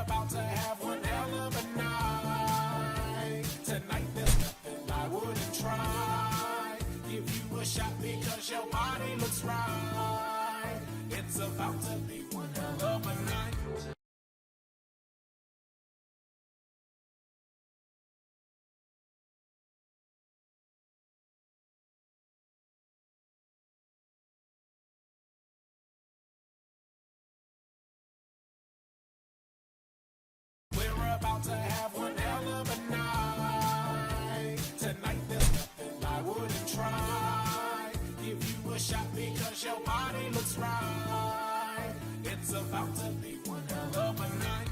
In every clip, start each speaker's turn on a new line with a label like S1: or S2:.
S1: about to have one hell of a night. Tonight there's nothing I wouldn't try. Give you a shot because your body looks right. It's about to be one hell of a night. About to have one hell of a night. Tonight there's nothing I wouldn't try. Give you a shot because your body looks right. It's about to be one hell of a night.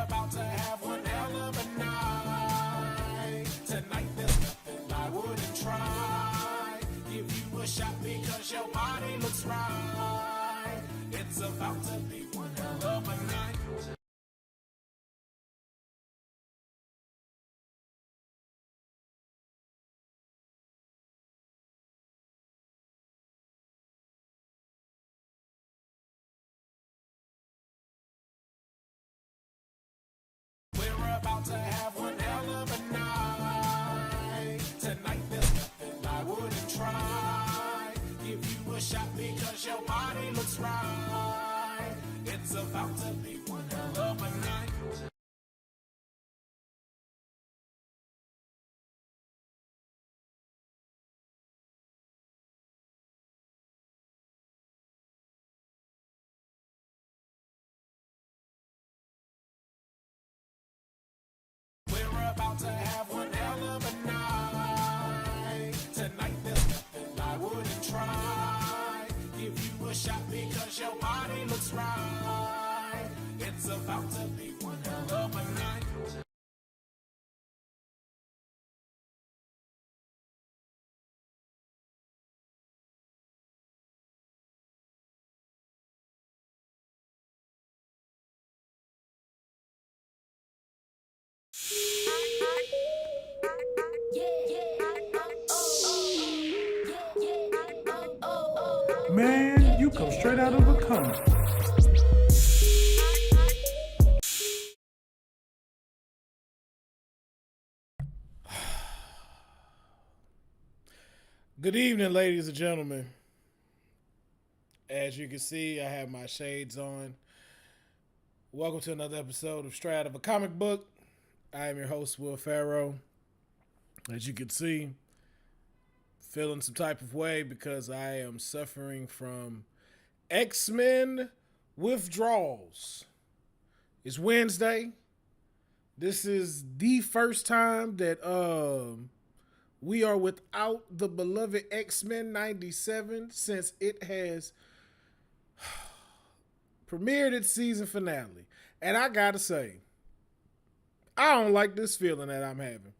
S1: About to have one hell of a night. Tonight there's nothing I wouldn't try. Give you a shot because your body looks right. It's about to be one hell of a night. About to have one hell of a night. Tonight there's nothing I wouldn't try. Give you a shot because your body looks right. It's about to be one hell of a night. About to have one hell of a night. Tonight there's nothing I wouldn't try. Give you a shot because your body looks right. It's about to be one hell of a night.
S2: Man, you come straight out of a comic.
S1: Good evening, ladies and gentlemen. As you can see, I have my shades on. Welcome to another episode of Straight Out of a Comic Book. I am your host, Will Pharaoh. As you can see, feeling some type of way because I am suffering from X-Men withdrawals. It's Wednesday. This is the first time that we are without the beloved X-Men 97 since it has premiered its season finale. And I gotta say, I don't like this feeling that I'm having.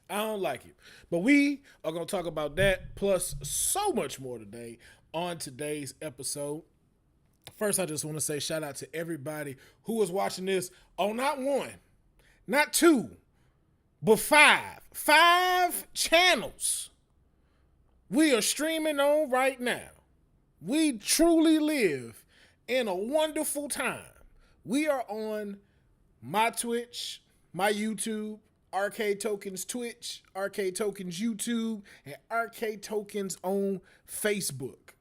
S1: I don't like it. But we are going to talk about that plus so much more today on today's episode. First, I just want to say shout out to everybody who is watching this on not one, not two, but five channels we are streaming on right now. We truly live in a wonderful time. We are on my Twitch, my YouTube, Arcade Tokens Twitch, Arcade Tokens YouTube, and Arcade Tokens on Facebook.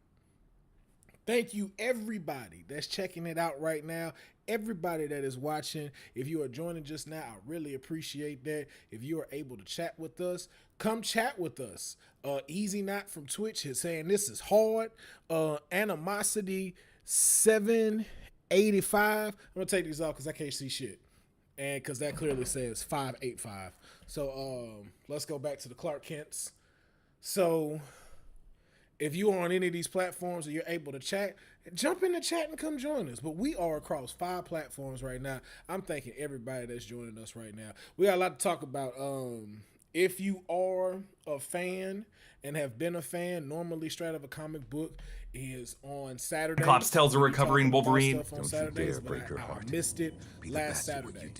S1: Thank you, everybody that's checking it out right now. Everybody that is watching. If you are joining just now, I really appreciate that. If you are able to chat with us, come chat with us. Easy Knot from Twitch is saying this is hard. Animosity 785. I'm gonna take these off because I can't see shit. And because that clearly says 585. So let's go back to the Clark Kents. So if you are on any of these platforms and you're able to chat, jump in the chat and come join us. But we are across 5 platforms right now. I'm thanking everybody that's joining us right now. We got a lot to talk about. If you are a fan and have been a fan, normally Straight Out of a Comic Book is on Saturday.
S3: Cyclops tells a recovering Wolverine,
S1: on Saturdays, but I missed it last Saturday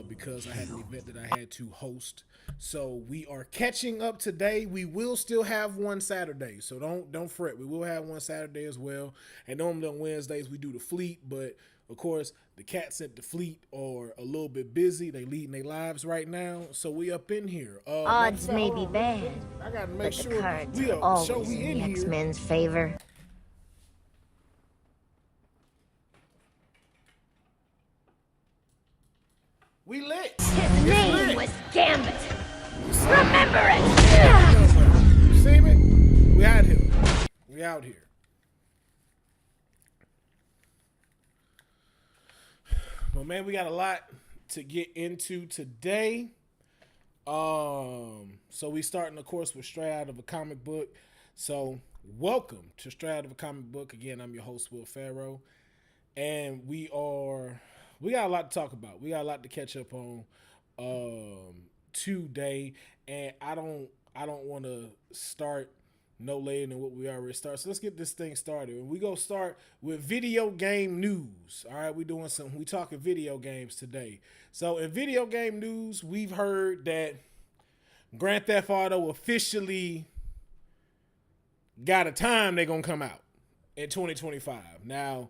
S1: because I had an event that I had to host. So we are catching up today. We will still have one Saturday, so don't fret. We will have one Saturday as well. And normally on Wednesdays we do the Fleet, but of course the cats at the Fleet are a little bit busy. They leading their lives right now, so we up in here.
S4: Odds may be bad,
S1: I gotta make
S4: but the
S1: sure
S4: cards
S1: we
S4: are
S1: are
S4: always
S1: we
S4: in the
S1: in here.
S4: X-Men's favor.
S1: We lit.
S4: His name was Gambit. Remember it!
S1: You see me? We out here. We out here. Well, man, we got a lot to get into today. So we starting, of course, with Straight Out of a Comic Book. So welcome to Straight Out of a Comic Book. Again, I'm your host, Will Pharaoh. And we got a lot to talk about. We got a lot to catch up on today. And I don't want to start no later than what we already started. So let's get this thing started. And we go start with video game news. All right, we talking video games today. So in video game news, we've heard that Grand Theft Auto officially got a time they're going to come out in 2025. Now,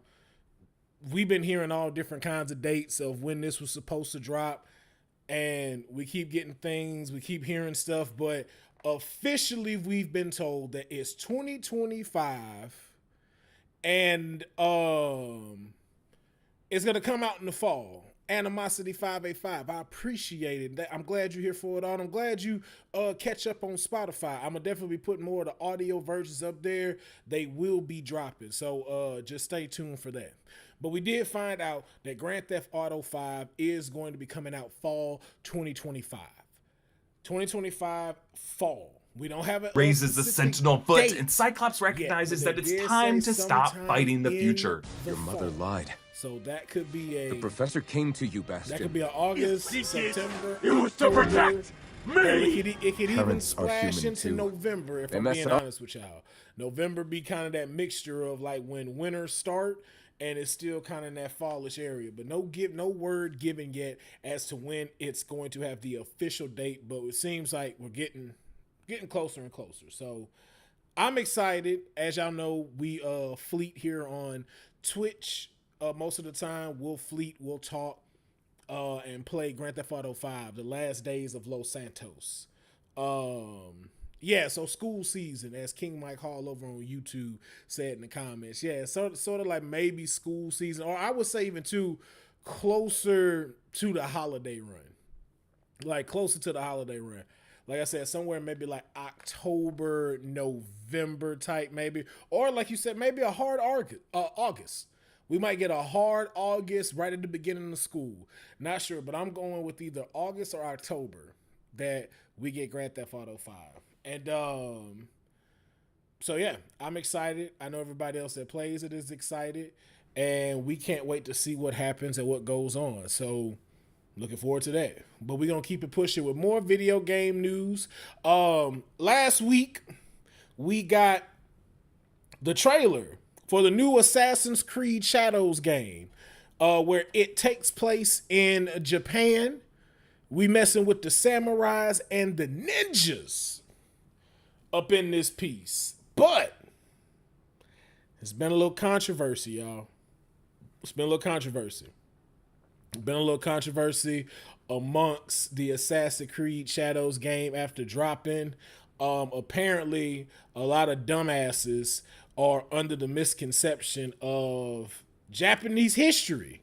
S1: we've been hearing all different kinds of dates of when this was supposed to drop, and we keep getting things, we keep hearing stuff, but officially we've been told that it's 2025, and it's gonna come out in the fall. Animosity 585. I appreciate it. I'm glad you're here for it all. I'm glad you catch up on Spotify. I'm gonna definitely be putting more of the audio versions up there. They will be dropping, so just stay tuned for that. But we did find out that Grand Theft Auto 5 is going to be coming out fall 2025. 2025 fall. We don't have it.
S3: Raises the sentinel foot, and Cyclops recognizes that it's time to stop fighting the future.
S5: Your mother lied.
S1: So that could be
S5: The professor came to you, Bastion.
S1: That could be an August, September.
S2: It was to protect me.
S1: It could even
S5: Parents are
S1: splash
S5: human,
S1: into
S5: too.
S1: November, if
S5: They
S1: I'm
S5: mess
S1: being
S5: up.
S1: honest with y'all. November be kind of that mixture of like when winter start, and it's still kind of in that fallish area. But no word given yet as to when it's going to have the official date. But it seems like we're getting closer and closer. So I'm excited. As y'all know, we Fleet here on Twitch. Most of the time, we'll talk and play Grand Theft Auto 5, The Last Days of Los Santos. So school season, as King Mike Hall over on YouTube said in the comments. Yeah, sort of like maybe school season, or I would say even closer to the holiday run. Like closer to the holiday run. Like I said, somewhere maybe like October, November type maybe. Or like you said, maybe a hard August. We might get a hard August right at the beginning of school. Not sure, but I'm going with either August or October that we get Grand Theft Auto 5. And so yeah, I'm excited. I know everybody else that plays it is excited. And we can't wait to see what happens and what goes on. So looking forward to that. But we're going to keep it pushing with more video game news. Last week, we got the trailer for the new Assassin's Creed Shadows game, where it takes place in Japan. We messing with the samurais and the ninjas up in this piece. But it's been a little controversy, y'all. It's been a little controversy amongst the Assassin's Creed Shadows game after dropping. Apparently, a lot of dumbasses are under the misconception of Japanese history,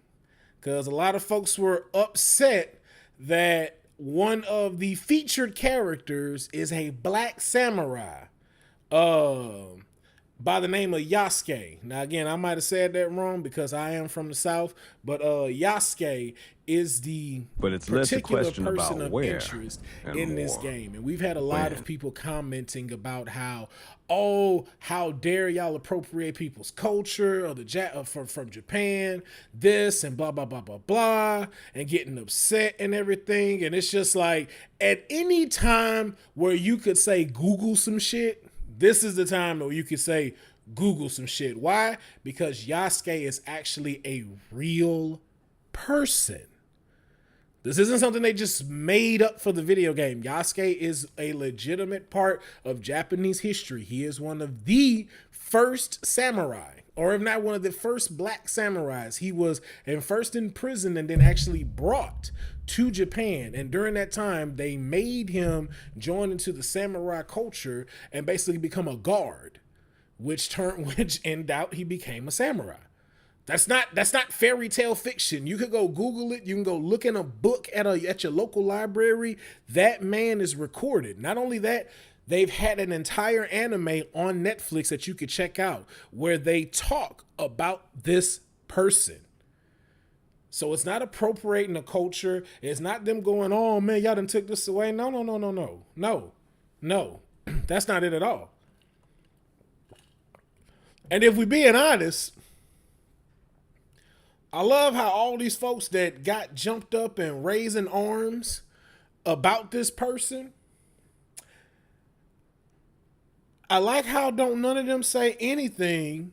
S1: because a lot of folks were upset that one of the featured characters is a black samurai by the name of Yasuke. Now, again, I might have said that wrong because I am from the South, but Yasuke is the
S5: But it's less a
S1: particular
S5: question
S1: person
S5: about
S1: of
S5: where
S1: interest
S5: and
S1: in this
S5: more
S1: game. And we've had a lot of people commenting about how dare y'all appropriate people's culture, or from Japan, this and blah, blah, blah, blah, blah, and getting upset and everything. And it's just like, at any time where you could say Google some shit, This is the time where you could say, Google some shit. Why? Because Yasuke is actually a real person. This isn't something they just made up for the video game. Yasuke is a legitimate part of Japanese history. He is one of the first samurai, or if not one of the first black samurais. He was first in prison and then actually brought to Japan. And during that time, they made him join into the samurai culture and basically become a guard, which in doubt he became a samurai. That's not fairy tale fiction. You could go Google it. You can go look in a book at your local library. That man is recorded. Not only that, they've had an entire anime on Netflix that you could check out where they talk about this person. So it's not appropriating the culture. It's not them going, oh man, y'all done took this away. No. That's not it at all. And if we being honest, I love how all these folks that got jumped up and raising arms about this person, I like how don't none of them say anything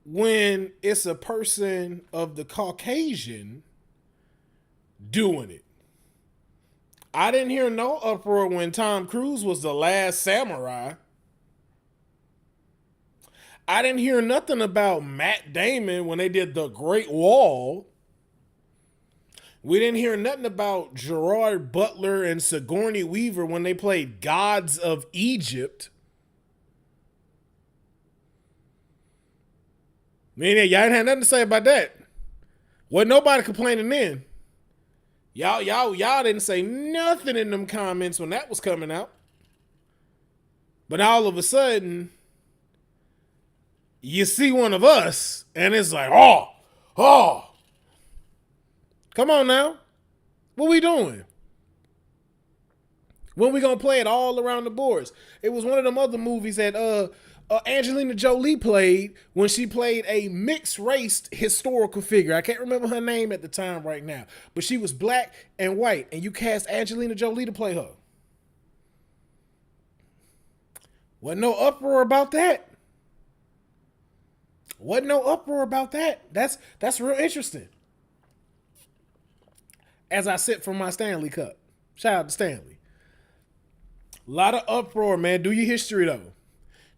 S1: when it's a person of the Caucasian doing it. I didn't hear no uproar when Tom Cruise was the last samurai. I didn't hear nothing about Matt Damon when they did The Great Wall. We didn't hear nothing about Gerard Butler and Sigourney Weaver when they played Gods of Egypt. Man, y'all ain't had nothing to say about that. Wasn't nobody complaining then. Y'all didn't say nothing in them comments when that was coming out. But all of a sudden, you see one of us, and it's like, oh. Come on now. What we doing? When we gonna play it all around the boards? It was one of them other movies that Angelina Jolie played when she played a mixed-race historical figure. I can't remember her name at the time right now, but she was black and white, and you cast Angelina Jolie to play her. Wasn't no uproar about that. That's real interesting. As I sip from my Stanley cup. Shout out to Stanley. A lot of uproar, man. Do your history, though.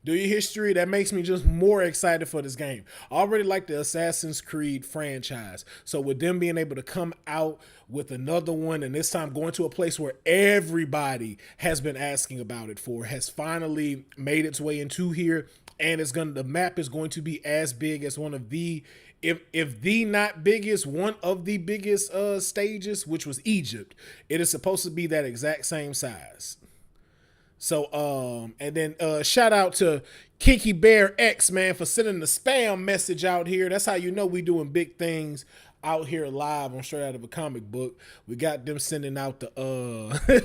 S1: Do your history. That makes me just more excited for this game. I already like the Assassin's Creed franchise. So with them being able to come out with another one, and this time going to a place where everybody has been asking about it for, has finally made its way into here. And the map is going to be as big as one of the, if the not biggest, one of the biggest stages, which was Egypt. It is supposed to be that exact same size. So, and then shout out to Kinky Bear X, man, for sending the spam message out here. That's how you know we doing big things out here live on Straight Out of a Comic Book. We got them sending out the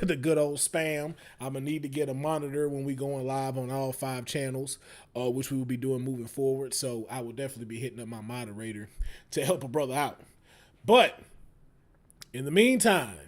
S1: the good old spam. I'm gonna need to get a monitor when we going live on all 5 channels, which we will be doing moving forward. So I will definitely be hitting up my moderator to help a brother out. But in the meantime,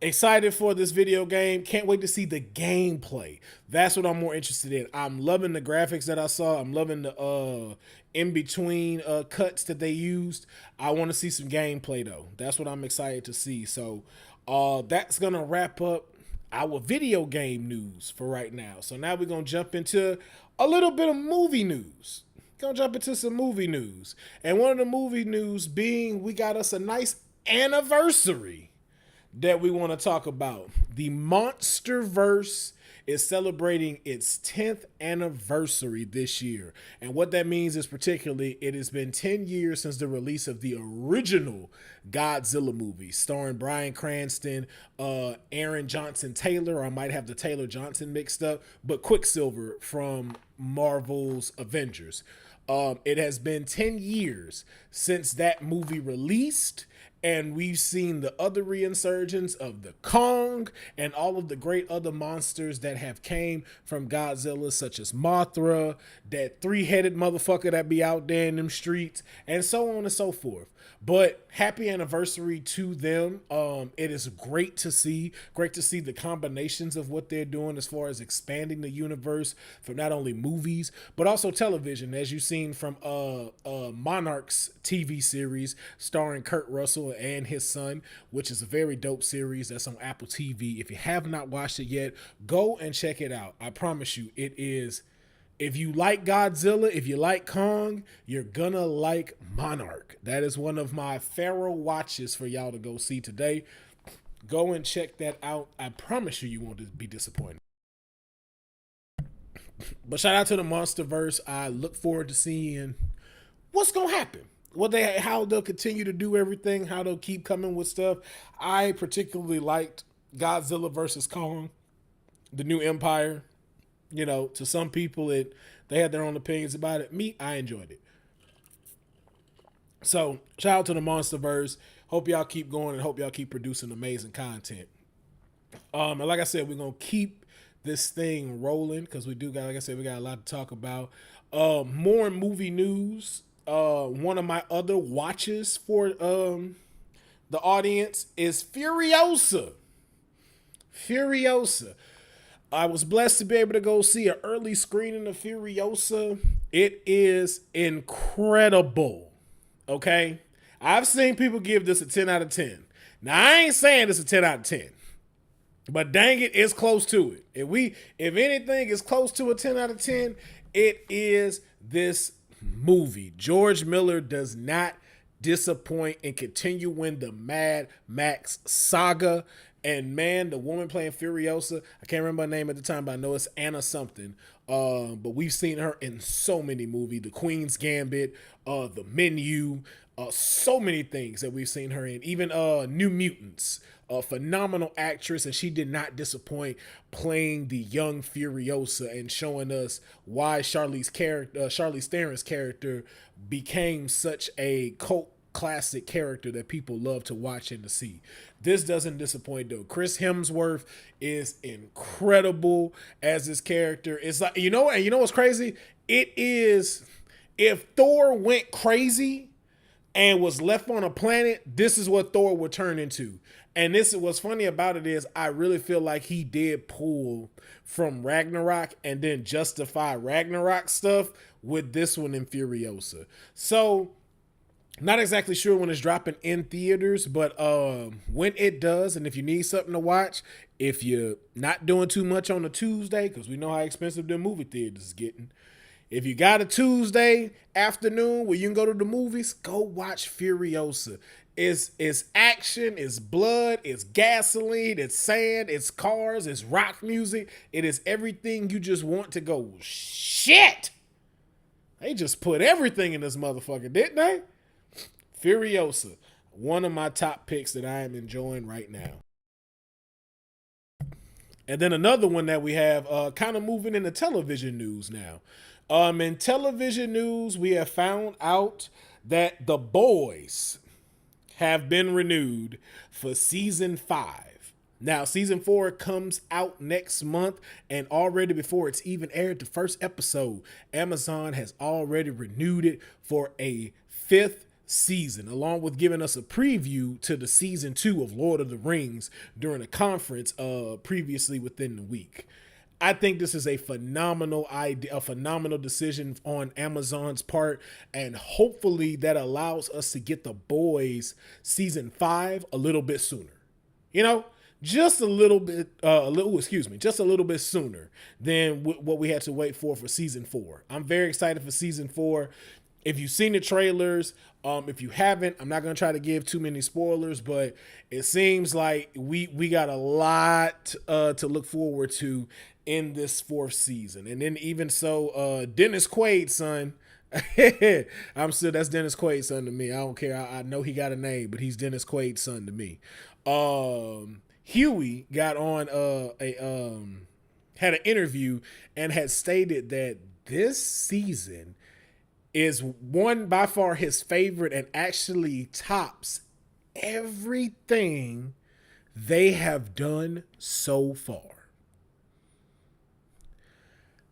S1: excited for this video game. Can't wait to see the gameplay. That's what I'm more interested in. I'm loving the graphics that I saw. I'm loving the in-between cuts that they used. I want to see some gameplay, though. That's what I'm excited to see. So that's going to wrap up our video game news for right now. So now we're going to jump into a little bit of movie news. Going to jump into some movie news. And one of the movie news being we got us a nice anniversary that we want to talk about. The Monsterverse is celebrating its 10th anniversary this year. And what that means is particularly it has been 10 years since the release of the original Godzilla movie starring Bryan Cranston, Aaron Johnson Taylor, or I might have the Taylor Johnson mixed up, but Quicksilver from Marvel's Avengers. It has been 10 years since that movie released. and we've seen the other reinsurgence of the Kong and all of the great other monsters that have came from Godzilla, such as Mothra, that 3-headed motherfucker that be out there in them streets, and so on and so forth. But happy anniversary to them. It is great to see the combinations of what they're doing as far as expanding the universe for not only movies, but also television, as you've seen from Monarch's TV series starring Kurt Russell and his son, which is a very dope series that's on Apple TV. If you have not watched it yet, go and check it out. I promise you, it is. If you like Godzilla, if you like Kong, you're gonna like Monarch. That is one of my Pharaoh watches for y'all to go see today. Go and check that out. I promise you, you won't be disappointed. But shout out to the Monsterverse. I look forward to seeing what's gonna happen. How they'll continue to do everything, how they'll keep coming with stuff. I particularly liked Godzilla versus Kong, the New Empire. You know, to some people, they had their own opinions about it. Me, I enjoyed it. So, shout out to the Monsterverse. Hope y'all keep going and hope y'all keep producing amazing content. And like I said, we're going to keep this thing rolling because we got a lot to talk about. More movie news. One of my other watches for the audience is Furiosa. I was blessed to be able to go see an early screening of Furiosa. It is incredible. Okay? I've seen people give this a 10 out of 10. Now, I ain't saying it's a 10 out of 10. But dang it, it's close to it. If anything is close to a 10 out of 10, it is this movie. George Miller does not disappoint and continuing the Mad Max saga. And man, the woman playing Furiosa, I can't remember her name at the time, but I know it's Anna something. But we've seen her in so many movies. The Queen's Gambit, The Menu, so many things that we've seen her in. Even New Mutants, a phenomenal actress, and she did not disappoint playing the young Furiosa and showing us why Charlize Theron's character became such a cult classic character that people love to watch and to see. This doesn't disappoint though. Chris Hemsworth is incredible as his character. It's like, you know what's crazy? It is, if Thor went crazy and was left on a planet, this is what Thor would turn into. And this is what's funny about it is I really feel like he did pull from Ragnarok and then justify Ragnarok stuff with this one in Furiosa. So not exactly sure when it's dropping in theaters, but when it does, and if you need something to watch, if you're not doing too much on a Tuesday, because we know how expensive the movie theaters is getting, if you got a Tuesday afternoon where you can go to the movies, go watch Furiosa. It's action, it's blood, it's gasoline, it's sand, it's cars, it's rock music. It is everything you just want to go, shit! They just put everything in this motherfucker, didn't they? Furiosa, one of my top picks that I am enjoying right now. And then another one that we have kind of moving into television news now. In television news, we have found out that The Boys have been renewed for season 5. Now, season 4 comes out next month, and already before it's even aired the first episode, Amazon has already renewed it for a 5th season, along with giving us a preview to the season 2 of Lord of the Rings during a conference previously within the week. I think this is a phenomenal idea, a phenomenal decision on Amazon's part, and hopefully that allows us to get The Boys season 5 a little bit sooner. You know, just a little bit sooner than what we had to wait for season 4. I'm very excited for season 4. If you've seen the trailers, if you haven't, I'm not going to try to give too many spoilers, but it seems like we got a lot to look forward to in this 4th season. And then even so, Dennis Quaid's son, that's Dennis Quaid's son to me. I don't care. I know he got a name, but he's Dennis Quaid's son to me. Huey got on had an interview and had stated that this season is one by far his favorite and actually tops everything they have done so far.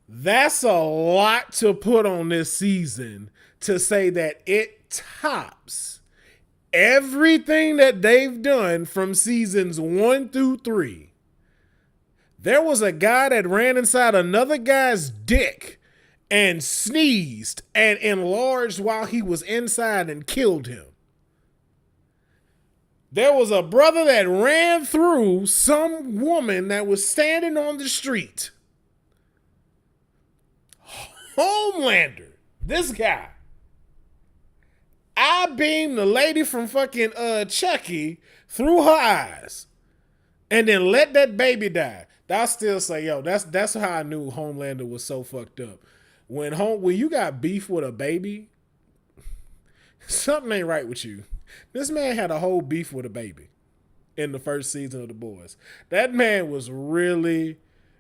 S1: That's a lot to put on this season to say that it tops everything that they've done from seasons 1 through 3. There was a guy that ran inside another guy's dick and sneezed and enlarged while he was inside and killed him. There was a brother that ran through some woman that was standing on the street. Homelander, this guy. I beamed the lady from fucking Chucky through her eyes and then let that baby die. I still say, yo, that's how I knew Homelander was so fucked up. When you got beef with a baby, something ain't right with you. This man had a whole beef with a baby in the first season of The Boys. That man was really,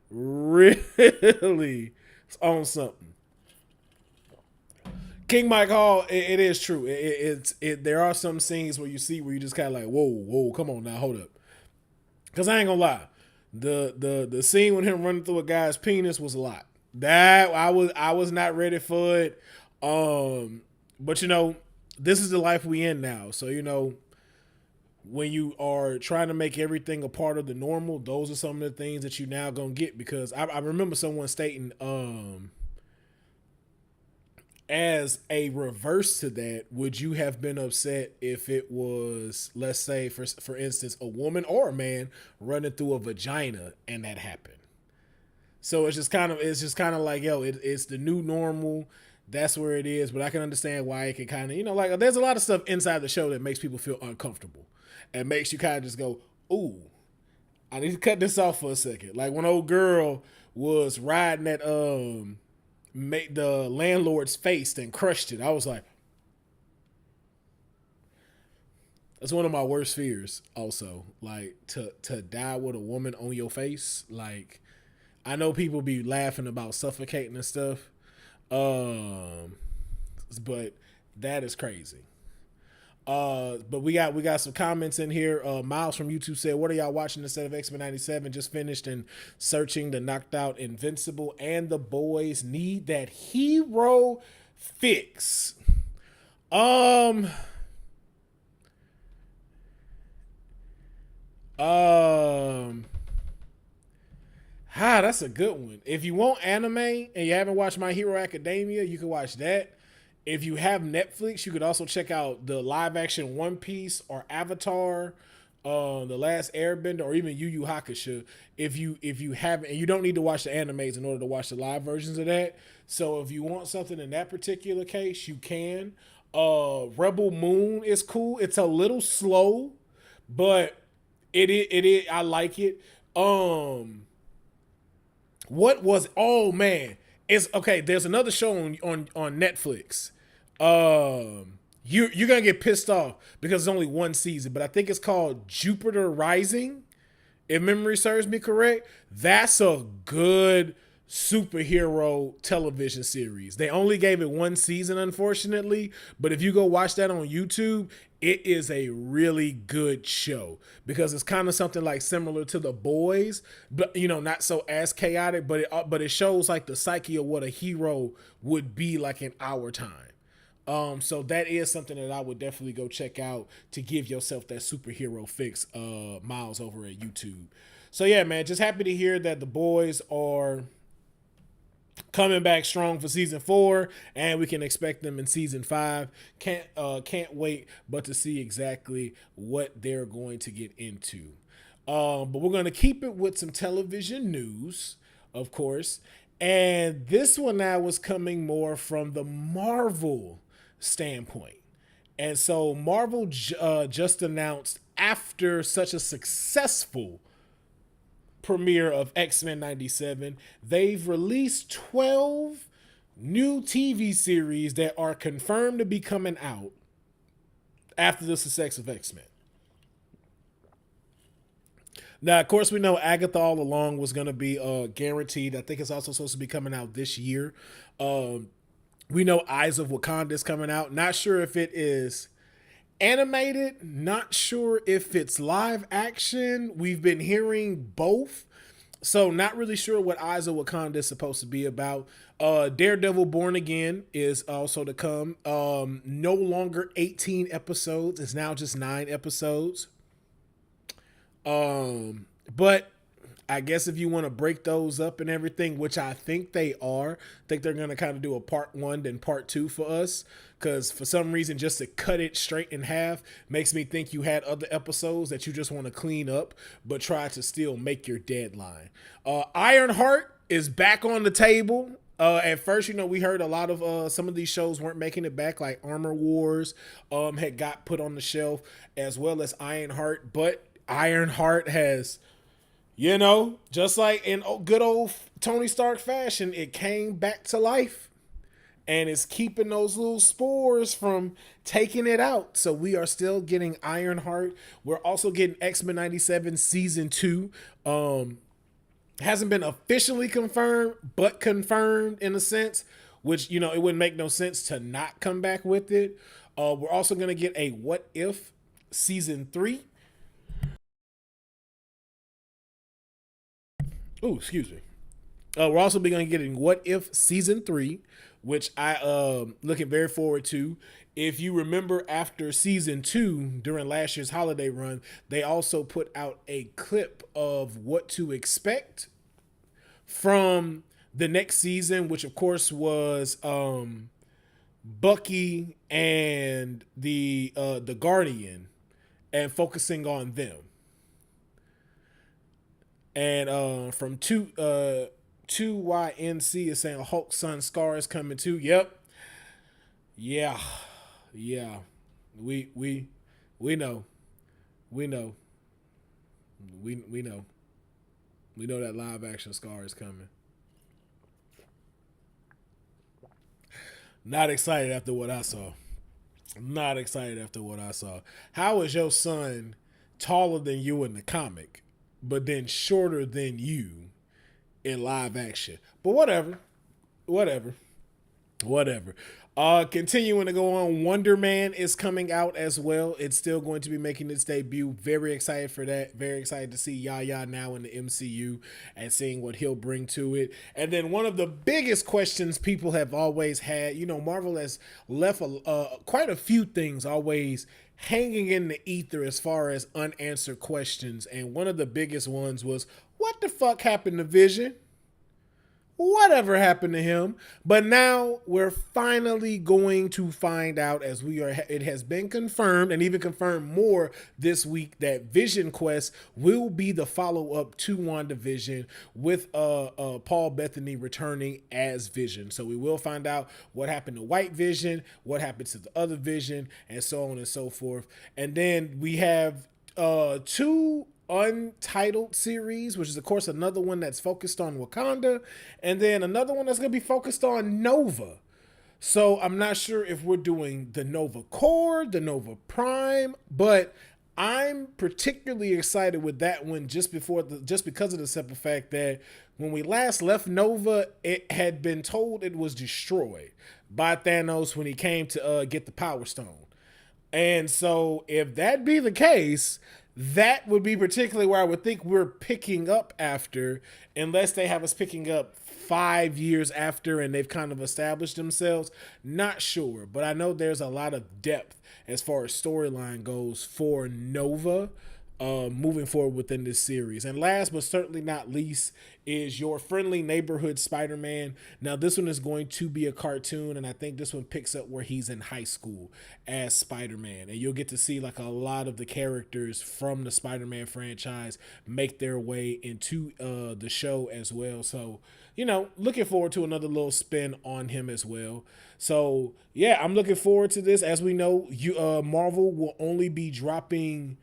S1: really on something. King Mike Hall, it is true. There are some scenes where you just kind of like, whoa, come on now, hold up. Because I ain't gonna lie, the scene with him running through a guy's penis was a lot. That I was not ready for it. But you know, this is the life we in now. So you know, when you are trying to make everything a part of the normal, those are some of the things that you now gonna get. Because I remember someone stating, as a reverse to that, would you have been upset if it was, let's say, for instance, a woman or a man running through a vagina and that happened? So it's just kind of like, yo, it's the new normal. That's where it is. But I can understand why it can kind of, you know, like there's a lot of stuff inside the show that makes people feel uncomfortable and makes you kind of just go, ooh, I need to cut this off for a second. Like when old girl was riding that made the landlord's face and crushed it. I was like, that's one of my worst fears also, like to die with a woman on your face. Like I know people be laughing about suffocating and stuff, but that is crazy. But we got some comments in here. Miles from YouTube said, what are y'all watching instead of X-Men 97? Just finished and searching the knocked out Invincible, and the boys need that hero fix. That's a good one. If you want anime and you haven't watched My Hero Academia, you can watch that. If you have Netflix, you could also check out the live action One Piece or Avatar, The Last Airbender, or even Yu Yu Hakusho. If you haven't, and you don't need to watch the animes in order to watch the live versions of that. So if you want something in that particular case, you can. Rebel Moon is cool. It's a little slow, but it is. I like it. What was? Oh man. It's okay. There's another show on Netflix. You're gonna get pissed off because it's only one season, but I think it's called Jupiter Rising. If memory serves me correct, that's a good superhero television series. They only gave it one season, unfortunately, but if you go watch that on YouTube, it is a really good show because it's kind of something like similar to The Boys, but you know, not so as chaotic, but it shows like the psyche of what a hero would be like in our time. So that is something that I would definitely go check out to give yourself that superhero fix, Miles, over at YouTube. So yeah, man, just happy to hear that The Boys are coming back strong for season 4, and we can expect them in season 5. Can't wait but to see exactly what they're going to get into. But we're going to keep it with some television news, of course. And this one now was coming more from the Marvel standpoint. And so Marvel just announced, after such a successful premiere of X-Men 97, they've released 12 new TV series that are confirmed to be coming out after the success of X-Men. Now, of course, we know Agatha all along was going to be guaranteed. I think it's also supposed to be coming out this year. We know Eyes of Wakanda is coming out. Not sure if it is animated, not sure if it's live action. We've been hearing both. So not really sure what Eyes of Wakanda is supposed to be about. Daredevil Born Again is also to come. No longer 18 episodes. It's now just 9 episodes. But I guess if you want to break those up and everything, which I think they are, I think they're going to kind of do a part 1 then part 2 for us. Because for some reason, just to cut it straight in half makes me think you had other episodes that you just want to clean up, but try to still make your deadline. Ironheart is back on the table. At first, we heard a lot of some of these shows weren't making it back, like Armor Wars had got put on the shelf, as well as Ironheart. But Ironheart has, just like in good old Tony Stark fashion, it came back to life. And it's keeping those little spores from taking it out. So we are still getting Ironheart. We're also getting X-Men 97 Season 2. Hasn't been officially confirmed, but confirmed in a sense, which, it wouldn't make no sense to not come back with it. We're also going to get a What If Season 3. Oh, excuse me. We're also going to get What If Season 3, which I looking very forward to. If you remember, after Season 2, during last year's holiday run, they also put out a clip of what to expect from the next season, which of course was Bucky and the Guardian, and focusing on them. And from 2YNC is saying Hulk's son Scar is coming too. Yep. Yeah. We know. We know that live action Scar is coming. Not excited after what I saw. How is your son taller than you in the comic, but then shorter than you in live action? But whatever. Continuing to go on, Wonder Man is coming out as well. It's still going to be making its debut. Very excited for that. Very excited to see Yahya now in the MCU and seeing what he'll bring to it. And then one of the biggest questions people have always had, Marvel has left quite a few things always hanging in the ether as far as unanswered questions. And one of the biggest ones was, what the fuck happened to Vision? Whatever happened to him? But now we're finally going to find out, as it has been confirmed, and even confirmed more this week, that Vision Quest will be the follow-up to WandaVision, with Paul Bettany returning as Vision. So we will find out what happened to White Vision, what happened to the other Vision, and so on and so forth. And then we have 2 Untitled series, which is of course another one that's focused on Wakanda, and then another one that's going to be focused on Nova. So I'm not sure if we're doing the Nova Core, the Nova Prime, but I'm particularly excited with that one just because of the simple fact that when we last left Nova, it had been told it was destroyed by Thanos when he came to get the Power Stone. And so if that be the case, that would be particularly where I would think we're picking up after, unless they have us picking up 5 years after and they've kind of established themselves. Not sure, but I know there's a lot of depth as far as storyline goes for Nova moving forward within this series. And last but certainly not least is your friendly neighborhood Spider-Man. Now this one is going to be a cartoon, and I think this one picks up where he's in high school as Spider-Man, and you'll get to see like a lot of the characters from the Spider-Man franchise make their way into the show as well. So looking forward to another little spin on him as well. So yeah, I'm looking forward to this. As we know, Marvel will only be dropping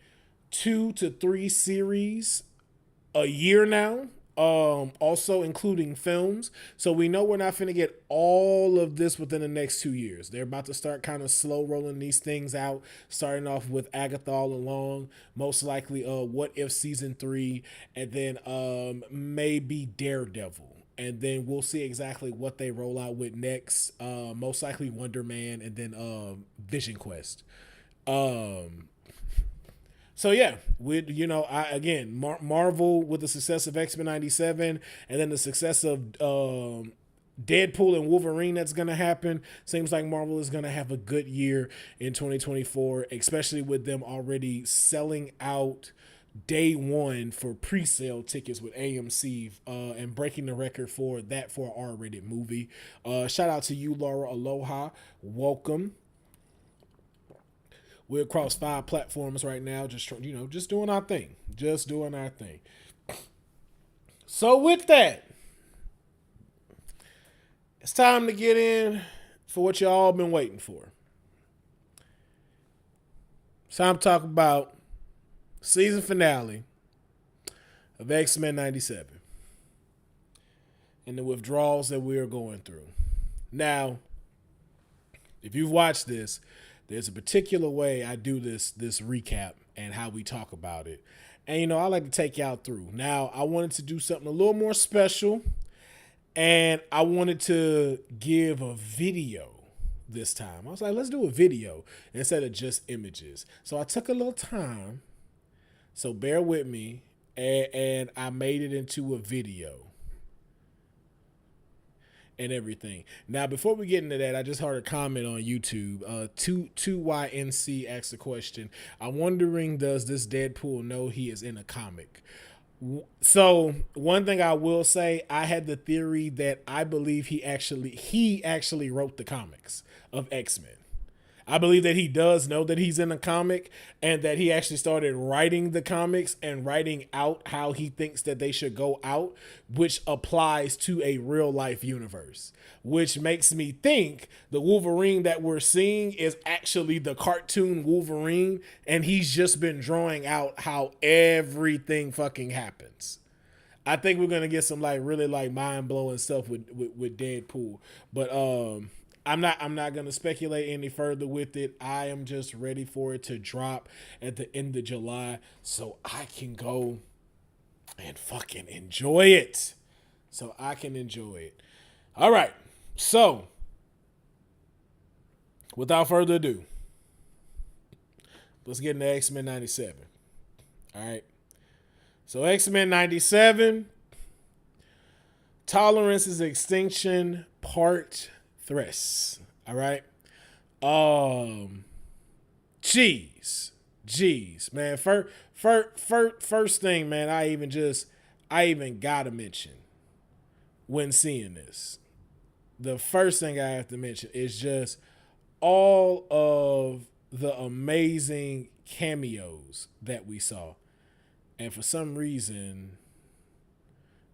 S1: 2 to 3 series a year now, also including films. So we know we're not finna get all of this within the next 2 years. They're about to start kind of slow rolling these things out, starting off with Agatha All Along, most likely What If Season 3, and then maybe Daredevil. And then we'll see exactly what they roll out with next, most likely Wonder Man, and then Vision Quest. So yeah, with Marvel with the success of X-Men 97 and then the success of Deadpool and Wolverine that's going to happen. Seems like Marvel is going to have a good year in 2024, especially with them already selling out day one for pre-sale tickets with AMC and breaking the record for that for an R-rated movie. Shout out to you, Laura Aloha. Welcome. We're across 5 platforms right now, just doing our thing. Just doing our thing. So with that, it's time to get in for what y'all been waiting for. It's time to talk about season finale of X-Men 97 and the withdrawals that we are going through. Now, if you've watched this, there's a particular way I do this recap and how we talk about it. And, I like to take y'all through. Now, I wanted to do something a little more special, and I wanted to give a video this time. I was like, let's do a video instead of just images. So I took a little time, so bear with me, and I made it into a video and everything. Now, before we get into that, I just heard a comment on YouTube. 2YNC asked a question. I'm wondering, does this Deadpool know he is in a comic? So one thing I will say, I had the theory that I believe he actually wrote the comics of X-Men. I believe that he does know that he's in a comic and that he actually started writing the comics and writing out how he thinks that they should go out, which applies to a real life universe, which makes me think the Wolverine that we're seeing is actually the cartoon Wolverine. And he's just been drawing out how everything fucking happens. I think we're going to get some really mind blowing stuff with Deadpool, but, I'm not going to speculate any further with it. I am just ready for it to drop at the end of July so I can go and fucking enjoy it. All right. So, without further ado, let's get into X-Men 97. All right. So, X-Men 97, Tolerance is Extinction, Part 3. All right. Jeez, man. First thing, man, I even gotta mention when seeing this. The first thing I have to mention is just all of the amazing cameos that we saw. And for some reason,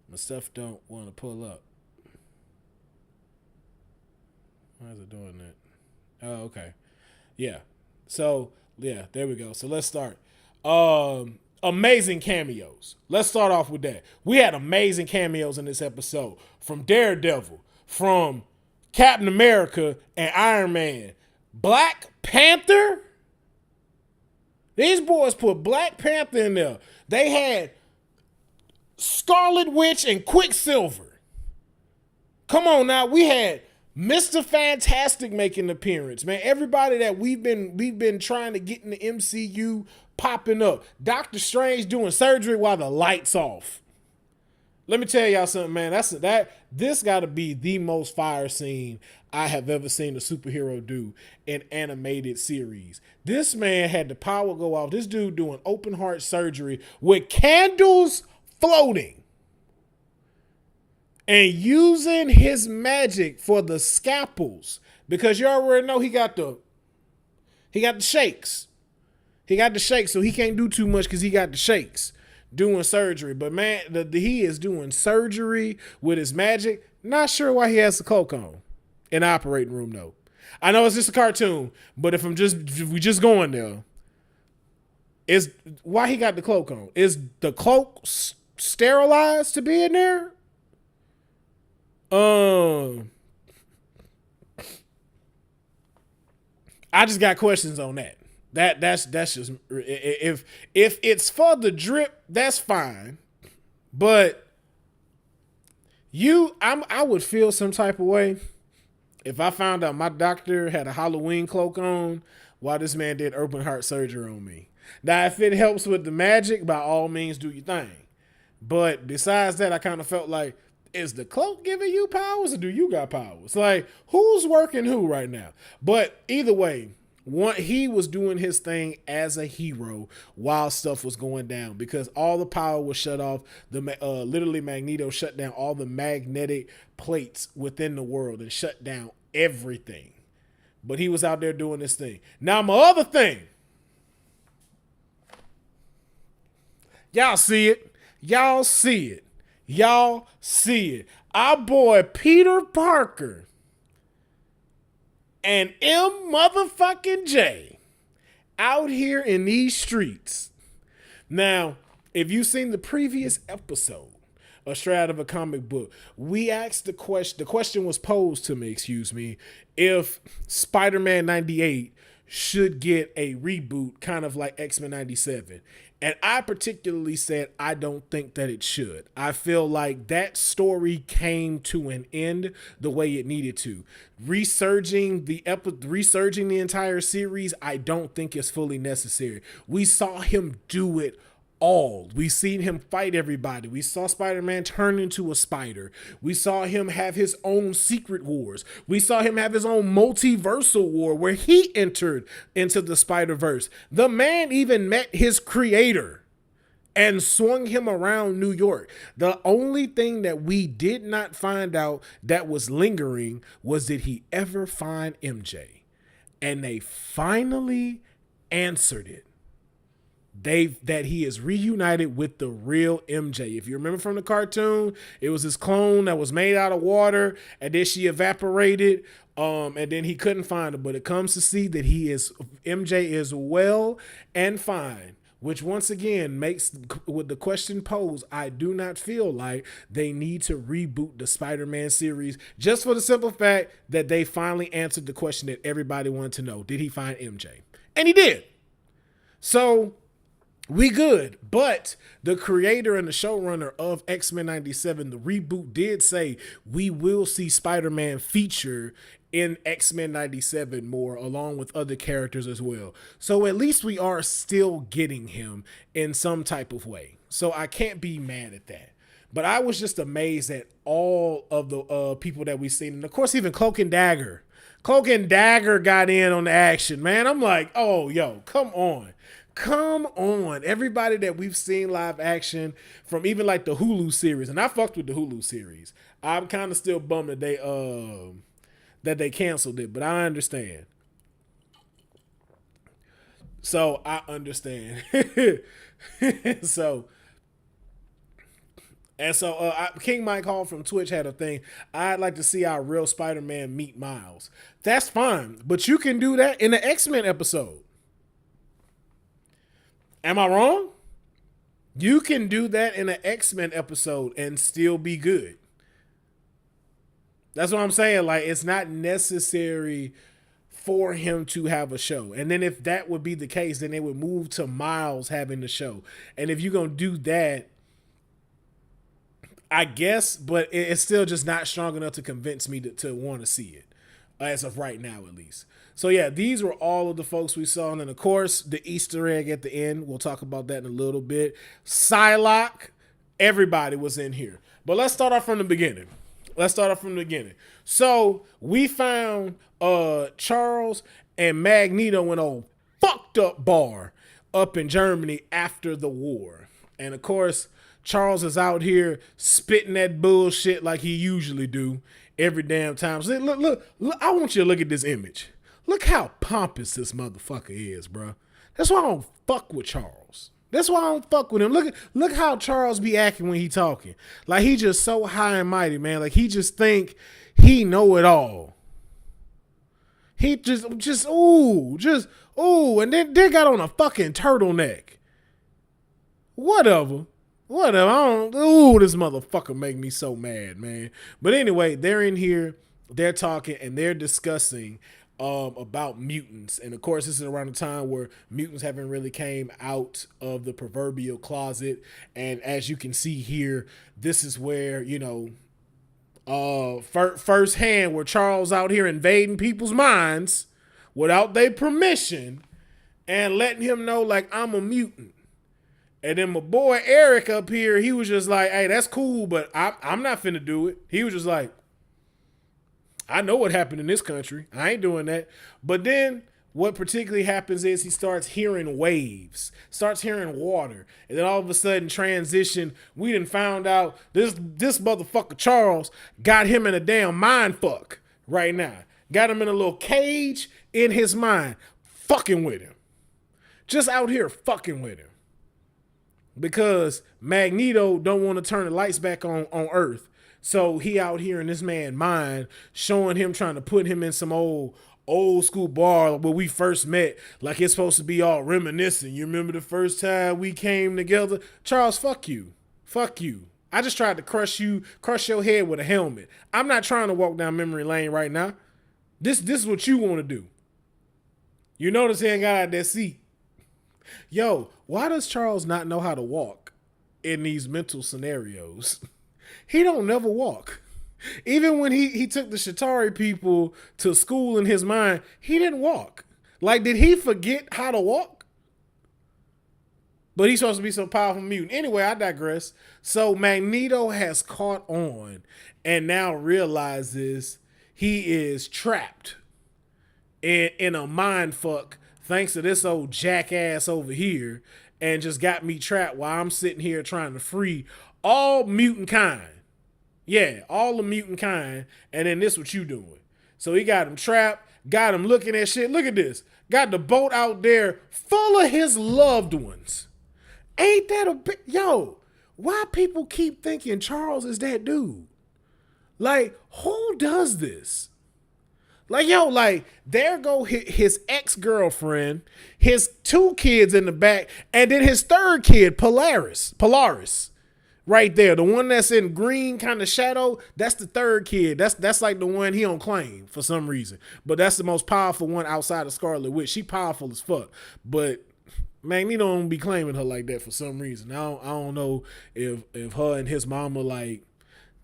S1: my stuff don't want to pull up. Why is it doing that? Oh, okay. Yeah. So, yeah, there we go. So let's start. Amazing cameos. Let's start off with that. We had amazing cameos in this episode from Daredevil, from Captain America and Iron Man. Black Panther? These boys put Black Panther in there. They had Scarlet Witch and Quicksilver. Come on now. We had Mr. Fantastic making an appearance, man. Everybody that we've been trying to get in the MCU popping up. Doctor Strange doing surgery while the lights off. Let me tell y'all something, man. This got to be the most fire scene I have ever seen a superhero do in animated series. This man had the power go off. This dude doing open heart surgery with candles floating. And using his magic for the scalpels, because you already know he got the shakes. He got the shakes, so he can't do too much because he got the shakes doing surgery. But man, he is doing surgery with his magic. Not sure why he has the cloak on in the operating room though. I know it's just a cartoon, but if we just going there, is why he got the cloak on. Is the cloak sterilized to be in there? I just got questions on that. That's just if it's for the drip, that's fine. But I would feel some type of way if I found out my doctor had a Halloween cloak on while this man did open heart surgery on me. Now, if it helps with the magic, by all means, do your thing. But besides that, I kind of felt like, is the cloak giving you powers or do you got powers? Like, who's working who right now? But either way, he was doing his thing as a hero while stuff was going down because all the power was shut off. Literally, Magneto shut down all the magnetic plates within the world and shut down everything. But he was out there doing this thing. Now, my other thing. Y'all see it. Y'all see it. Y'all see it. Our boy Peter Parker and M motherfucking J out here in these streets. Now, if you've seen the previous episode of Straight Out of a Comic Book, we asked the question was posed to me, if Spider-Man 98 should get a reboot, kind of like X-Men 97. And I particularly said, I don't think that it should. I feel like that story came to an end the way it needed to. Resurging the entire series, I don't think is fully necessary. We saw him do it all. We seen him fight everybody. We saw Spider-Man turn into a spider. We saw him have his own secret wars. We saw him have his own multiversal war where he entered into the Spider-Verse. The man even met his creator and swung him around New York. The only thing that we did not find out that was lingering was, did he ever find MJ? And they finally answered it. That he is reunited with the real MJ. If you remember from the cartoon, it was his clone that was made out of water, and then she evaporated, and then he couldn't find her. But it comes to see that MJ is well and fine, which once again makes, with the question posed, I do not feel like they need to reboot the Spider-Man series, just for the simple fact that they finally answered the question that everybody wanted to know. Did he find MJ? And he did. So we good, but the creator and the showrunner of X-Men 97, the reboot, did say we will see Spider-Man feature in X-Men 97 more, along with other characters as well. So at least we are still getting him in some type of way. So I can't be mad at that. But I was just amazed at all of the people that we've seen. And of course, even Cloak and Dagger. Cloak and Dagger got in on the action, man. I'm like, oh, yo, come on. Come on. Everybody that we've seen live action from even like the Hulu series, and I fucked with the Hulu series. I'm kind of still bummed that they canceled it, but I understand. So I understand. King Mike Hall from Twitch had a thing. I'd like to see our real Spider-Man meet Miles. That's fine, but you can do that in the X-Men episode. Am I wrong? You can do that in an X-Men episode and still be good. That's what I'm saying. Like, it's not necessary for him to have a show. And then if that would be the case, then they would move to Miles having the show. And if you're going to do that, I guess, but it's still just not strong enough to convince me to want to see it. As of right now, at least. So yeah, these were all of the folks we saw. And then of course, the Easter egg at the end. We'll talk about that in a little bit. Psylocke, everybody was in here. But let's start off from the beginning. So we found Charles and Magneto in a fucked up bar up in Germany after the war. And of course, Charles is out here spitting that bullshit like he usually do every damn time. So look, I want you to look at this image. Look how pompous this motherfucker is, bro. That's why I don't fuck with Charles. That's why I don't fuck with him. Look how Charles be acting when he talking. Like he just so high and mighty, man. Like he just think he know it all. He just ooh, and then they got on a fucking turtleneck. Whatever. This motherfucker make me so mad, man. But anyway, they're in here, they're talking, and they're discussing about mutants. And of course, this is around the time where mutants haven't really came out of the proverbial closet. And as you can see here, this is where, firsthand, where Charles out here invading people's minds without their permission and letting him know like I'm a mutant. And then my boy Eric up here, he was just like, hey, that's cool, but I'm not finna do it. He was just like, I know what happened in this country. I ain't doing that. But then what particularly happens is he starts hearing waves, starts hearing water. And then all of a sudden transition, we done found out this motherfucker Charles got him in a damn mind fuck right now. Got him in a little cage in his mind, fucking with him. Just out here fucking with him. Because Magneto don't want to turn the lights back on Earth. So he out here in this man's mind, showing him, trying to put him in some old school bar where we first met. Like it's supposed to be all reminiscent. You remember the first time we came together? Charles, fuck you. Fuck you. I just tried to crush your head with a helmet. I'm not trying to walk down memory lane right now. This is what you want to do. You notice he ain't got out of that seat. Yo, why does Charles not know how to walk in these mental scenarios? He don't never walk. Even when he took the Shatari people to school in his mind, he didn't walk. Like, did he forget how to walk? But he's supposed to be some powerful mutant. Anyway, I digress. So Magneto has caught on and now realizes he is trapped in a mind fuck thanks to this old jackass over here, and just got me trapped while I'm sitting here trying to free all mutant kind. Yeah, all the mutant kind, and then this what you doing. So he got him trapped, got him looking at shit. Look at this. Got the boat out there full of his loved ones. Ain't that a bit? Yo, why people keep thinking Charles is that dude? Like, who does this? Like, yo, like, there go his ex-girlfriend, his 2 kids in the back, and then his 3rd kid, Polaris, right there. The one that's in green kind of shadow, that's the 3rd kid. That's like the one he don't claim for some reason. But that's the most powerful one outside of Scarlet Witch. She powerful as fuck. But Magneto don't be claiming her like that for some reason. I don't know if her and his mama, like,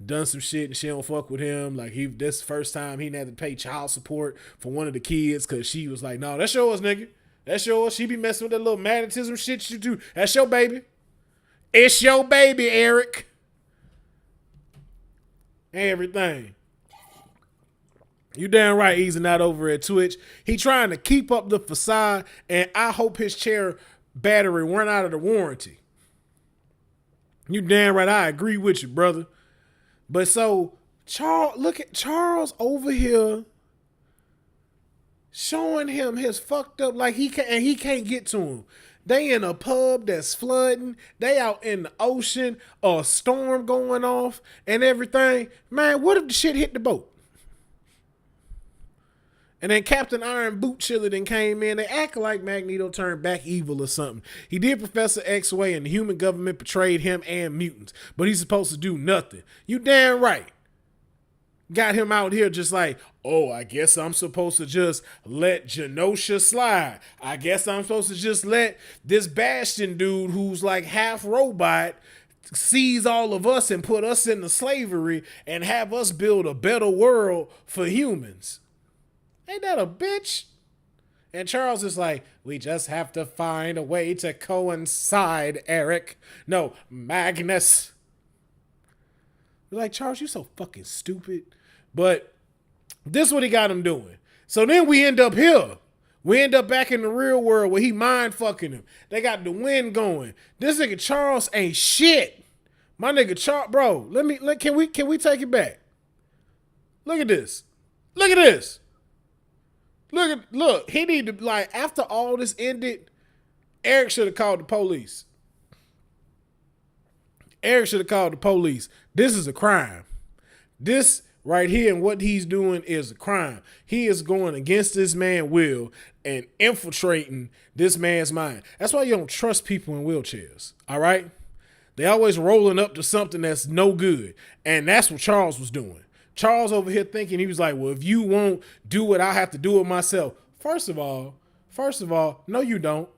S1: done some shit and she don't fuck with him. Like, this first time he had to pay child support for one of the kids because she was like, no, that's yours, nigga. That's yours. She be messing with that little magnetism shit you do. That's your baby. It's your baby, Eric. Everything. You damn right he's not over at Twitch. He trying to keep up the facade, and I hope his chair battery run out of the warranty. You damn right, I agree with you, brother. But so, look at Charles over here showing him his fucked up, like he can't get to him. They in a pub that's flooding. They out in the ocean, a storm going off and everything. Man, what if the shit hit the boat? And then Captain Iron Boot Chiller then came in. They act like Magneto turned back evil or something. He did Professor X-Way and the human government betrayed him and mutants. But he's supposed to do nothing. You damn right. Got him out here just like, oh, I guess I'm supposed to just let Genosha slide. I guess I'm supposed to just let this Bastion dude who's like half robot seize all of us and put us into slavery and have us build a better world for humans. Ain't that a bitch? And Charles is like, we just have to find a way to coincide, Eric. No, Magnus. We're like, Charles, you so fucking stupid. But this is what he got him doing. So then we end up here. We end up back in the real world where he mind fucking him. They got the wind going. This nigga Charles ain't shit. My nigga Charles, bro, can we take it back? Look at this. Look at this. Look, he need to, like, after all this ended, Eric should have called the police. Eric should have called the police. This is a crime. This right here and what he's doing is a crime. He is going against this man Will and infiltrating this man's mind. That's why you don't trust people in wheelchairs, all right? They always rolling up to something that's no good. And that's what Charles was doing. Charles over here thinking, he was like, well, if you won't do it, I have to do it myself. First of all, no, you don't.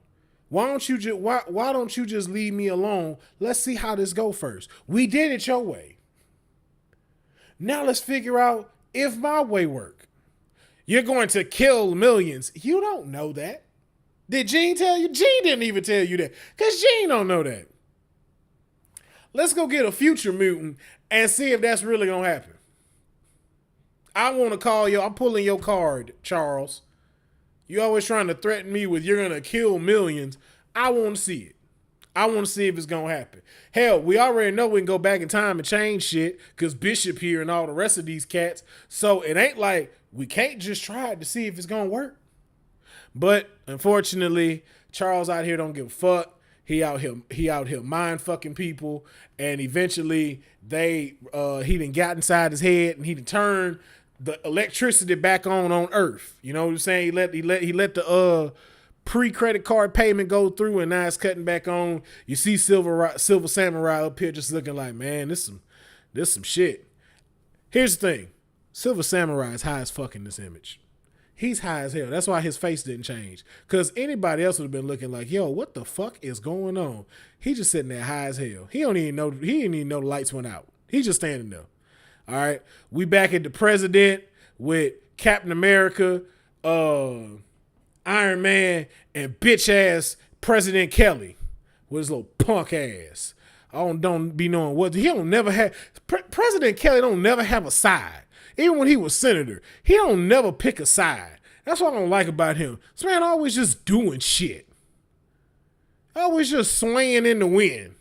S1: Why don't you just leave me alone? Let's see how this go first. We did it your way. Now let's figure out if my way work. You're going to kill millions. You don't know that. Did Gene tell you? Gene didn't even tell you that. Because Gene don't know that. Let's go get a future mutant and see if that's really going to happen. I want to call you. I'm pulling your card, Charles. You always trying to threaten me with you're going to kill millions. I want to see it. I want to see if it's going to happen. Hell, we already know we can go back in time and change shit because Bishop here and all the rest of these cats. So it ain't like we can't just try it to see if it's going to work. But unfortunately, Charles out here don't give a fuck. He out here mind fucking people. And eventually he done got inside his head and he done turned the electricity back on Earth. You know what I'm saying? He let the pre-credit card payment go through and now it's cutting back on. You see Silver Samurai up here just looking like, man, this some shit. Here's the thing. Silver Samurai is high as fuck in this image. He's high as hell. That's why his face didn't change. Because anybody else would have been looking like, yo, what the fuck is going on? He just sitting there high as hell. He didn't even know the lights went out. He's just standing there. All right. We back at the president with Captain America, Iron Man, and bitch ass President Kelly with his little punk ass. I don't be knowing what he don't never have. President Kelly don't never have a side. Even when he was senator, he don't never pick a side. That's what I don't like about him. This man always just doing shit. Always just swaying in the wind.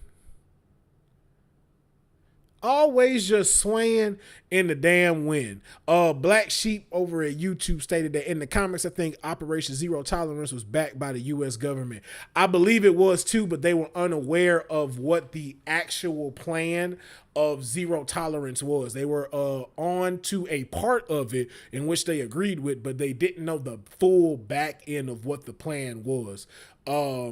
S1: Always just swaying in the damn wind. Black Sheep over at YouTube stated that in the comics, I think Operation Zero Tolerance was backed by the U.S. government. I believe it was too, but they were unaware of what the actual plan of zero tolerance was. They were on to a part of it in which they agreed with, but they didn't know the full back end of what the plan was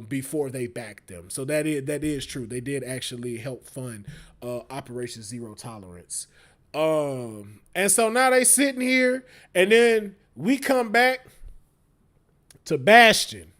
S1: before they backed them. So that is true. They did actually help fund Operation Zero Tolerance. And so now they sitting here, and then we come back to Bastion.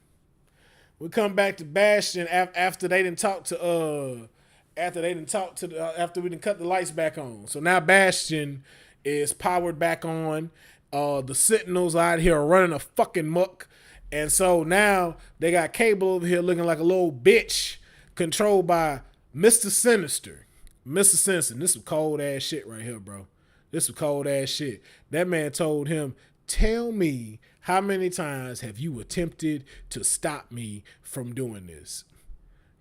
S1: After they didn't talk to after we didn't cut the lights back on. So now Bastion is powered back on. The Sentinels out here are running a fucking muck. And so now they got Cable over here looking like a little bitch controlled by Mr. Sinister. Mr. Sinister, this some cold ass shit right here, bro. This some cold ass shit. That man told him, tell me how many times have you attempted to stop me from doing this?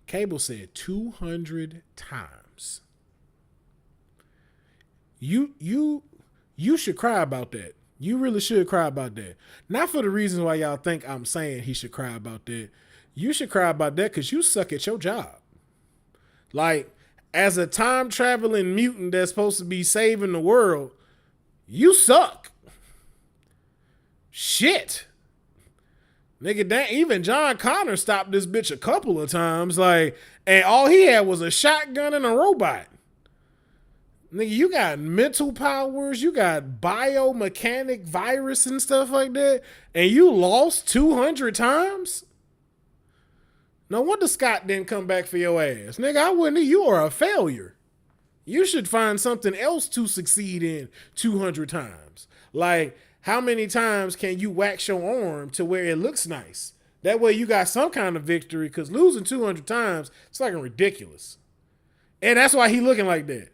S1: Cable said 200 times. You should cry about that. You really should cry about that. Not for the reasons why y'all think I'm saying he should cry about that. You should cry about that because you suck at your job. Like, as a time traveling mutant that's supposed to be saving the world, you suck. Shit. Nigga, even John Connor stopped this bitch a couple of times. Like, and all he had was a shotgun and a robot. Nigga, you got mental powers, you got biomechanic virus and stuff like that, and you lost 200 times? No wonder Scott didn't come back for your ass. Nigga, I wouldn't. You are a failure. You should find something else to succeed in 200 times. Like, how many times can you wax your arm to where it looks nice? That way you got some kind of victory, because losing 200 times, it's like ridiculous. And that's why he looking like that.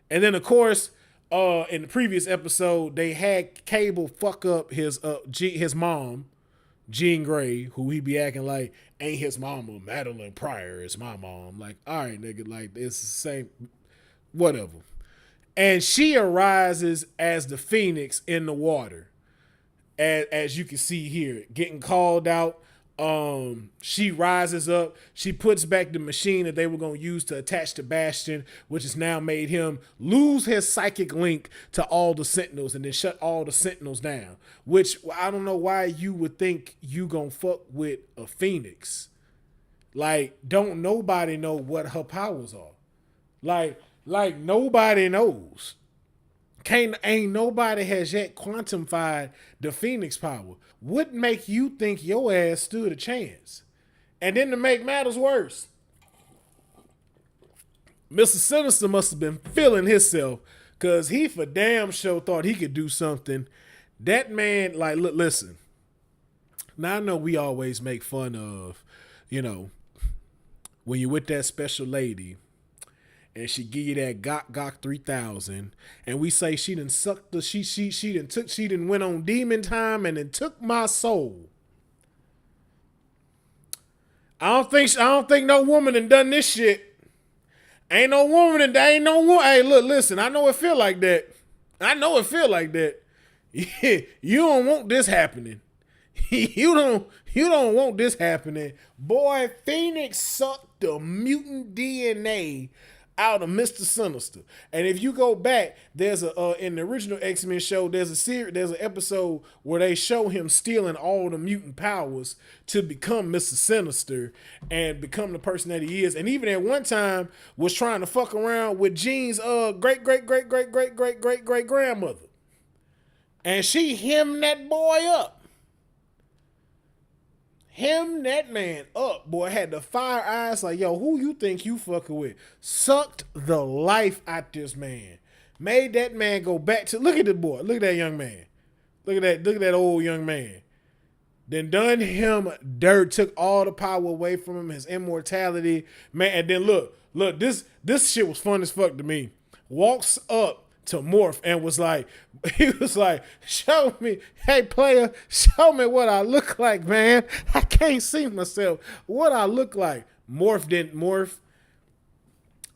S1: And then, of course, in the previous episode, they had Cable fuck up his mom, Jean Grey, who he be acting like ain't his mama Madeline Pryor, is my mom. Like, all right, nigga, like, it's the same, whatever. And she arises as the Phoenix in the water, as you can see here, getting called out. She rises up. She puts back the machine that they were going to use to attach to Bastion, which has now made him lose his psychic link to all the Sentinels and then shut all the Sentinels down, which I don't know why you would think you going to fuck with a Phoenix. Like, don't nobody know what her powers are. Like nobody knows. Ain't nobody has yet quantified the Phoenix power. What make you think your ass stood a chance? And then to make matters worse, Mr. Sinister must have been feeling himself, because he for damn sure thought he could do something That man, like, look, listen. Now I know we always make fun of, you know, when you with that special lady and she give you that Gok 3000 and we say she done sucked the she done went on demon time and then took my soul. I don't think no woman done this shit. Ain't no woman and ain't no woman. Hey, look, listen, I know it feel like that. Yeah, you don't want this happening. You don't want this happening. Boy, Phoenix sucked the mutant DNA out of Mr. Sinister. And if you go back, there's in the original X-Men show, there's an episode where they show him stealing all the mutant powers to become Mr. Sinister and become the person that he is. And even at one time was trying to fuck around with Jean's great grandmother. And she hemmed that boy up. Him, that man up, boy, had the fire eyes like, yo, who you think you fucking with? Sucked the life out this man. Made that man go back to, look at the boy. Look at that young man. Look at that old young man. Then done him dirt, took all the power away from him, his immortality. Man, and then look, this shit was fun as fuck to me. Walks up to Morph and he was like, show me, hey player, show me what I look like, man. I can't see myself. What I look like. Morph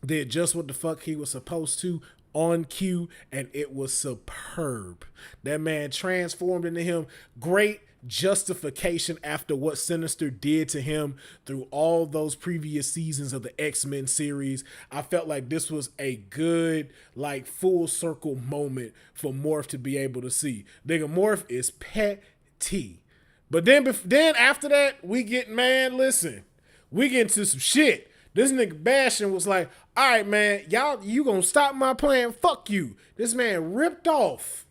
S1: did just what the fuck he was supposed to on cue, and it was superb. That man transformed into him. Great justification after what Sinister did to him through all those previous seasons of the X-Men series. I felt like this was a good, like, full circle moment for Morph to be able to see. Nigga, Morph is petty. But then after that, we get into some shit. This nigga Bastion was like, all right, man, you gonna stop my plan? Fuck you. This man ripped off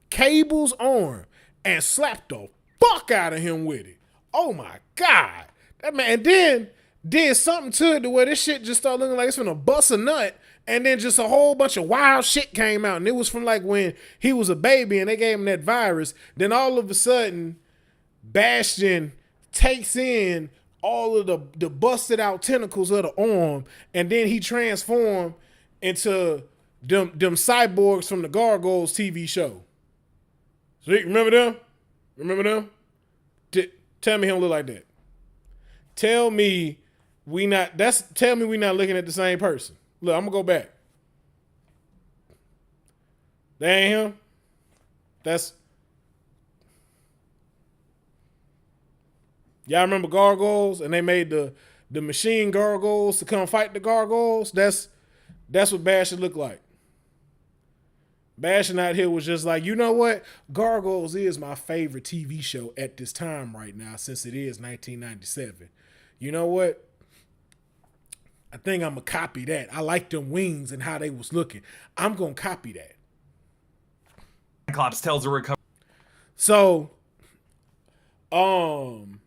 S1: Cable's arm and slapped the fuck out of him with it. Oh my God. That man then did something to it to where this shit just started looking like it's finna bust a nut, and then just a whole bunch of wild shit came out. And it was from like when he was a baby and they gave him that virus. Then all of a sudden, Bastion takes in all of the busted out tentacles of the arm, and then he transformed into them cyborgs from the Gargoyles TV show. So you remember them? Tell me he don't look like that. Tell me we not looking at the same person. Look, I'm gonna go back. That ain't him. Y'all remember Gargoyles, and they made the machine Gargoyles to come fight the Gargoyles? That's what Bash should look like. Bashing out here was just like, you know what? Gargoyles is my favorite TV show at this time right now, since it is 1997. You know what? I think I'm going to copy that. I like them wings and how they was looking. I'm going to copy that.
S3: Cyclops tells her recovery.
S1: So, and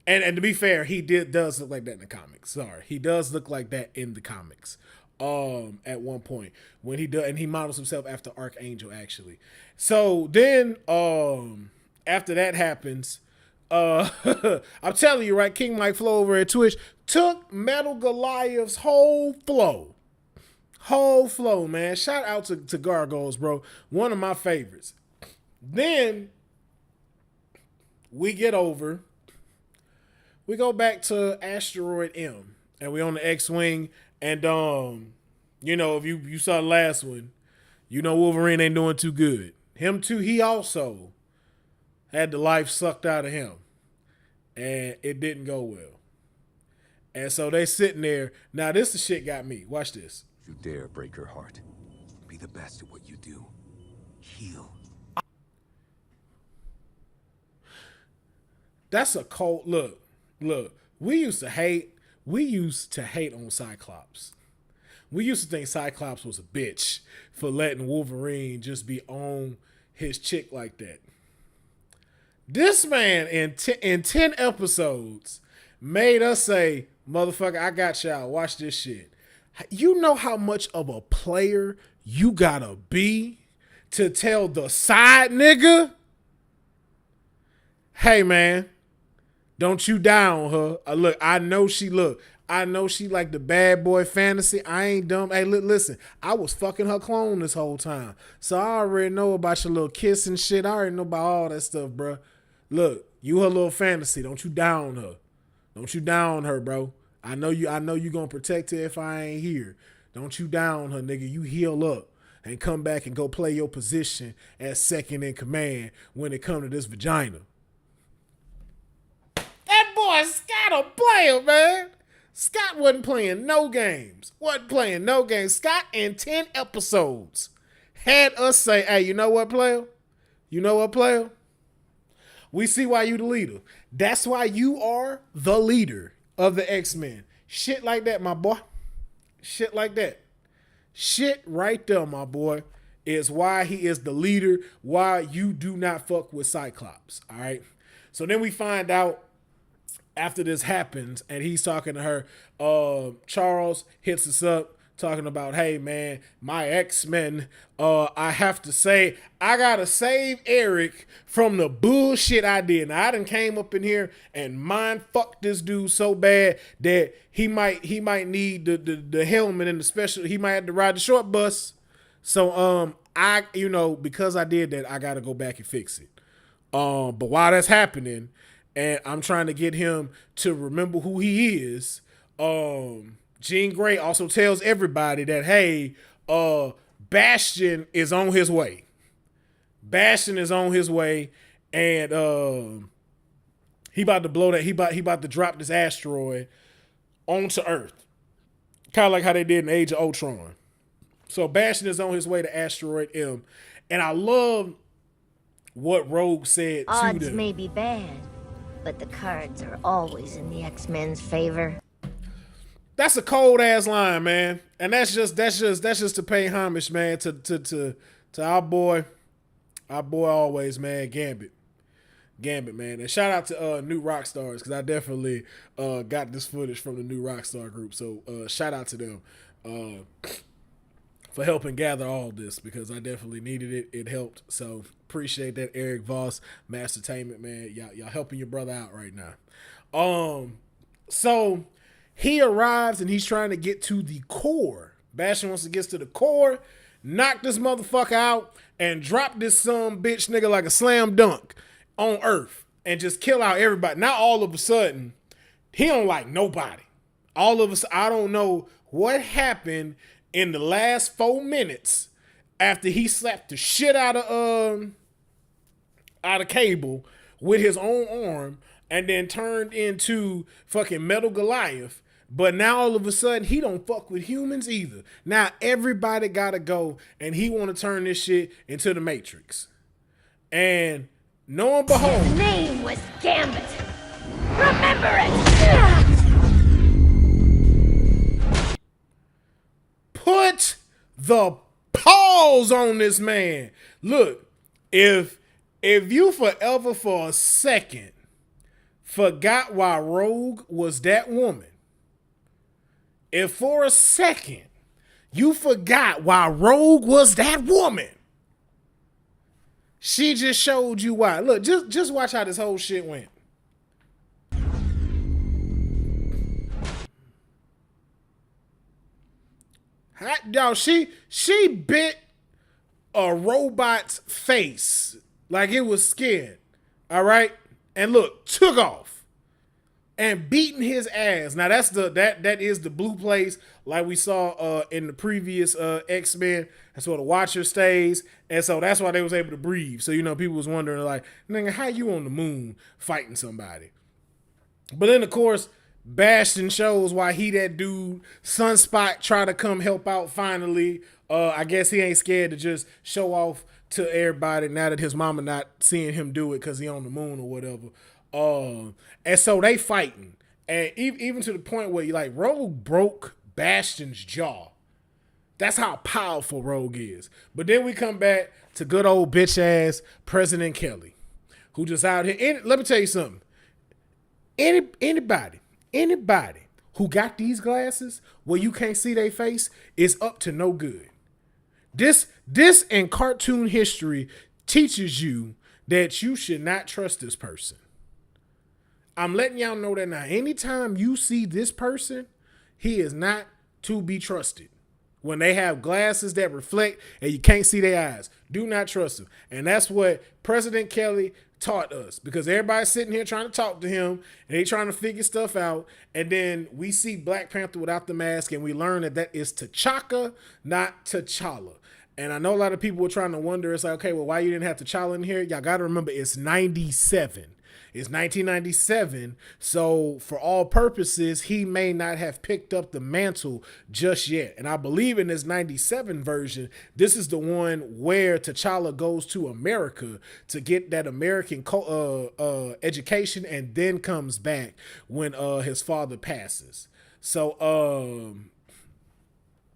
S1: to be fair, he does look like that in the comics. Sorry. He does look like that in the comics. At one point when he does, and he models himself after Archangel actually. So then, after that happens, I'm telling you, right? King Mike Flow over at Twitch took Metal Goliath's whole flow, man. Shout out to Gargoyles, bro. One of my favorites. Then we go back to Asteroid M, and we on the X-Wing. And, you know, if you saw the last one, you know Wolverine ain't doing too good. Him too, he also had the life sucked out of him. And it didn't go well. And so they sitting there. Now, this the shit got me. Watch this.
S5: If you dare break her heart, be the best at what you do. Heal.
S1: That's a cold look. We used to hate on Cyclops. We used to think Cyclops was a bitch for letting Wolverine just be on his chick like that. This man in 10 episodes made us say, motherfucker, I got y'all. Watch this shit. You know how much of a player you gotta be to tell the side nigga, hey man, don't you down her. I know she like the bad boy fantasy. I ain't dumb. Hey, listen, I was fucking her clone this whole time. So I already know about your little kiss and shit. I already know about all that stuff, bro. Look, you her little fantasy. Don't you down her. Don't you down her, bro. I know you gonna protect her if I ain't here. Don't you down her, nigga. You heal up and come back and go play your position as second in command when it come to this vagina. That boy Scott a player, man. Scott wasn't playing no games. Scott in 10 episodes had us say, hey, you know what, player? We see why you the leader. That's why you are the leader of the X-Men. Shit like that, my boy. Shit like that. Shit right there, my boy, is why he is the leader, why you do not fuck with Cyclops, all right? So then we find out after this happens and he's talking to her, Charles hits us up talking about, hey man, my X-Men, I have to say, I gotta save Eric from the bullshit I did. Now I done came up in here and mind fucked this dude so bad that he might need the helmet and the special, he might have to ride the short bus. So I, because I did that, I gotta go back and fix it. But while that's happening, and I'm trying to get him to remember who he is, Jean Grey also tells everybody that, hey, Bastion is on his way. And he about to blow that. He about to drop this asteroid onto Earth, kind of like how they did in Age of Ultron. So Bastion is on his way to Asteroid M, and I love what Rogue said to them.
S4: Odds may be bad, but the cards are always in the X-Men's favor.
S1: That's a cold ass line, man, and that's just to pay homage, man, to our boy always, man, Gambit, man, and shout out to New Rockstars, because I definitely got this footage from the New Rockstar group, so shout out to them for helping gather all this, because I definitely needed it. It helped, so appreciate that, Eric Voss, Mastertainment, man. Y'all helping your brother out right now. So he arrives and he's trying to get to the core. Bastion wants to get to the core, knock this motherfucker out, and drop this some bitch nigga like a slam dunk on Earth and just kill out everybody. Now all of a sudden, he don't like nobody. All of us, I don't know what happened in the last 4 minutes after he slapped the shit out of Cable with his own arm and then turned into fucking Metal Goliath. But now all of a sudden, he don't fuck with humans either. Now everybody gotta go, and he want to turn this shit into the Matrix. And lo and behold,
S4: His name was Gambit. Remember it!
S1: Put the pause on this man. Look, if you forever for a second forgot why Rogue was that woman, if for a second you forgot why Rogue was that woman, she just showed you why. Look, just watch how this whole shit went. Y'all, she bit a robot's face like it was skin. All right, and look, took off and beating his ass. Now that is the blue place, like we saw in the previous X-Men. That's where the Watcher stays, and so that's why they was able to breathe. So people was wondering like, nigga, how you on the moon fighting somebody? But then of course, Bastion shows why he that dude. Sunspot try to come help out finally. I guess he ain't scared to just show off to everybody now that his mama not seeing him do it because he on the moon or whatever. And so they fighting. And even to the point where like Rogue broke Bastion's jaw. That's how powerful Rogue is. But then we come back to good old bitch ass President Kelly, who just out here. Let me tell you something. Anybody who got these glasses where you can't see their face is up to no good. This in cartoon history teaches you that you should not trust this person. I'm letting y'all know that now. Anytime you see this person, he is not to be trusted. When they have glasses that reflect and you can't see their eyes, do not trust them. And that's what President Kelly taught us, because everybody's sitting here trying to talk to him and they trying to figure stuff out. And then we see Black Panther without the mask and we learn that is T'Chaka, not T'Challa. And I know a lot of people were trying to wonder, it's like, okay, well, why you didn't have T'Challa in here? Y'all got to remember, it's 97. It's 1997, so for all purposes, he may not have picked up the mantle just yet. And I believe in this 97 version, this is the one where T'Challa goes to America to get that American education and then comes back when his father passes. So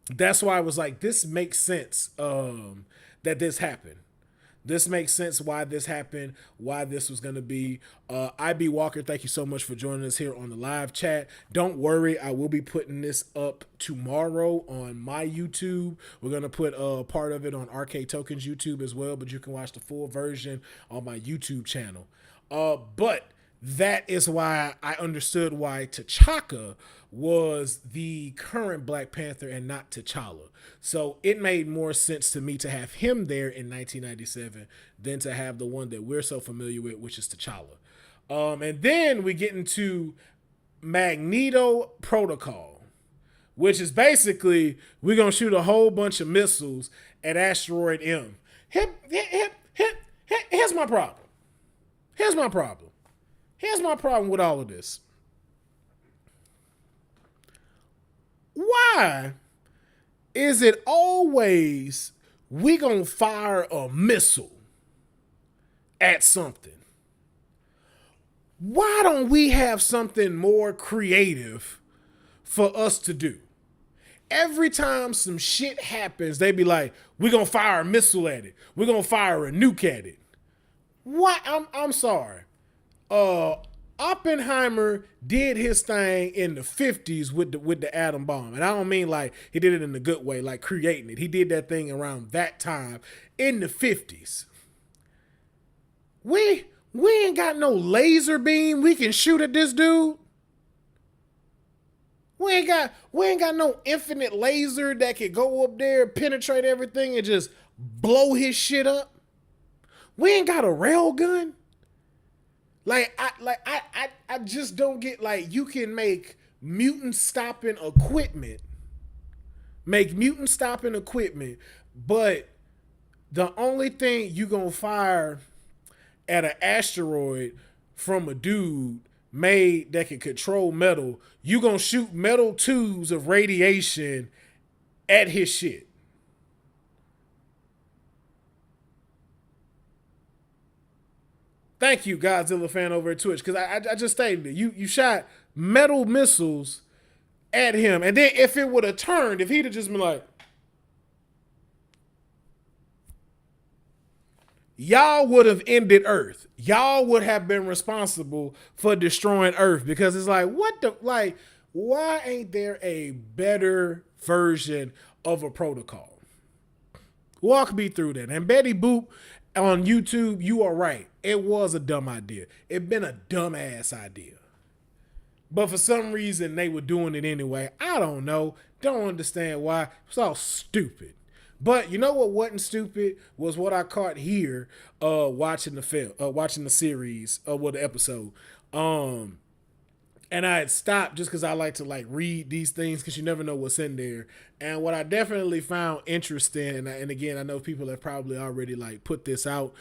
S1: that's why I was like, this makes sense that this happened. This makes sense why this happened, why this was going to be. IB Walker, thank you so much for joining us here on the live chat. Don't worry, I will be putting this up tomorrow on my YouTube. We're going to put part of it on Arcade Tokens YouTube as well, but you can watch the full version on my YouTube channel. But that is why I understood why T'Chaka was the current Black Panther and not T'Challa. So it made more sense to me to have him there in 1997 than to have the one that we're so familiar with, which is T'Challa. And then we get into Magneto Protocol, which is basically we're going to shoot a whole bunch of missiles at Asteroid M. Here's my problem. Here's my problem with all of this. Why is it always we gonna fire a missile at something? Why don't we have something more creative for us to do? Every time some shit happens, they be like, we're gonna fire a missile at it. We're gonna fire a nuke at it. What? I'm sorry. Oppenheimer did his thing in the 50s with the atom bomb. And I don't mean like he did it in the good way, like creating it. He did that thing around that time in the 50s. We ain't got no laser beam we can shoot at this dude. We ain't got no infinite laser that could go up there, penetrate everything and just blow his shit up. We ain't got a rail gun. I just don't get, like, you can make mutant stopping equipment, but the only thing you gonna fire at an asteroid from a dude made that can control metal, you gonna shoot metal tubes of radiation at his shit. Thank you, Godzilla fan over at Twitch, because I just stated it. You shot metal missiles at him, and then if it would have turned, if he'd have just been like, y'all would have ended Earth. Y'all would have been responsible for destroying Earth, because it's like, why ain't there a better version of a protocol? Walk me through that. And Betty Boop on YouTube, you are right. It was a dumb idea. It been a dumbass idea. But for some reason, they were doing it anyway. I don't know. Don't understand why. It's all stupid. But you know what wasn't stupid was what I caught here watching the series, the episode. And I had stopped just because I like to read these things because you never know what's in there. And what I definitely found interesting, and again, I know people have probably already put this out,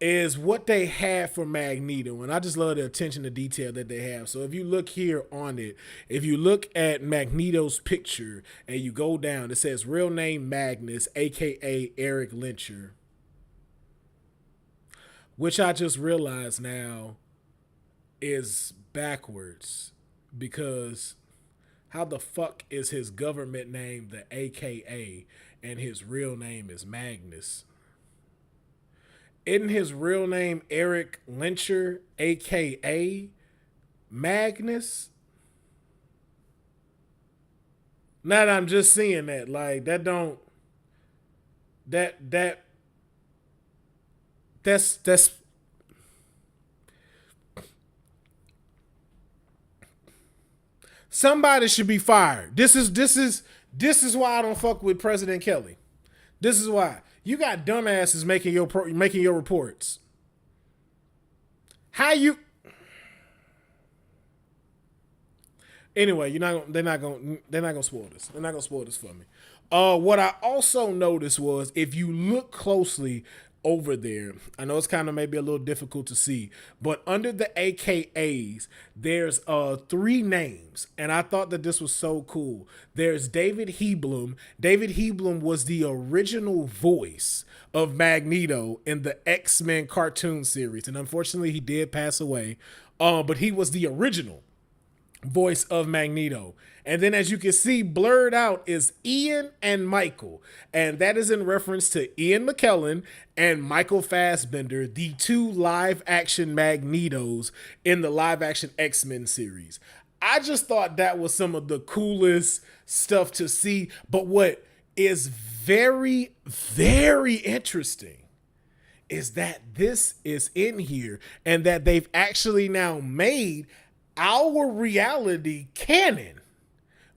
S1: is what they had for Magneto. And I just love the attention to detail that they have. So if you look here on it, if you look at Magneto's picture and you go down, it says real name Magnus, aka Eric Lyncher, which I just realized now is backwards, because how the fuck is his government name the AKA and his real name is Magnus? Isn't his real name Eric Lyncher, aka Magnus? Now that I'm just seeing that, like that don't that's somebody should be fired. This is why I don't fuck with President Kelly. This is why you got dumbasses making your reports. How you? Anyway, they're not gonna spoil this. They're not gonna spoil this for me. What I also noticed was if you look closely over there, I know it's kind of maybe a little difficult to see, but under the AKAs, there's 3 names, and I thought that this was so cool. There's David Hebblum. David Hebblum was the original voice of Magneto in the X-Men cartoon series, and unfortunately he did pass away, but he was the original voice of Magneto. And then as you can see, blurred out is Ian and Michael. And that is in reference to Ian McKellen and Michael Fassbender, the 2 live action Magnetos in the live action X-Men series. I just thought that was some of the coolest stuff to see. But what is very, very interesting is that this is in here and that they've actually now made our reality canon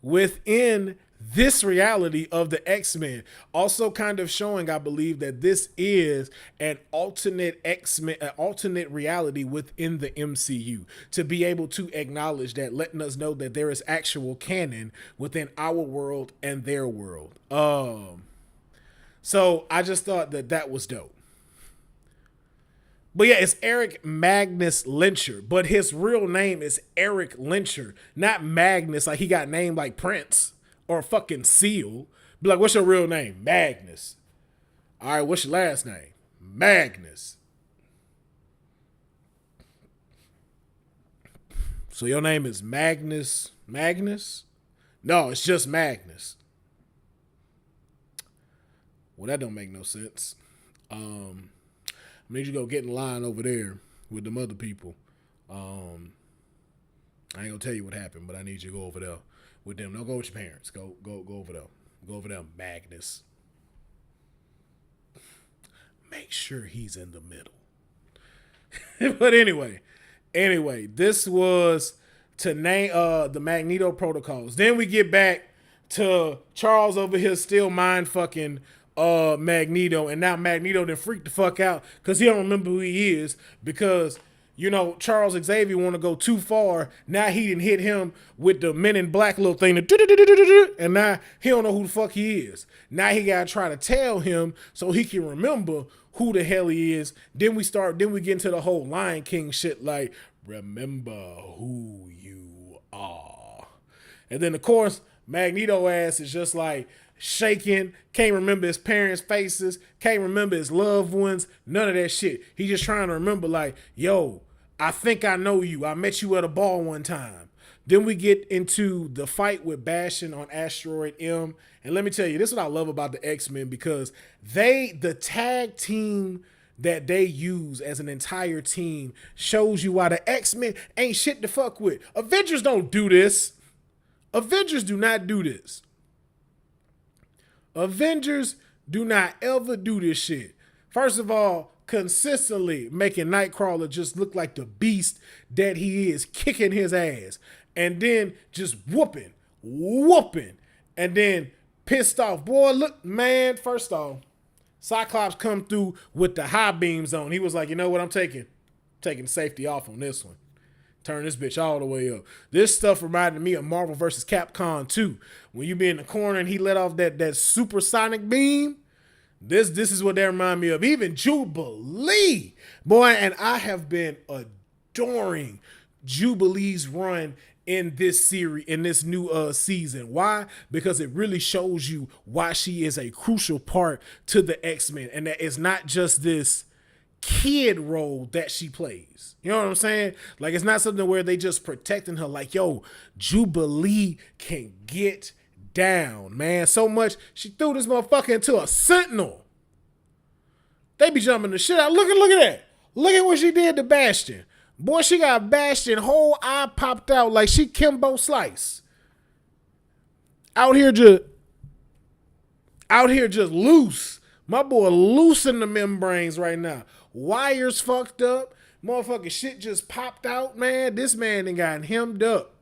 S1: within this reality of the X-Men. Also kind of showing, I believe, that this is an alternate X-Men, an alternate reality within the MCU, to be able to acknowledge that, letting us know that there is actual canon within our world and their world. So I just thought that was dope. But yeah, it's Eric Magnus Lyncher, but his real name is Eric Lyncher, not Magnus, like he got named like Prince or fucking Seal. Be like, what's your real name? Magnus. All right, what's your last name? Magnus. So your name is Magnus? No, it's just Magnus. Well, that don't make no sense. I need you to go get in line over there with them other people. I ain't gonna tell you what happened, but I need you to go over there with them. Don't go with your parents. Go over there. Go over there, Magnus. Make sure he's in the middle. But anyway, this was to name the Magneto protocols. Then we get back to Charles over here still mind fucking Magneto, and now Magneto done freaked the fuck out because he don't remember who he is, because Charles Xavier want to go too far. Now he didn't hit him with the Men in Black little thing, and now he don't know who the fuck he is. Now he gotta try to tell him so he can remember who the hell he is. Then we get into the whole Lion King shit, like, remember who you are. And then of course Magneto ass is just like shaking, can't remember his parents' faces, can't remember his loved ones, none of that shit. He just trying to remember, like, yo, I think I know you. I met you at a ball one time. Then we get into the fight with Bastion on Asteroid M. And let me tell you, this is what I love about the X-Men, because the tag team that they use as an entire team shows you why the X-Men ain't shit to fuck with. Avengers don't do this. Avengers do not do this. Avengers do not ever do this shit. First of all, consistently making Nightcrawler just look like the beast that he is, kicking his ass, and then just whooping, and then pissed off. Boy, look, man, first off, Cyclops come through with the high beams on. He was like, you know what, I'm taking safety off on this one. Turn this bitch all the way up. This stuff reminded me of Marvel vs. Capcom 2. When you be in the corner and he let off that supersonic beam. This is what that remind me of. Even Jubilee. Boy, and I have been adoring Jubilee's run in this series, in this new season. Why? Because it really shows you why she is a crucial part to the X-Men. And that it's not just this kid role that she plays. You know what I'm saying? Like, it's not something where they just protecting her. Like, yo, Jubilee can get down, man. So much she threw this motherfucker into a sentinel. They be jumping the shit out. Look at that. Look at what she did to Bastion. Boy, she got Bastion whole eye popped out like she Kimbo Slice. out here just loose. My boy loose in the membranes right now. Wires fucked up. Motherfucking shit just popped out, man. This man done got hemmed up.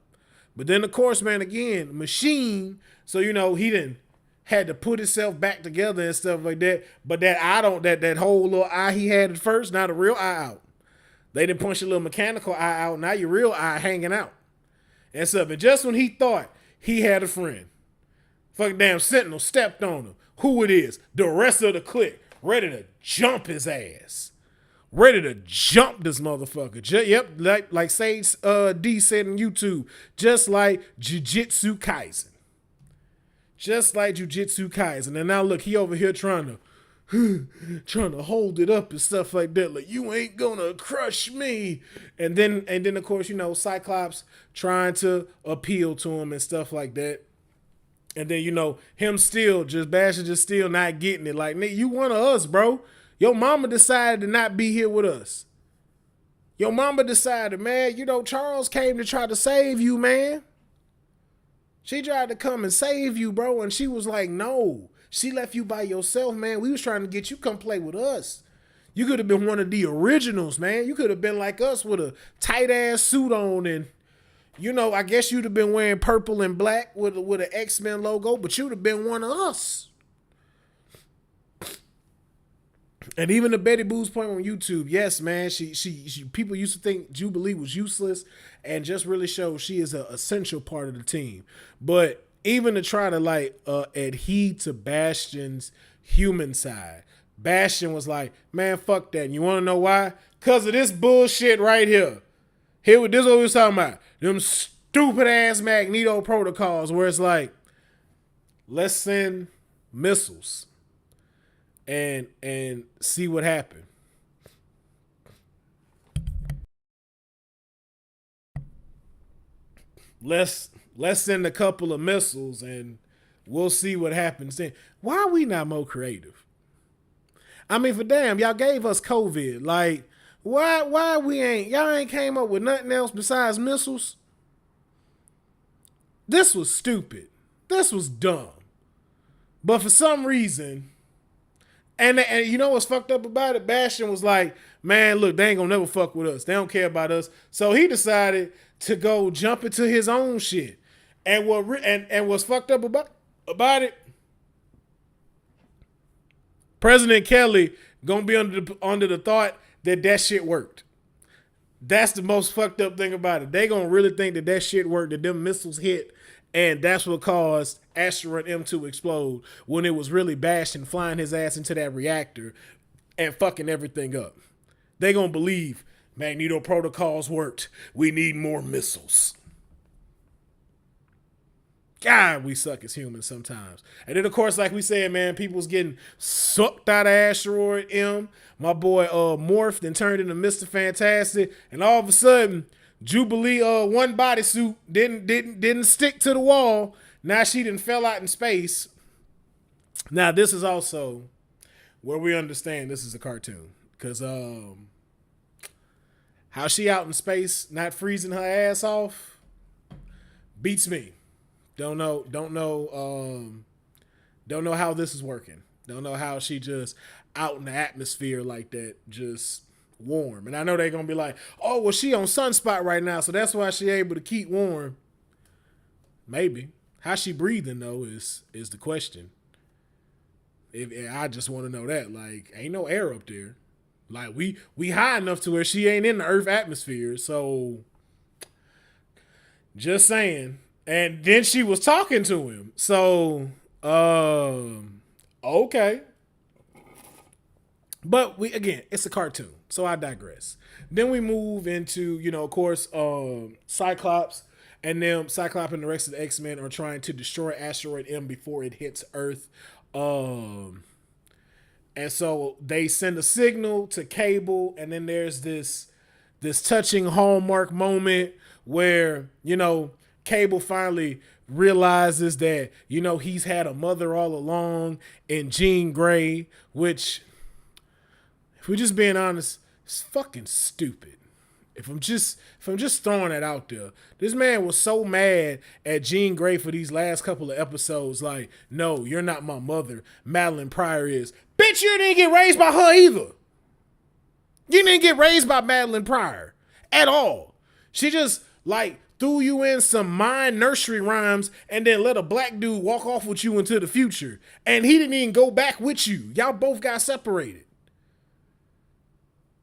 S1: But then, of course, man, again, machine. So, he done had to put himself back together and stuff like that. But that whole little eye he had at first, not a real eye out. They didn't punch a little mechanical eye out. Now your real eye hanging out. And stuff. And just when he thought he had a friend, fucking damn Sentinel stepped on him. Who it is? The rest of the clique. Ready to jump his ass. Ready to jump this motherfucker. Like Sage D said on YouTube. Just like Jujutsu Kaisen. Just like Jujutsu Kaisen. And now look, he over here trying to hold it up and stuff like that. Like, you ain't gonna crush me. And then of course, Cyclops trying to appeal to him and stuff like that. And then, him Bastion just still not getting it. Like, nigga, you one of us, bro. Your mama decided to not be here with us. Your mama decided, man, Charles came to try to save you, man. She tried to come and save you, bro. And she was like, no. She left you by yourself, man. We was trying to get you come play with us. You could have been one of the originals, man. You could have been like us with a tight ass suit on and, I guess you'd have been wearing purple and black with an X-Men logo, but you'd have been one of us. And even the Betty Boo's point on YouTube, yes, man, she people used to think Jubilee was useless and just really shows she is an essential part of the team. But even to try to adhere to Bastion's human side, Bastion was like, man, fuck that. And you want to know why? Because of this bullshit right here. This is what we was talking about. Them stupid ass Magneto protocols where it's like, let's send missiles and see what happened. Let's send a couple of missiles and we'll see what happens then. Why are we not more creative? I mean, for damn, y'all gave us COVID. Like, why y'all ain't came up with nothing else besides missiles? This was stupid. This was dumb. But for some reason, and you know what's fucked up about it? Bastion was like, man, look, they ain't gonna never fuck with us. They don't care about us. So he decided to go jump into his own shit. And what's fucked up about it? President Kelly gonna be under the thought that shit worked. That's the most fucked up thing about it. They gonna really think that shit worked, that them missiles hit, and that's what caused Asteroid M to explode when it was really Bastion flying his ass into that reactor and fucking everything up. They gonna believe Magneto protocols worked. We need more missiles. God, we suck as humans sometimes. And then, of course, like we said, man, people's getting sucked out of Asteroid M. My boy morphed and turned into Mr. Fantastic. And all of a sudden, Jubilee one bodysuit didn't stick to the wall. Now she done fell out in space. Now, this is also where we understand this is a cartoon. Because how she out in space, not freezing her ass off, beats me. Don't know how this is working. Don't know how she just out in the atmosphere like that, just warm. And I know they're gonna be like, oh, well, she on sunspot right now, so that's why she able to keep warm. Maybe. How she breathing though is the question. I just want to know that. Like, ain't no air up there. Like we high enough to where she ain't in the Earth atmosphere. So just saying. And then she was talking to him. So, okay. But it's a cartoon. So I digress. Then we move into, of course, Cyclops. And then Cyclops and the rest of the X-Men are trying to destroy Asteroid M before it hits Earth. And so they send a signal to Cable. And then there's this touching Hallmark moment where, Cable finally realizes that, he's had a mother all along in Jean Grey, which, if we're just being honest, is fucking stupid. If I'm just throwing it out there, this man was so mad at Jean Grey for these last couple of episodes. Like, no, you're not my mother. Madeline Pryor is. Bitch, you didn't get raised by her either. You didn't get raised by Madeline Pryor at all. She just like threw you in some mind nursery rhymes and then let a black dude walk off with you into the future. And he didn't even go back with you. Y'all both got separated.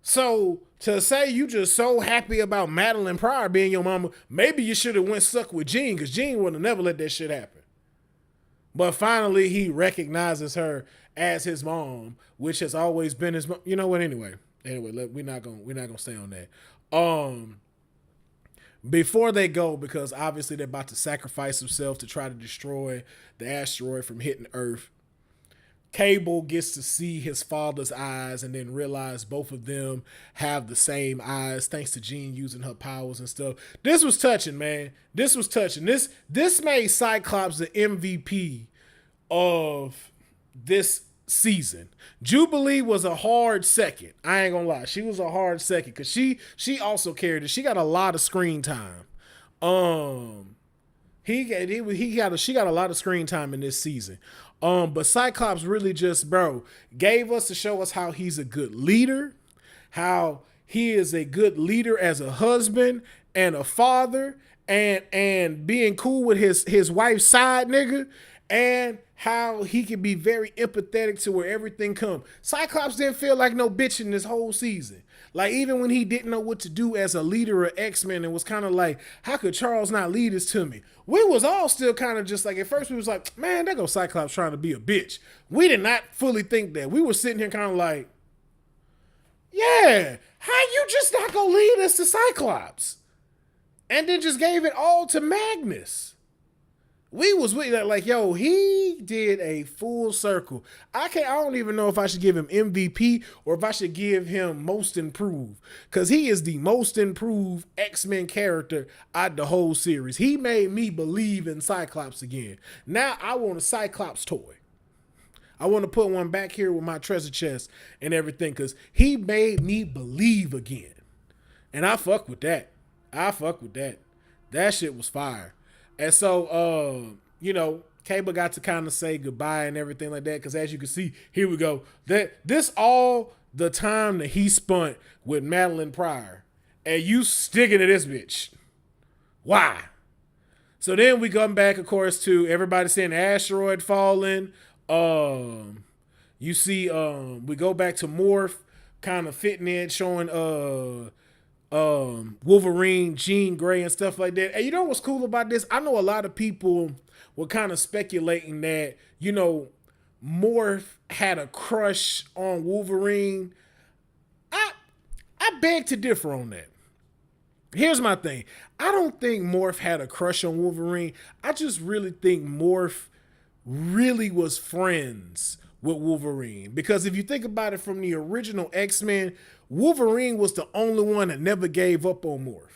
S1: So to say you just so happy about Madeline Pryor being your mama, maybe you should have went stuck with Jean, because Jean would have never let that shit happen. But finally he recognizes her as his mom, which has always been his mom. You know what? Anyway, we're not gonna stay on that. Before they go, because obviously they're about to sacrifice themselves to try to destroy the asteroid from hitting Earth, Cable gets to see his father's eyes and then realize both of them have the same eyes thanks to Jean using her powers and stuff. This was touching, man. This was touching. This made Cyclops the MVP of this season. Jubilee was a hard second. I ain't gonna lie. She was a hard second because she also carried it. She got a lot of screen time. She got a lot of screen time in this season. But Cyclops really just, gave us to show us how he's a good leader, how he is a good leader as a husband and a father, and being cool with his wife's side nigga, and how he can be very empathetic to where everything comes. Cyclops didn't feel like no bitch in this whole season. Like, even when he didn't know what to do as a leader of X-Men and was kind of like, how could Charles not lead this to me? We was all still kind of just like, at first we was like, man, there goes Cyclops trying to be a bitch. We did not fully think that. We were sitting here kind of like, yeah, how you just not gonna lead us to Cyclops? And then just gave it all to Magnus. We was with that, like, yo, he did a full circle. I don't even know if I should give him MVP or if I should give him most improved, because he is the most improved X-Men character out the whole series. He made me believe in Cyclops again. Now I want a Cyclops toy. I want to put one back here with my treasure chest and everything, because he made me believe again. And I fuck with that. That shit was fire. And so, Cable got to kind of say goodbye and everything like that. Because as you can see, here we go. This all the time that he spent with Madeline Pryor. And you sticking to this bitch. Why? So then we come back, of course, to everybody saying the asteroid falling. You see, we go back to Morph kind of fitting in, showing Wolverine, Jean Grey, and stuff like that. And you know what's cool about this? I know a lot of people were kind of speculating that, Morph had a crush on Wolverine. I beg to differ on that. Here's my thing. I don't think Morph had a crush on Wolverine. I just really think Morph really was friends with Wolverine. Because if you think about it, from the original X-Men, Wolverine was the only one that never gave up on Morph.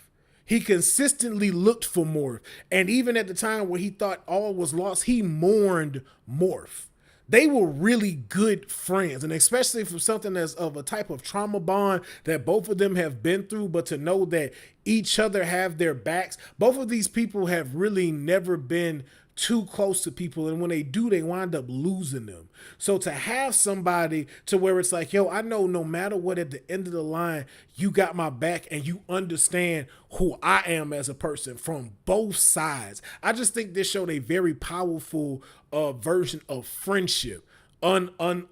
S1: He consistently looked for Morph. And even at the time where he thought all was lost, he mourned Morph. They were really good friends, and especially for something that's of a type of trauma bond that both of them have been through, but to know that each other have their backs. Both of these people have really never been too close to people, and when they do, they wind up losing them. So to have somebody to where it's like, yo, I know no matter what, at the end of the line, you got my back and you understand who I am as a person from both sides. I just think this showed a very powerful version of friendship. Nothing,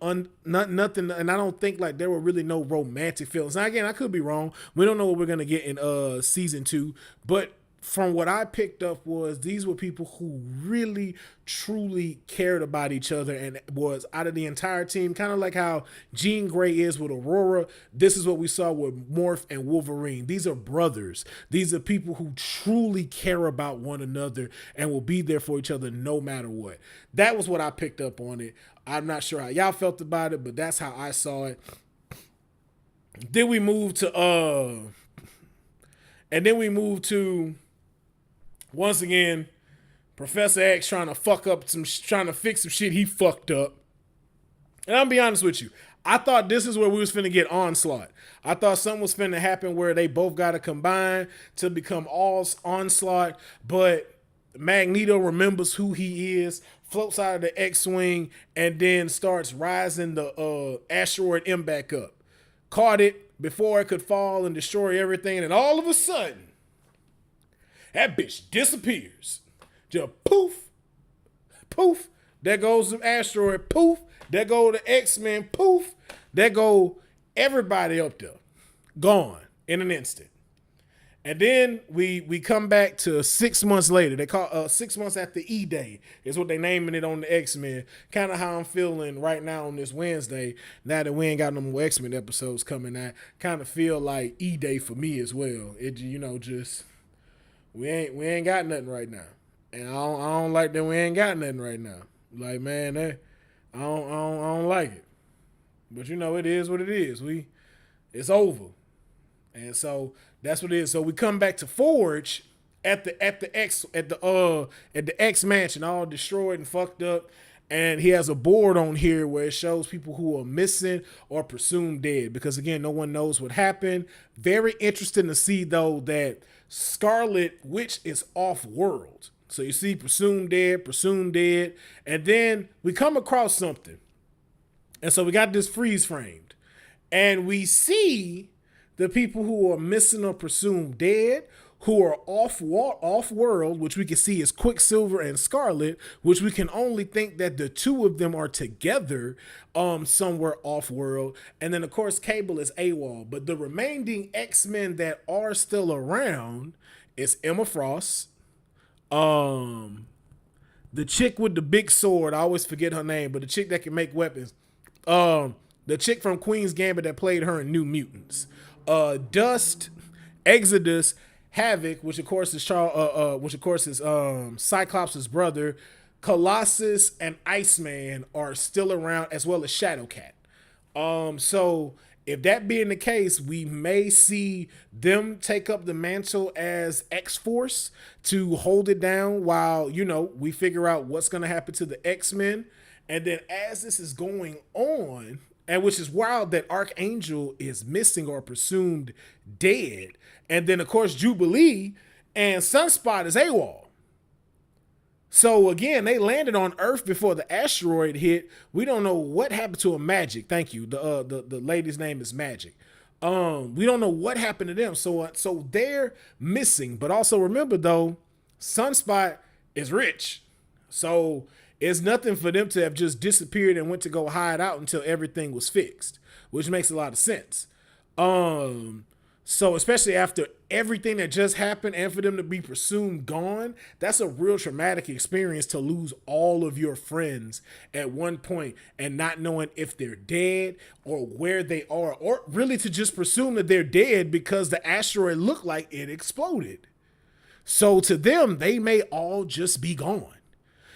S1: and I don't think like there were really no romantic feelings. Now again, I could be wrong. We don't know what we're gonna get in season 2, but from what I picked up was these were people who really truly cared about each other and was out of the entire team, kind of like how Jean Grey is with Aurora. This is what we saw with Morph and Wolverine. These are brothers. These are people who truly care about one another and will be there for each other no matter what. That was what I picked up on it. I'm not sure how y'all felt about it, but that's how I saw it. Then we moved to once again, Professor X trying to fix some shit he fucked up. And I'll be honest with you, I thought this is where we was finna get Onslaught. I thought something was finna happen where they both got to combine to become all Onslaught, but Magneto remembers who he is, floats out of the X-Wing, and then starts rising the asteroid M back up. Caught it before it could fall and destroy everything, and all of a sudden, that bitch disappears. Just poof, poof, there goes the asteroid, poof, there go the X-Men, poof, there go everybody up there. Gone in an instant. And then we come back to 6 months later. They call 6 months after E-Day is what they naming it on the X-Men. Kind of how I'm feeling right now on this Wednesday. Now that we ain't got no more X-Men episodes coming out, kind of feel like E-Day for me as well. It just we ain't got nothing right now, and I don't like that we ain't got nothing right now. Like, man, I don't like it. But it is what it is. It's over. And so that's what it is. So we come back to Forge at the X mansion, all destroyed and fucked up. And he has a board on here where it shows people who are missing or presumed dead. Because again, no one knows what happened. Very interesting to see though that Scarlet Witch is off world. So you see presumed dead. And then we come across something. And so we got this freeze framed. And we see the people who are missing or presumed dead, who are off world, which we can see is Quicksilver and Scarlet, which we can only think that the two of them are together somewhere off world. And then of course Cable is AWOL. But the remaining X-Men that are still around is Emma Frost, the chick with the big sword, I always forget her name, but the chick that can make weapons, the chick from Queen's Gambit that played her in New Mutants, Dust, Exodus, Havoc, which of course is Cyclops' brother, Colossus, and Iceman are still around, as well as Shadowcat. So if that being the case, we may see them take up the mantle as X-Force to hold it down while we figure out what's going to happen to the X-Men. And then as this is going on, and which is wild that Archangel is missing or presumed dead. And then, of course, Jubilee and Sunspot is AWOL. So, again, they landed on Earth before the asteroid hit. We don't know what happened to a Magic. Thank you. The lady's name is Magic. We don't know what happened to them. So they're missing. But also remember, though, Sunspot is rich. So it's nothing for them to have just disappeared and went to go hide out until everything was fixed, which makes a lot of sense. So especially after everything that just happened and for them to be presumed gone, that's a real traumatic experience to lose all of your friends at one point and not knowing if they're dead or where they are, or really to just presume that they're dead because the asteroid looked like it exploded. So to them, they may all just be gone.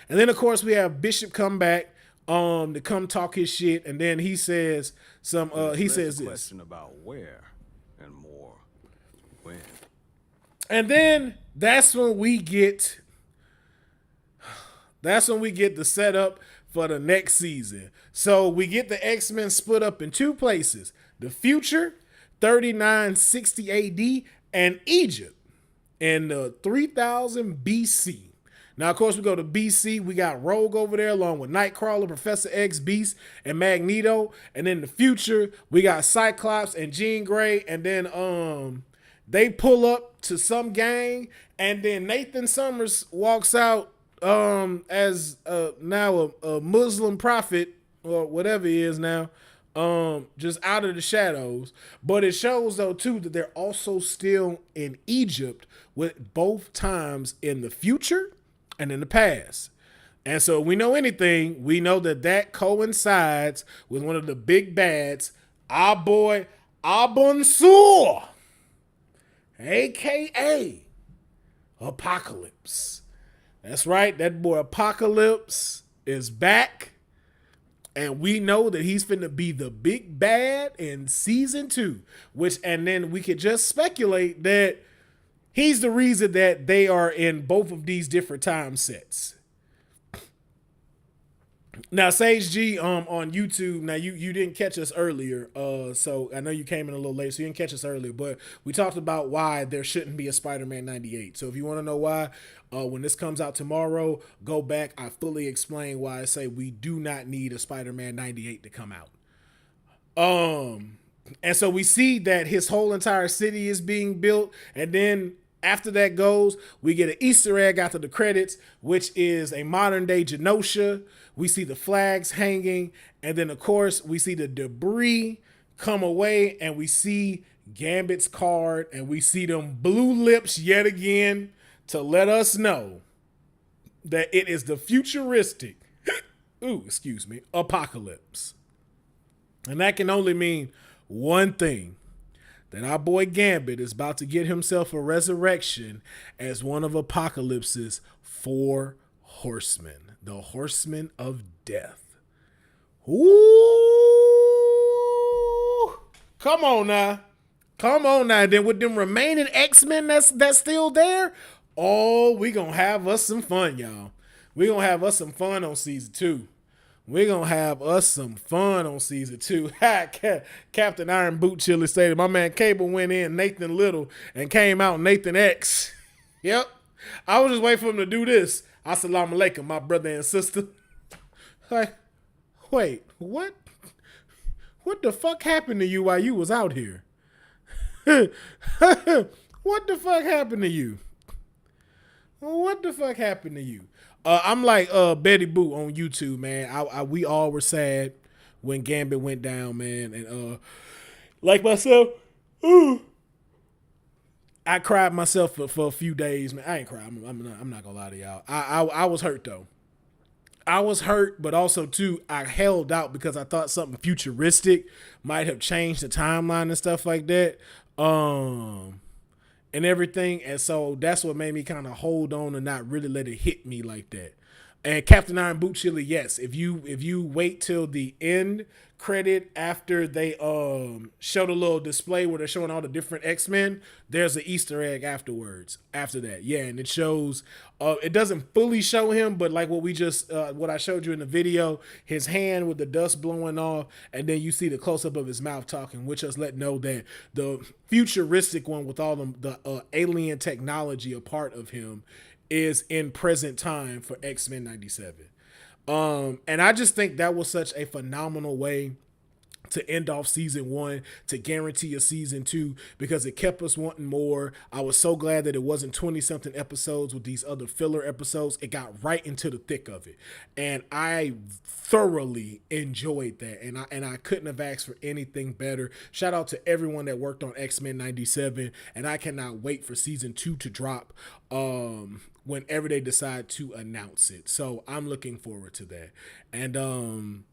S1: And then, of course, we have Bishop come back to come talk his shit. And then he says he says this.
S5: Question about where and more when.
S1: And then that's when we get the setup for the next season. So we get the X-Men split up in two places. The future, 3960 AD, and Egypt in the 3000 BC. Now, of course, we go to BC. We got Rogue over there along with Nightcrawler, Professor X, Beast, and Magneto. And in the future, we got Cyclops and Jean Grey. And then they pull up to some gang. And then Nathan Summers walks out as now a Muslim prophet or whatever he is now, just out of the shadows. But it shows, though, too, that they're also still in Egypt with both times in the future and in the past. And so if we know anything, we know that coincides with one of the big bads, our boy Abonsur, aka Apocalypse. That's right, that boy Apocalypse is back, and we know that he's finna be the big bad in season 2, and then we could just speculate that he's the reason that they are in both of these different time sets. Now, Sage G on YouTube. Now you didn't catch us earlier, so I know you came in a little late, so you didn't catch us earlier. But we talked about why there shouldn't be a Spider-Man 98. So if you want to know why, when this comes out tomorrow, go back. I fully explain why I say we do not need a Spider-Man 98 to come out. And so we see that his whole entire city is being built, and then after that goes, we get an Easter egg after the credits, which is a modern day Genosha. We see the flags hanging, and then of course we see the debris come away, and we see Gambit's card, and we see them blue lips yet again to let us know that it is the futuristic, apocalypse. And that can only mean one thing, that our boy Gambit is about to get himself a resurrection as one of Apocalypse's 4 horsemen, the horsemen of death. Ooh, come on now. Then with them remaining X-Men that's still there, oh, we gonna have us some fun, y'all. We gonna have us some fun on season 2. We're going to have us some fun on season 2. Captain Iron Boot Chili stated, my man Cable went in Nathan Little and came out Nathan X. Yep. I was just waiting for him to do this. Assalamu alaikum, my brother and sister. Like, wait, what? What the fuck happened to you while you was out here? What the fuck happened to you? What the fuck happened to you? I'm like Betty Boop on YouTube, man. We all were sad when Gambit went down, man. And like myself, I cried myself for a few days, man. I ain't cried. I'm not gonna lie to y'all. I was hurt though. I was hurt, but also too, I held out because I thought something futuristic might have changed the timeline and stuff like that. And everything. And so that's what made me kind of hold on and not really let it hit me like that. And Captain Iron Boot Chili, yes, if you wait till the end credit after they show the little display where they're showing all the different X-Men, there's an Easter egg afterwards after that. Yeah, and it shows it doesn't fully show him, but like what we just what I showed you in the video, his hand with the dust blowing off, and then you see the close-up of his mouth talking, which us let know that the futuristic one with all the alien technology a part of him is in present time for X-Men 97. And I just think that was such a phenomenal way to end off season 1, to guarantee a season 2, because it kept us wanting more. I was so glad that it wasn't 20 something episodes with these other filler episodes. It got right into the thick of it. And I thoroughly enjoyed that. And I couldn't have asked for anything better. Shout out to everyone that worked on X-Men 97. And I cannot wait for season 2 to drop whenever they decide to announce it. So I'm looking forward to that. And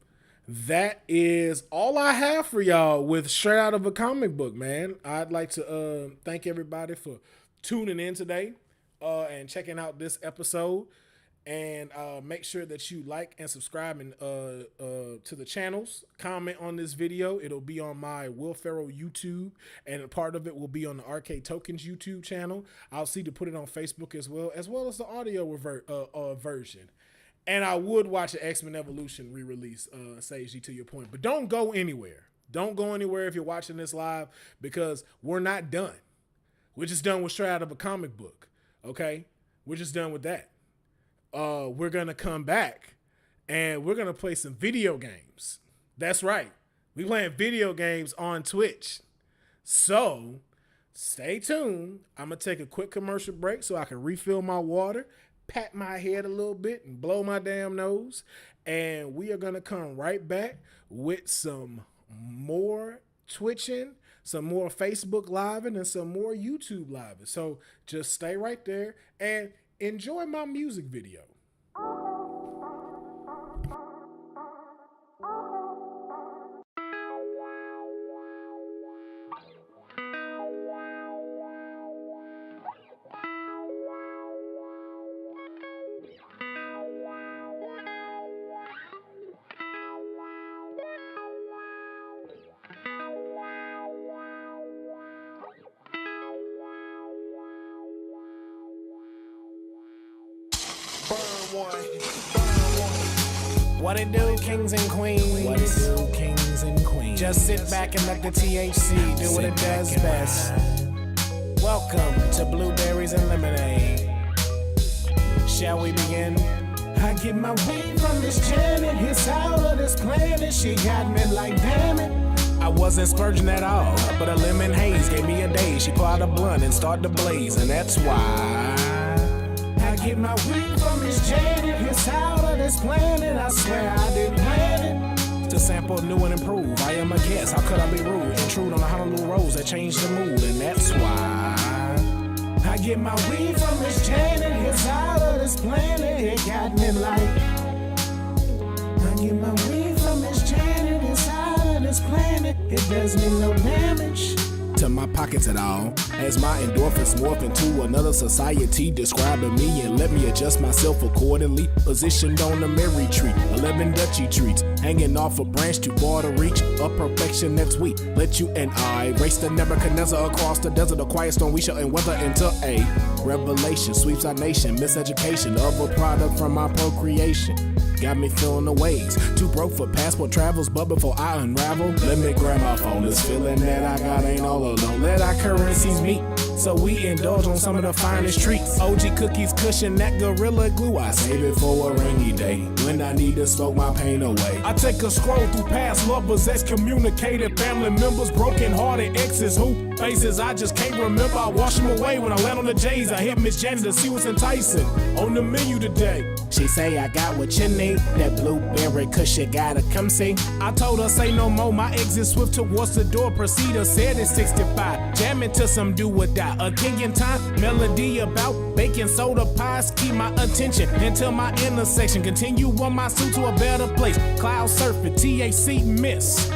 S1: that is all I have for y'all with Straight Out of a Comic Book, man. I'd like to thank everybody for tuning in today and checking out this episode. And make sure that you like and subscribe to the channels. Comment on this video. It'll be on my Will Pharaoh YouTube, and a part of it will be on the Arcade Tokens YouTube channel. I'll see to put it on Facebook as well as the audio version. And I would watch an X-Men Evolution re-release, Sage G, to your point. But don't go anywhere. Don't go anywhere if you're watching this live, because we're not done. We're just done with Straight Out of a Comic Book, okay? We're just done with that. We're going to come back, and we're going to play some video games. That's right. We playing video games on Twitch. So stay tuned. I'm going to take a quick commercial break so I can refill my water, pat my head a little bit, and blow my damn nose. And we are going to come right back with some more Twitching, some more Facebook Living, and some more YouTube Living. So just stay right there and enjoy my music video. What it do, kings and queens? What it do, kings and queens? Just sit back and let the THC do what it does best. Welcome to Blueberries and Lemonade. Shall we begin? I get my weed from this Janet. It's out of this planet. She got me like, damn it. I wasn't splurging at all, but a lemon haze gave me a day. She pulled out a blunt and started to blaze, and that's why I get my weed from this Janet. It's out of this planet. I swear I didn't plan it. To sample new and improve, I am a guest. How could I be rude? Intrude on the Honolulu rose that changed the mood, and that's why I get my weed from this Janet. It's out of this planet. It got me like. I get my weed from this Janet. It's out of this planet. It does me no damage to my pockets at all, as my endorphins morph into another society describing me and let me adjust myself accordingly. Positioned on a merry tree, 11 Dutchy treats, hanging off a branch too far to reach a perfection next week. Let you and I race the Nebuchadnezzar across the desert, a quiet storm we shall weather into a revelation. Sweeps our nation, miseducation of a product from my procreation. Got me feeling the ways, too broke for passport travels, but before I unravel, let me grab my phone. This feeling that I got ain't all alone. Let our currencies meet, so we indulge on some of the finest treats. OG cookies, cushion, that gorilla glue. I save it for a rainy day, when I need to smoke my pain away. I take a scroll through past lovers, excommunicated family members, broken hearted exes who faces I just can't remember. I wash them away when I land on the J's. I hit Miss Janet to see what's enticing on the menu today. She say I got what you need, that blueberry kush you gotta come see. I told her say no more, my exit swift towards the door. Proceeder said it's 65, jamming to some do or die. A king in time, melody about baking soda pies. Keep my attention until my intersection. Continue on my suit to a better place. Cloud surfing, THC miss.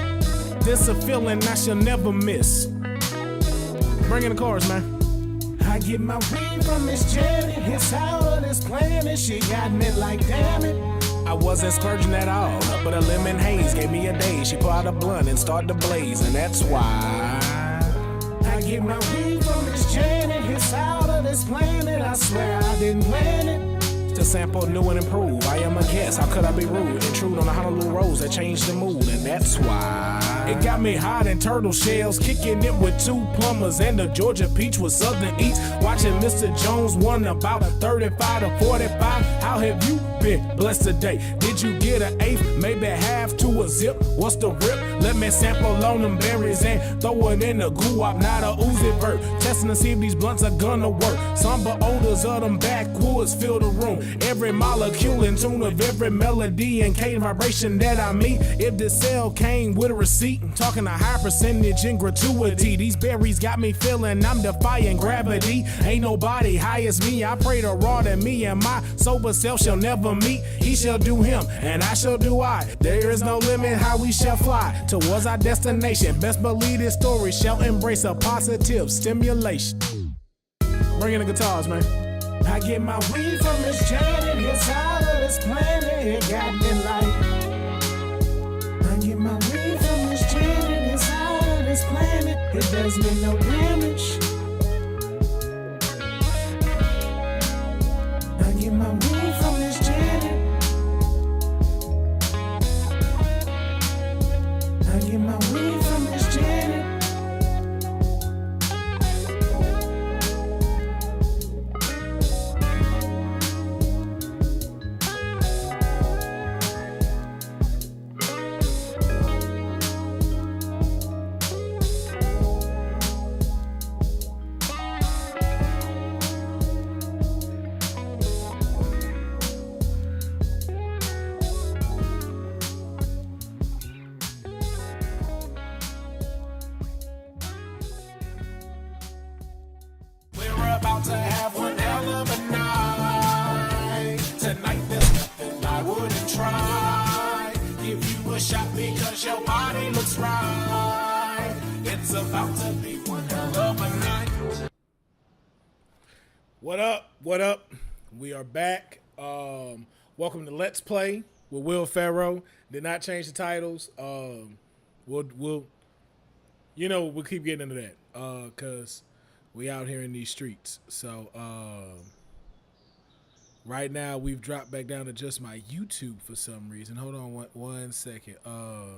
S1: This a feeling I shall never miss. Bring in the chorus, man. I get my weed from Miss Janet. It's out of this planet. She got me like, damn it. I wasn't splurging at all, but a lemon haze gave me a day. She pulled out a blunt and started to blaze, and that's why I get my weed from Miss Janet. It's out of this planet. I swear I didn't plan it. To sample new and improve, I am a guest. How could I be rude? Intrude on the Honolulu rose that changed the mood, and that's why it got me hot in turtle shells, kicking it with two plumbers and a Georgia peach with Southern Eats. Watching Mr. Jones won about 35 to 45. How have you been blessed today? Did you get an eighth, maybe half to a zip? What's the rip? Let me sample on them berries and throw it in the goo-wop, not a Uzi vert. Testing to see if these blunts are gonna work. Somber odors of them backwoods fill the room. Every molecule in tune of every melody and cadence vibration that I meet. If the cell came with a receipt, I'm talking a high percentage in gratuity. These berries got me feeling I'm defying gravity. Ain't nobody high as me. I pray the raw that me and my sober self shall never meet. He shall do him and I shall do I. There is no limit how we shall fly towards our destination. Best believe this story shall embrace a positive stimulation. Bring in the guitars, man. I get my weed from Miss Janet. It's out of this planet. It got me like. I get my weed from Miss Janet. It's out of this planet. It does me no damage. I get my weed from Miss Janet. I get my weed from Miss Janet. About to have one hell of a night. Tonight there's nothing I wouldn't try. Give you a shot because your body looks right. It's about to be one hell of a night. What up? What up? We are back. Welcome to Let's Play with Will Pharaoh. Did not change the titles. We'll keep getting into that. Cause we out here in these streets. So, Right now, we've dropped back down to just my YouTube for some reason. Hold on one second. Hey,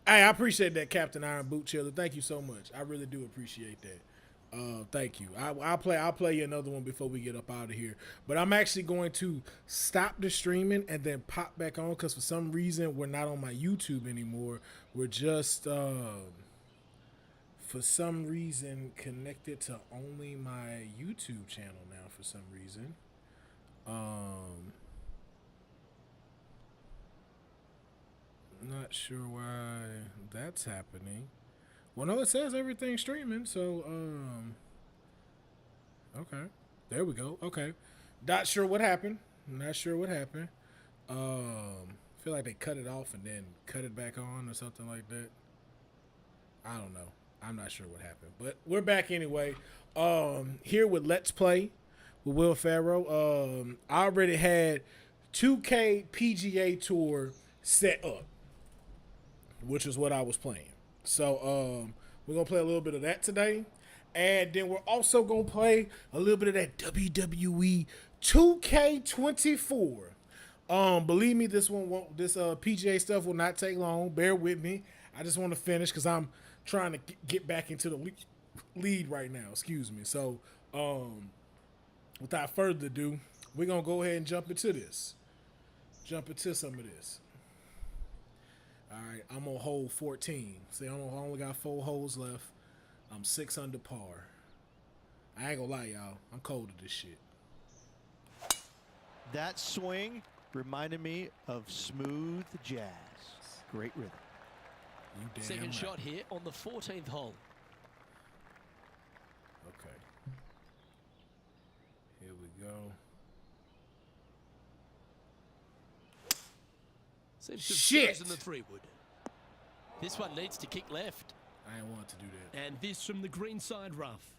S1: I appreciate that, Captain Iron Boot Chiller. Thank you so much. I really do appreciate that. Thank you. I'll play you another one before we get up out of here. But I'm actually going to stop the streaming and then pop back on because for some reason we're not on my YouTube anymore. We're just for some reason connected to only my YouTube channel now. For some reason, not sure why that's happening. Well, no, it says everything's streaming, so, okay. There we go. Okay. Not sure what happened. Not sure what happened. Feel like they cut it off and then cut it back on or something like that. I don't know. I'm not sure what happened, but we're back anyway. Here with Let's Play with Will Pharaoh. I already had 2K PGA Tour set up, which is what I was playing. So we're going to play a little bit of that today. And then we're also going to play a little bit of that WWE 2K24. Believe me, this PGA stuff will not take long. Bear with me. I just want to finish because I'm trying to get back into the lead right now. Excuse me. So without further ado, we're going to go ahead and jump into this. Jump into some of this. All right, I'm on hole 14. See, I only got 4 holes left. I'm 6 under par. I ain't gonna lie, y'all. I'm cold at this shit.
S6: That swing reminded me of smooth jazz. Great rhythm.
S1: You damn
S7: Second
S1: right.
S7: shot here on the 14th hole.
S1: Okay. Here we go.
S7: Seems to
S1: Shit!
S7: have chosen the 3-wood. This one needs to kick left.
S1: I ain't want to do that.
S7: And this from the green side rough.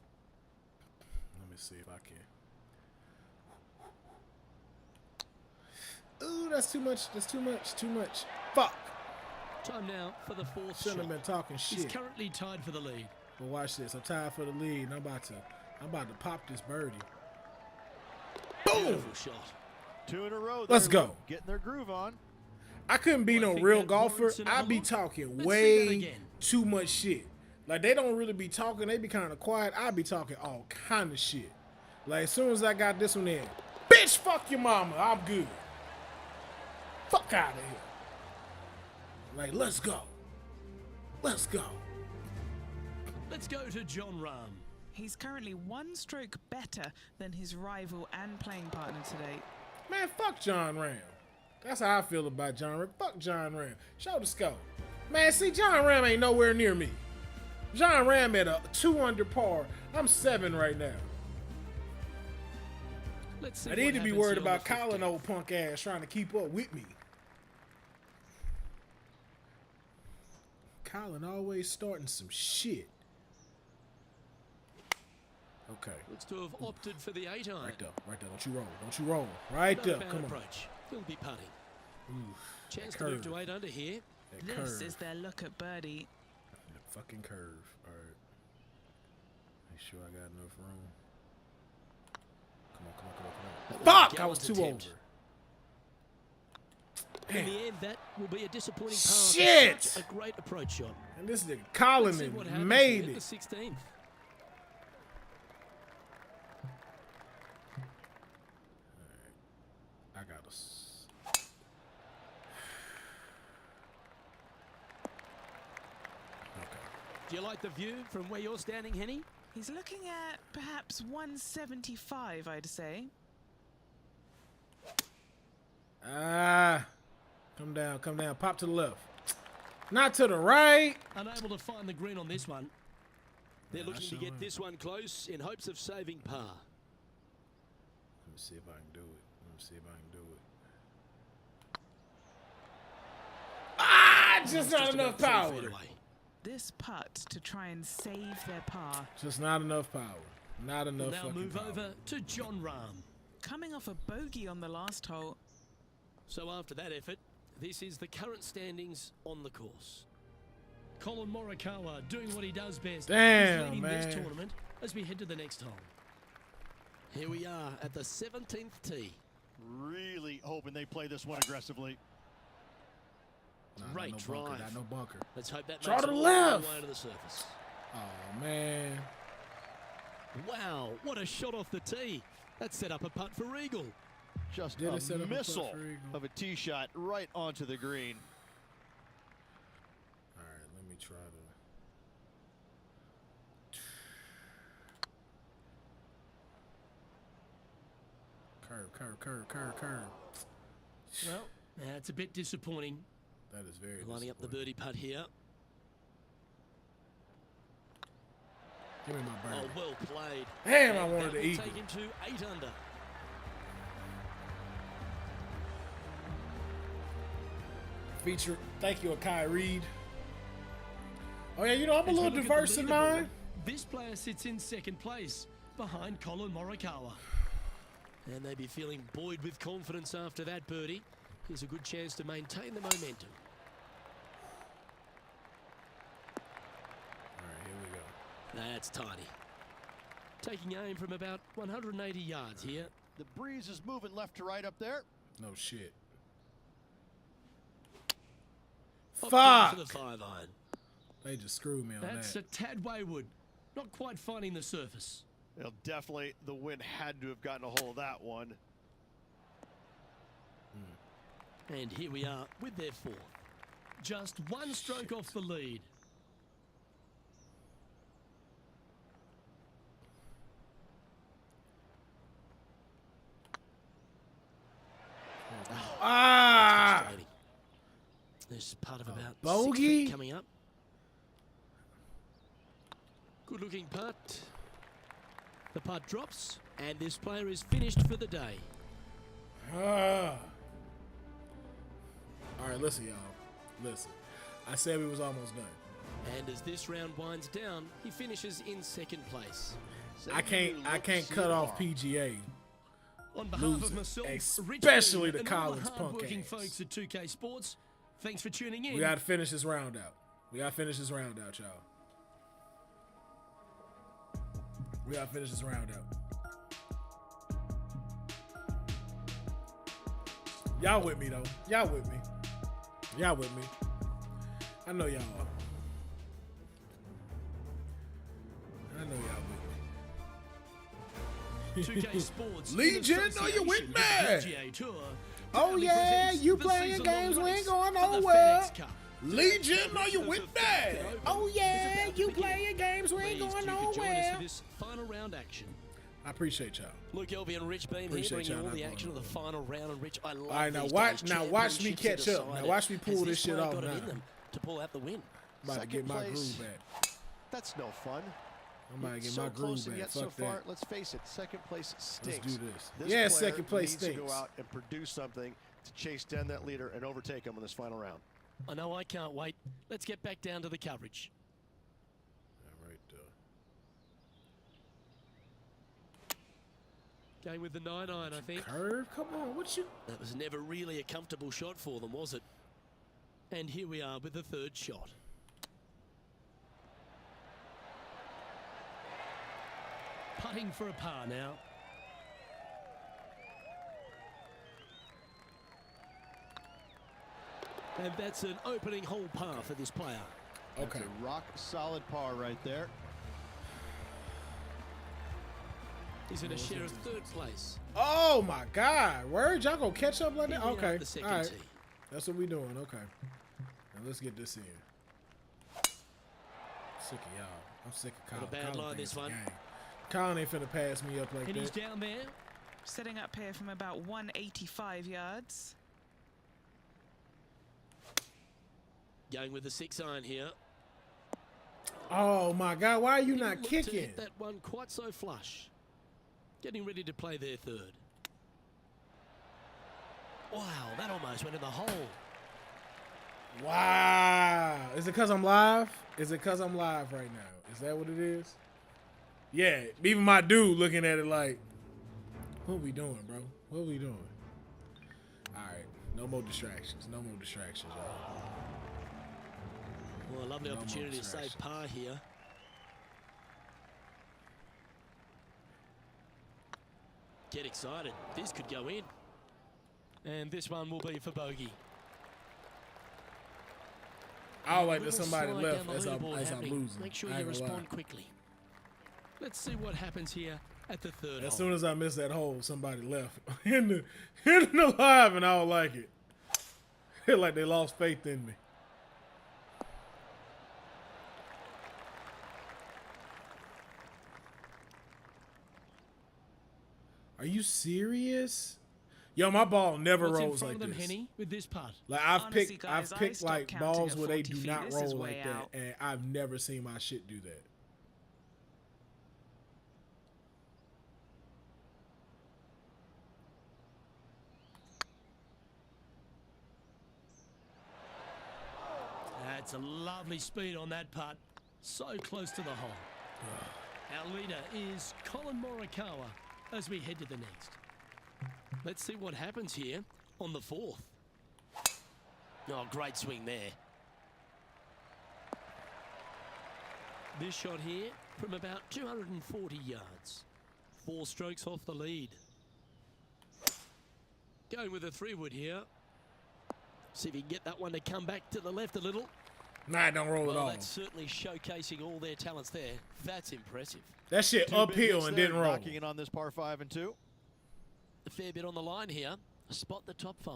S1: Let me see if I can. Ooh, that's too much. That's too much. Too much. Fuck.
S7: Time now for the 4th
S1: Shouldn't
S7: shot.
S1: have been talking
S7: He's
S1: shit.
S7: currently tied for the lead.
S1: But watch this. I'm tied for the lead. And I'm about to pop this birdie. Boom.
S7: Beautiful shot.
S6: 2 in a row.
S1: Let's
S6: They're
S1: go.
S6: Getting their groove on.
S1: I couldn't be
S7: Well, I
S1: no
S7: think
S1: real
S7: that
S1: golfer.
S7: warrants another
S1: I be
S7: look.
S1: talking
S7: Let's see that
S1: way
S7: again.
S1: too much shit. Like, they don't really be talking. They be kind of quiet. I be talking all kind of shit. Like, as soon as I got this one in, bitch, fuck your mama. I'm good. Fuck out of here. Like, let's go. Let's go.
S7: Let's go to John Rahm.
S8: He's currently 1 stroke better than his rival and playing partner today.
S1: Man, fuck John Ram. That's how I feel about John Ram. Fuck John Ram. Show the scope. Man, see, John Ram ain't nowhere near me. John Ram at a 2 under par. I'm 7 right now.
S7: Let's see
S1: I
S7: what
S1: need to be
S7: happens
S1: worried
S7: here on
S1: about
S7: the 15th.
S1: Colin, old punk ass, trying to keep up with me. Colin always starting some shit. Okay.
S7: Looks to have opted for the 8-iron.
S1: Right there. Right there. Don't you roll. Don't you roll. Right
S7: Not
S1: there.
S7: a bad
S1: Come on.
S7: approach. He'll be putting.
S1: Ooh,
S7: Chance
S1: that
S7: to move
S1: curve.
S7: to 8 under here.
S1: That
S8: This
S1: curve.
S8: is their look at birdie.
S1: The fucking curve. All right. Make sure I got enough room. Come on, come on, come on, come on.
S7: That was a
S1: Fuck! I was 2
S7: gallant attempt.
S1: over.
S7: In the end, that will be a disappointing par.
S1: Shit!
S7: Such a great approach shot.
S1: And this nigga
S7: Let's
S1: Colin
S7: see what
S1: and
S7: happens
S1: made
S7: here at
S1: it.
S7: the 16th.
S1: I got us. Okay.
S7: Do you like the view from where you're standing, Henny?
S8: He's looking at perhaps 175, I'd say.
S1: Ah. Come down, come down. Pop to the left. Not to the right.
S7: Unable to find the green on this one. They're
S1: Yeah, I
S7: looking to
S1: sure
S7: get
S1: am.
S7: this one close in hopes of saving par.
S1: Let me see if I can do it. Let me see if I can do it. Ah, just not
S7: Just
S1: enough
S7: about 3
S1: power.
S7: feet away.
S8: This putt to try and save their par.
S1: Just not enough power. Not
S7: We'll
S1: enough
S7: now
S1: fucking
S7: move
S1: power.
S7: over to John Rahm.
S8: Coming off a bogey on the last hole.
S7: So after that effort, this is the current standings on the course.
S9: Colin Morikawa doing what he does best.
S1: Damn,
S9: He's leading
S1: man.
S9: this tournament as we head to the next hole.
S7: Here we are at the 17th tee.
S6: Really hoping they play this one aggressively.
S7: Great
S1: no
S7: drive.
S1: bunker, no bunker.
S7: Let's hope that
S1: Draw
S7: makes
S1: to
S7: it
S1: the
S7: all the
S1: left.
S7: way to the surface.
S1: Oh, man.
S7: Wow, what a shot off the tee. That set up a putt for Eagle.
S6: Just
S1: Did it set
S6: a
S1: up a putt
S6: missile
S1: for Eagle?
S6: of a tee shot right onto the green.
S1: All right, let me try to... Curve.
S9: Well, that's a bit disappointing.
S1: That is very
S7: Lining up the
S1: disappointing.
S7: birdie putt here.
S1: Give me my birdie.
S7: Oh, well played.
S1: Damn, I
S7: And
S1: wanted
S7: that
S1: the
S7: will
S1: eagle.
S7: take him to 8 under.
S1: Feature. Thank you, Akai Reed. Oh, yeah, you know, I'm a
S9: As we
S1: little
S9: look at
S1: diverse
S9: the
S1: in
S9: leaderboard,
S1: mine.
S9: This player sits in second place behind Colin Morikawa.
S7: And they'd be feeling buoyed with confidence after that birdie. Here's a good chance to maintain the momentum.
S1: All right, here we go.
S7: That's tiny. Taking aim from about 180 yards here.
S6: The breeze is moving left to right up there.
S1: No shit.
S7: Opting
S1: Fuck!
S7: for the 5-iron.
S1: They just screwed me on
S9: That's
S1: that.
S9: a tad wayward. Not quite finding the surface.
S6: Well, definitely the wind had to have gotten a hold of that one.
S7: And here we are with their 4th.
S9: Just one stroke off the lead.
S1: Ah!
S7: Frustrating. There's part of about 6
S1: bogey?
S7: feet coming up. Good looking putt. The putt drops, and this player is finished for the day.
S1: Ah. All right, listen, y'all. Listen. I said we was almost done.
S7: And as this round winds down, he finishes in 2nd place.
S1: I can't cut off PGA.
S9: On behalf of
S1: Losing,
S9: myself, Rich
S1: especially
S9: Green,
S1: the
S9: and all
S1: Collins punk
S9: hard-working
S1: ass.
S9: folks at 2K Sports, thanks for tuning in.
S1: We gotta finish this round out. We gotta finish this round out, y'all. We gotta finish this round out. Y'all with me though. Y'all with me. Y'all with me. I know y'all are. I know y'all with me.
S9: 2K Sports.
S1: Legion,
S9: in
S1: are you with
S9: association
S1: me?
S9: the PGA Tour,
S1: Oh
S9: proudly
S1: yeah,
S9: presents
S1: you
S9: the
S1: playing
S9: season-long
S1: games, we ain't
S9: race
S1: going
S9: for the
S1: nowhere.
S9: FedEx Cup.
S1: Legion, are you with me? Oh yeah,
S7: It's about
S1: you
S7: to begin.
S1: playing games, we ain't
S7: Pleased
S1: going
S7: you could join us
S1: nowhere.
S7: for this final round action.
S1: I appreciate y'all.
S7: Luke Elvey and Rich Beam here
S1: Appreciate
S7: bringing
S1: y'all
S7: all the
S1: not
S7: action of
S1: going
S7: the final round. And Rich, I love
S1: All right, now
S7: these
S1: watch-
S7: days.
S1: now watch me
S7: Championships
S1: catch
S7: are
S1: up. Now
S7: decided.
S1: watch me pull
S7: Has
S1: this shit
S7: player
S1: off
S7: got it in
S1: now.
S7: them to pull out the win.
S1: I'm about to get my
S6: Second place.
S1: groove back.
S6: That's no fun.
S1: I'm about to get
S6: so
S1: my
S6: close
S1: groove
S6: and
S1: back.
S6: yet so
S1: Fuck
S6: far,
S1: that.
S6: let's face it, second place stinks.
S1: Let's do this.
S6: This
S1: Yeah,
S6: player
S1: second place
S6: needs to
S1: stinks.
S6: go out and produce something to chase down that leader and overtake him in this final round.
S7: I know I can't wait. Let's get back down to the coverage.
S1: Yeah, right there.
S7: Going with the 9-iron, I think.
S1: Curve? Come on, what you?
S7: That was never really a comfortable shot for them, was it? And here we are with the 3rd shot.
S9: Putting for a par now.
S7: And that's an opening hole par for this player.
S1: Okay.
S6: That's a rock solid par right there.
S7: He's in a share of 3rd place.
S1: Oh my God! Word, y'all gonna catch up like that?
S7: Here we are
S1: Okay,
S7: at the 2nd
S1: all right.
S7: tee.
S1: That's what we doing. Okay. Now let's get this in. Sick of y'all. I'm sick of Colin.
S7: Not a bad
S1: Colin
S7: line,
S1: thinks
S7: this
S1: it's a
S7: one.
S1: game. Colin ain't finna pass me up like
S9: And he's
S1: that.
S9: down there.
S8: Setting up here from about 185 yards.
S7: Going with the 6-iron here.
S1: Oh my God! Why are you
S7: Didn't
S1: not
S7: look to
S1: kicking?
S7: hit that one quite so flush. Getting ready to play their 3rd. Wow, that almost went in the hole.
S1: Wow! Is it because I'm live? Is it because I'm live right now? Is that what it is? Yeah. Even my dude looking at it like, what we doing, bro? What we doing? All right. No more distractions. No more distractions, y'all.
S7: Well, lovely
S1: No more
S7: opportunity to save
S1: distraction.
S7: par here. Get excited. This could go in. And this one will be for bogey.
S1: I like that
S7: Little
S1: somebody
S7: slide
S1: left
S7: down the
S1: as
S7: leaderboard
S1: I'm
S7: happening.
S1: losing.
S7: Make sure
S1: I
S7: you
S1: ain't gonna lie.
S7: respond quickly. Let's see what happens here at the third
S1: As
S7: hole.
S1: soon as I missed that hole, somebody left in the live, and I don't like it. Feel like they lost faith in me. Are you serious? Yo, my ball never
S9: What's in
S1: rolls
S9: front
S1: like
S9: of them,
S1: this.
S9: Henny, with this putt?
S1: Like
S8: Honestly,
S1: I've
S8: guys, I
S1: picked
S8: stopped
S1: like
S8: counting
S1: balls
S8: at
S1: where they
S8: 40
S1: do
S8: feet.
S1: not
S8: This is
S1: roll
S8: way
S1: like that,
S8: out.
S1: and I've never seen my shit do that.
S9: That's a lovely speed on that putt. So close to the hole. Our leader is Colin Morikawa as we head to the next.
S7: Let's see what happens here on the fourth. Oh, great swing there. This shot here from about 240 yards. 4 strokes off the lead. Going with a 3-wood here. See if he can get that one to come back to the left a little.
S1: Nah, it don't roll at
S7: Well,
S1: all.
S7: that's certainly showcasing all their talents there. That's impressive.
S1: That shit
S6: Two big
S1: uphill
S6: hits
S1: and
S6: there,
S1: didn't roll.
S6: knocking it on this par 5 and 2.
S7: A fair bit on the line here. Spot the top 5.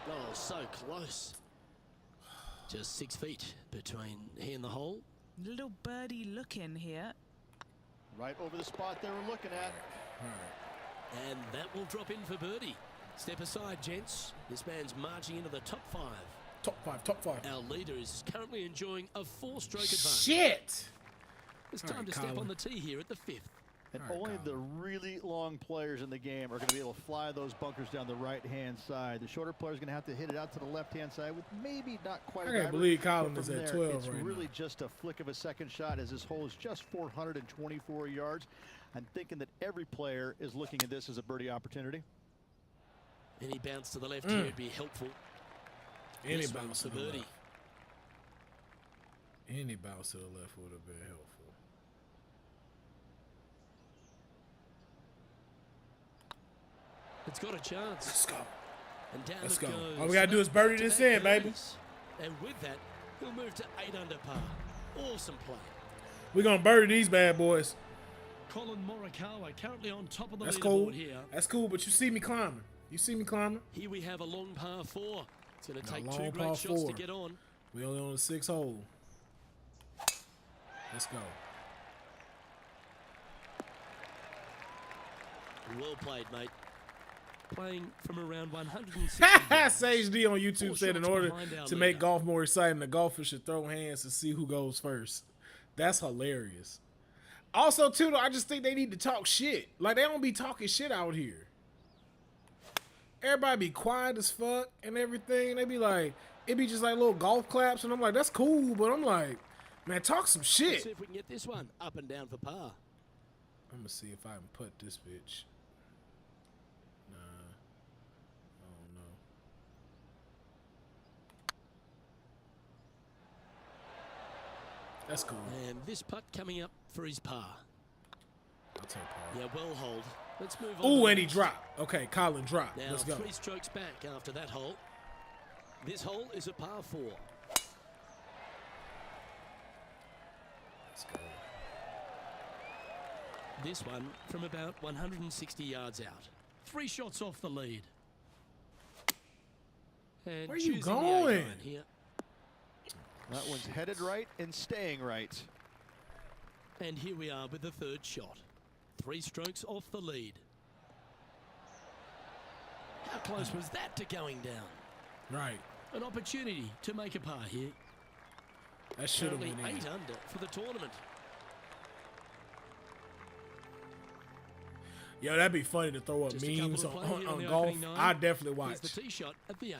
S7: Oh, so close. Just 6 feet between he and the hole.
S8: Little birdie look in here.
S6: Right over the spot they were looking at.
S7: And that will drop in for birdie. Step aside, gents. This man's marching into the top 5.
S1: Top five.
S7: Our leader is currently enjoying a 4-stroke advantage.
S1: Shit.
S7: It's
S1: All
S7: time
S1: right,
S7: to step
S1: Colin.
S7: on the tee here at the 5th.
S6: And
S1: All right,
S6: only
S1: Colin.
S6: the really long players in the game are going to be able to fly those bunkers down the right-hand side. The shorter players are going to have to hit it out to the left-hand side with maybe not quite
S1: I
S6: a
S1: can't
S6: driver,
S1: believe
S6: but
S1: Colin
S6: from
S1: is at
S6: there,
S1: 12
S6: it's
S1: right
S6: really
S1: now.
S6: just a flick of a second shot as this hole is just 424 yards. I'm thinking that every player is looking at this as a birdie opportunity.
S7: Any bounce to the left here would be helpful.
S1: Any
S7: This
S1: bounce
S7: one's
S1: to
S7: for
S1: the
S7: birdie.
S1: left. Any bounce to the left would have been helpful.
S7: It's got a chance.
S1: Let's go.
S7: And down
S1: Let's
S7: it
S1: go.
S7: goes.
S1: All we gotta do is birdie
S7: To
S1: this
S7: that
S1: in, baby.
S7: pace. And with that, he'll move to 8 under par. Awesome play.
S1: We're gonna birdie these bad boys.
S9: Colin Morikawa currently on top of the
S1: That's
S9: leaderboard
S1: cool.
S9: here.
S1: That's cool, but you see me climbing. You see me climbing?
S7: Here we have a long par 4. It's going to
S1: A
S7: take
S1: long
S7: 2
S1: par
S7: great shots
S1: 4.
S7: to get on.
S1: We only on the 6th hole. Let's go.
S7: Well played, mate. Playing from around 160 yards.
S1: Sage D on YouTube
S7: 4
S1: said in
S7: shots
S1: order
S7: behind our
S1: to make
S7: leader.
S1: golf more exciting, the golfers should throw hands to see who goes first. That's hilarious. Also, too, though, I just think they need to talk shit. Like, they don't be talking shit out here. Everybody be quiet as fuck and everything. They be like, it be just like little golf claps, and I'm like, that's cool, but I'm like, man, talk some
S7: Let's
S1: shit.
S7: see if we can get this one up and down for par.
S1: I'm gonna see if I can put this bitch. Nah. I don't know. That's cool.
S7: And this putt coming up for his par.
S1: I'll take par.
S7: Yeah, well hold. Let's move on.
S1: Ooh,
S7: to
S1: and
S7: the
S1: he
S7: next.
S1: dropped. Okay, Colin dropped.
S7: Now
S1: Let's go.
S7: 3 strokes back after that hole. This hole is a par 4.
S1: Let's go.
S7: This one from about 160 yards out.
S9: 3 shots off the lead.
S7: And
S1: Where you
S7: choosing the
S1: going?
S7: 8-iron here.
S6: That one's headed right and staying right.
S7: And here we are with the 3rd shot. 3 strokes off the lead. How close was that to going down?
S1: Right.
S7: An opportunity to make a par here.
S1: That should have
S7: Currently
S1: went in.
S7: 8 under for the tournament.
S1: Yo, that'd be funny to throw up
S7: Just a couple
S1: memes
S7: to play here on
S1: on
S7: the
S1: golf.
S7: opening 9.
S1: I'd definitely
S7: Here's
S1: watch.
S7: the tee shot at the 8th.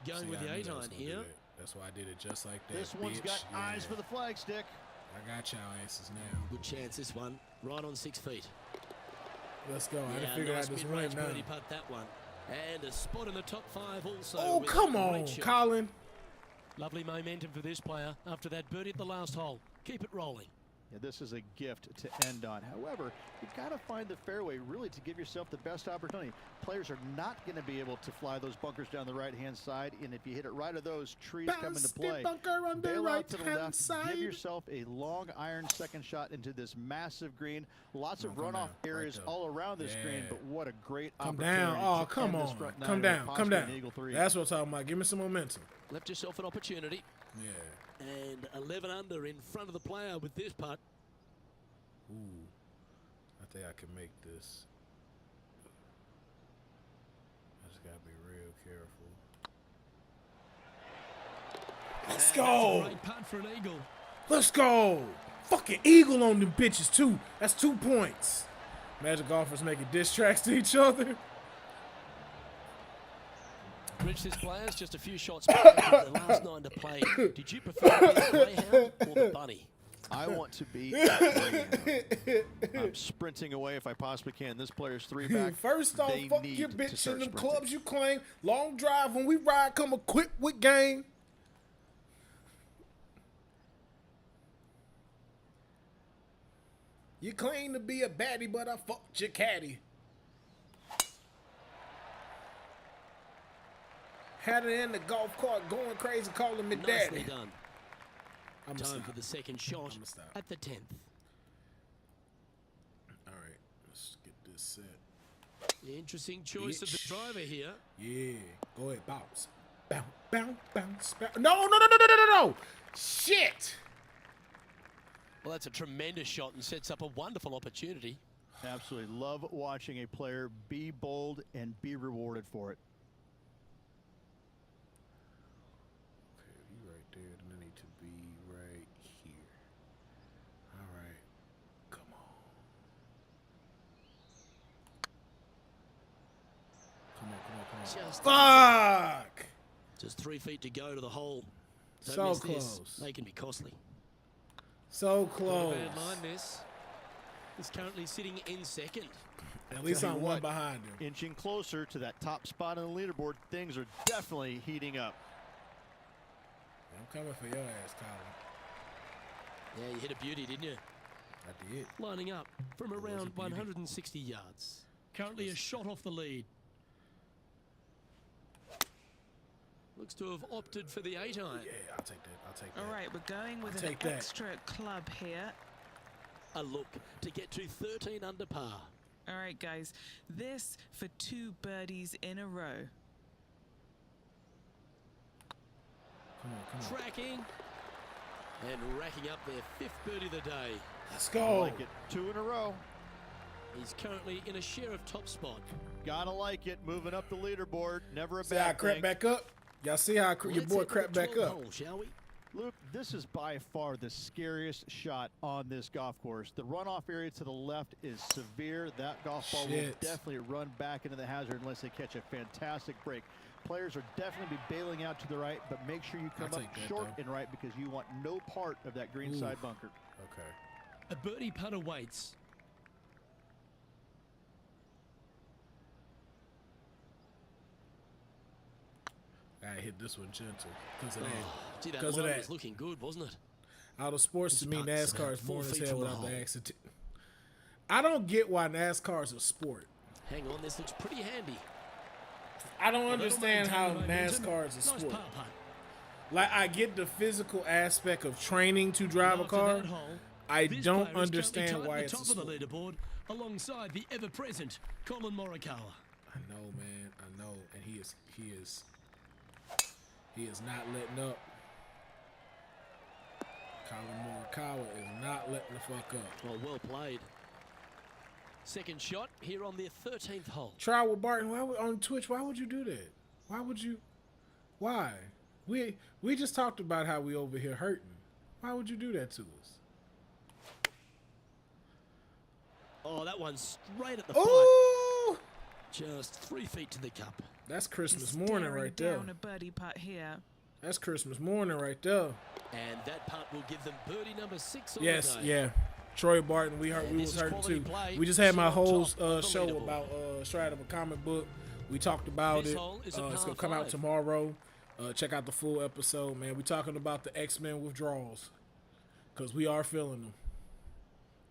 S7: Going with the
S1: I knew that
S7: 8-iron
S1: was gonna do
S7: here.
S1: that. That's why I did it just like that.
S6: This one's got eyes for the flag stick.
S1: I got y'all asses now.
S7: Good chance this one, right on 6 feet.
S1: Let's go. I didn't figure out this right now.
S7: Birdie putt that one. And a spot in the top 5 also.
S1: Oh, come on, Colin.
S9: Lovely momentum for this player after that birdie at the last hole. Keep it rolling.
S6: Yeah, this is a gift to end on. However, you've got to find the fairway really to give yourself the best opportunity. Players are not going to be able to fly those bunkers down the right-hand side, and if you hit it right of those trees come into play,
S1: bunker on the
S6: bail out to the
S1: right-hand
S6: left,
S1: side.
S6: give yourself a long iron second shot into this massive green. Lots of runoff areas all around this green, but what a great opportunity.
S1: Down. Oh,
S6: to
S1: come
S6: end this
S1: on.
S6: front nine
S1: Come
S6: with
S1: down. Come
S6: possibly
S1: down.
S6: an eagle three.
S1: That's what I'm talking about. Give me some momentum.
S7: Left yourself an opportunity.
S1: Yeah.
S7: And 11 under in front of the player with this putt.
S1: Ooh. I think I can make this. I just got to be real careful. Let's go.
S9: Great putt for an eagle.
S1: Let's go. Fucking eagle on them bitches, too. That's 2 points. Imagine golfers making diss tracks to each other.
S7: Rich, this player's just a few shots back of the last 9 to play. Did you prefer the Greyhound or the Bunny?
S6: I want to be Greyhound. I'm sprinting away if I possibly can. This player's 3 back.
S1: First off,
S6: They
S1: fuck
S6: need
S1: your
S6: to
S1: bitch
S6: start
S1: in them
S6: sprinting.
S1: clubs you claim. Long drive when we ride, come equipped with game. You claim to be a baddie, but I fucked your caddy. Had it in the golf cart going crazy, calling me
S7: Nicely
S1: daddy.
S7: done.
S1: I'm
S7: Time for the second shot
S1: stop.
S7: at the 10th.
S1: All right, let's get this set.
S7: Interesting choice of the driver here.
S1: Yeah, go ahead, bounce. Bounce, bounce, bounce, bounce. No. Shit.
S7: Well, that's a tremendous shot and sets up a wonderful opportunity.
S6: Absolutely love watching a player be bold and be rewarded for it.
S1: Okay, you right there, then I need to be right here. All right, come on.
S7: Just
S1: Fuck!
S7: Just 3 feet to go to the hole. Don't
S1: So
S7: miss this.
S1: close.
S7: They can be costly.
S1: So
S9: Not a
S1: close.
S9: bad line this. He's currently sitting in second.
S1: At least
S6: Tell you
S1: I'm one
S6: what,
S1: behind him.
S6: Inching closer to that top spot on the leaderboard, things are definitely heating up.
S1: I'm coming for your ass, Colin.
S7: Yeah, you hit a beauty, didn't you?
S1: I did.
S9: Lining up from
S1: was a
S9: around
S1: beauty.
S9: 160 yards. Currently a shot off the lead. Looks to have opted for the 8 iron.
S1: Yeah, I'll take that. I'll take that.
S8: All right, we're going with
S1: I'll
S8: an
S1: take that.
S8: extra club here.
S7: A look to get to 13 under par.
S8: All right, guys, this for 2 birdies in a row.
S1: Come on.
S7: Tracking and racking up their 5th birdie of the day.
S1: Let's
S6: I
S1: go.
S6: like it. 2 in a row.
S7: He's currently in a share of top spot.
S6: Gotta like it. Moving up the leaderboard. Never a
S1: See how I
S6: bad
S1: crept
S6: thing.
S1: back up? Y'all see how your
S7: Let's
S1: boy
S7: head to
S1: crept
S7: the
S1: back
S7: 12th
S1: up?
S7: hole, shall we?
S6: Luke, this is by far the scariest shot on this golf course. The runoff area to the left is severe. That golf ball will
S1: Shit.
S6: definitely run back into the hazard unless they catch a fantastic break. Players are definitely be bailing out to the right, but make sure you come
S1: I'll
S6: up
S1: take that,
S6: short
S1: though.
S6: and right because you want no part of that green side bunker.
S1: Okay.
S9: A birdie putt awaits.
S1: I hit this one gentle because of that.
S7: Gee, that
S1: 'Cause of
S7: line
S1: that.
S7: was looking good, wasn't it?
S1: Out of sports to me,
S7: putt's
S1: NASCAR
S7: about
S1: is
S7: 4
S1: born as
S7: feet
S1: hell
S7: from the
S1: without the
S7: hole.
S1: accident. I don't get why NASCAR is a sport.
S7: Hang on, this looks pretty handy.
S1: I don't
S9: Well,
S1: understand
S9: that'll
S1: how
S9: maintain the momentum.
S1: NASCAR is a
S9: Nice
S1: sport.
S9: par putt.
S1: Like, I get the physical aspect of training to drive a
S9: After
S1: car.
S9: that hole,
S1: I
S9: this
S1: don't
S9: player is currently
S1: understand
S9: tied
S1: why
S9: at
S1: it's
S9: the
S1: a
S9: top of the
S1: sport.
S9: leaderboard alongside the ever-present Colin Morikawa.
S1: I know, man. I know, and he is not letting up. Colin Morikawa is not letting the fuck up.
S7: Well played. Second shot here on their 13th hole.
S1: Try with Barton. On Twitch? Why would you do that? Why would you? Why? We just talked about how we over here hurting. Why would you do that to us?
S7: Oh, that one's straight at the pipe.
S1: Ooh,
S7: Just 3 feet to the cup.
S1: that's Christmas
S8: He's
S1: morning
S8: staring
S1: right there.
S8: down a birdie putt here.
S1: That's Christmas morning right there.
S7: And that putt will give them birdie number 6 on
S1: Yes,
S7: the day.
S1: yeah. Troy Barton, we was hurting too. We just had my whole show about straight out of a comic book. We talked about it. It's gonna come out tomorrow. Check out the full episode, man. We talking about the X-Men withdrawals, cause we are feeling them.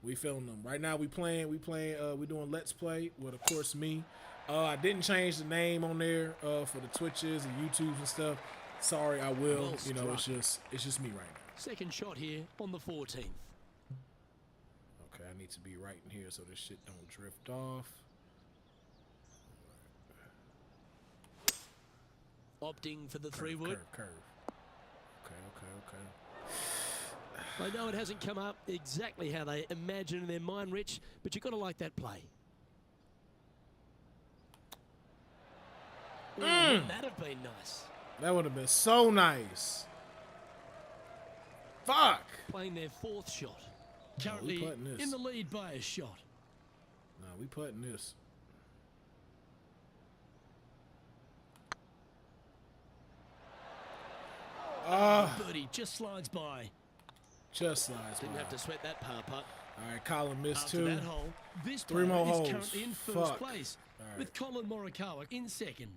S1: We feeling them right now. We doing Let's Play with, of course, me. I didn't change the name on there for the Twitches and YouTubes and stuff. Sorry, I will.
S7: Well
S1: You know,
S7: struck.
S1: it's just me right now.
S7: Second shot here on the 14th.
S1: Okay, I need to be right in here so this shit don't drift off.
S7: Opting for the 3-wood.
S1: Curve. Okay.
S7: I know it hasn't come up exactly how they imagine in their mind, Rich, but you've got to like that play. Ooh, wouldn't that have been nice?
S1: That would have been so nice. Fuck.
S7: Playing their 4th shot.
S1: we
S7: Currently
S1: putting this.
S7: in the lead by a shot.
S1: No, we putting this.
S7: Birdie just slides by.
S1: Just slides
S7: Didn't
S1: by.
S7: have to sweat that par putt.
S1: All right, Colin missed
S7: After
S1: 2.
S7: that hole, this
S1: 3 more
S7: player
S1: holes.
S7: is currently in first
S1: Fuck.
S7: place,
S1: All
S7: with Colin Morikawa in second.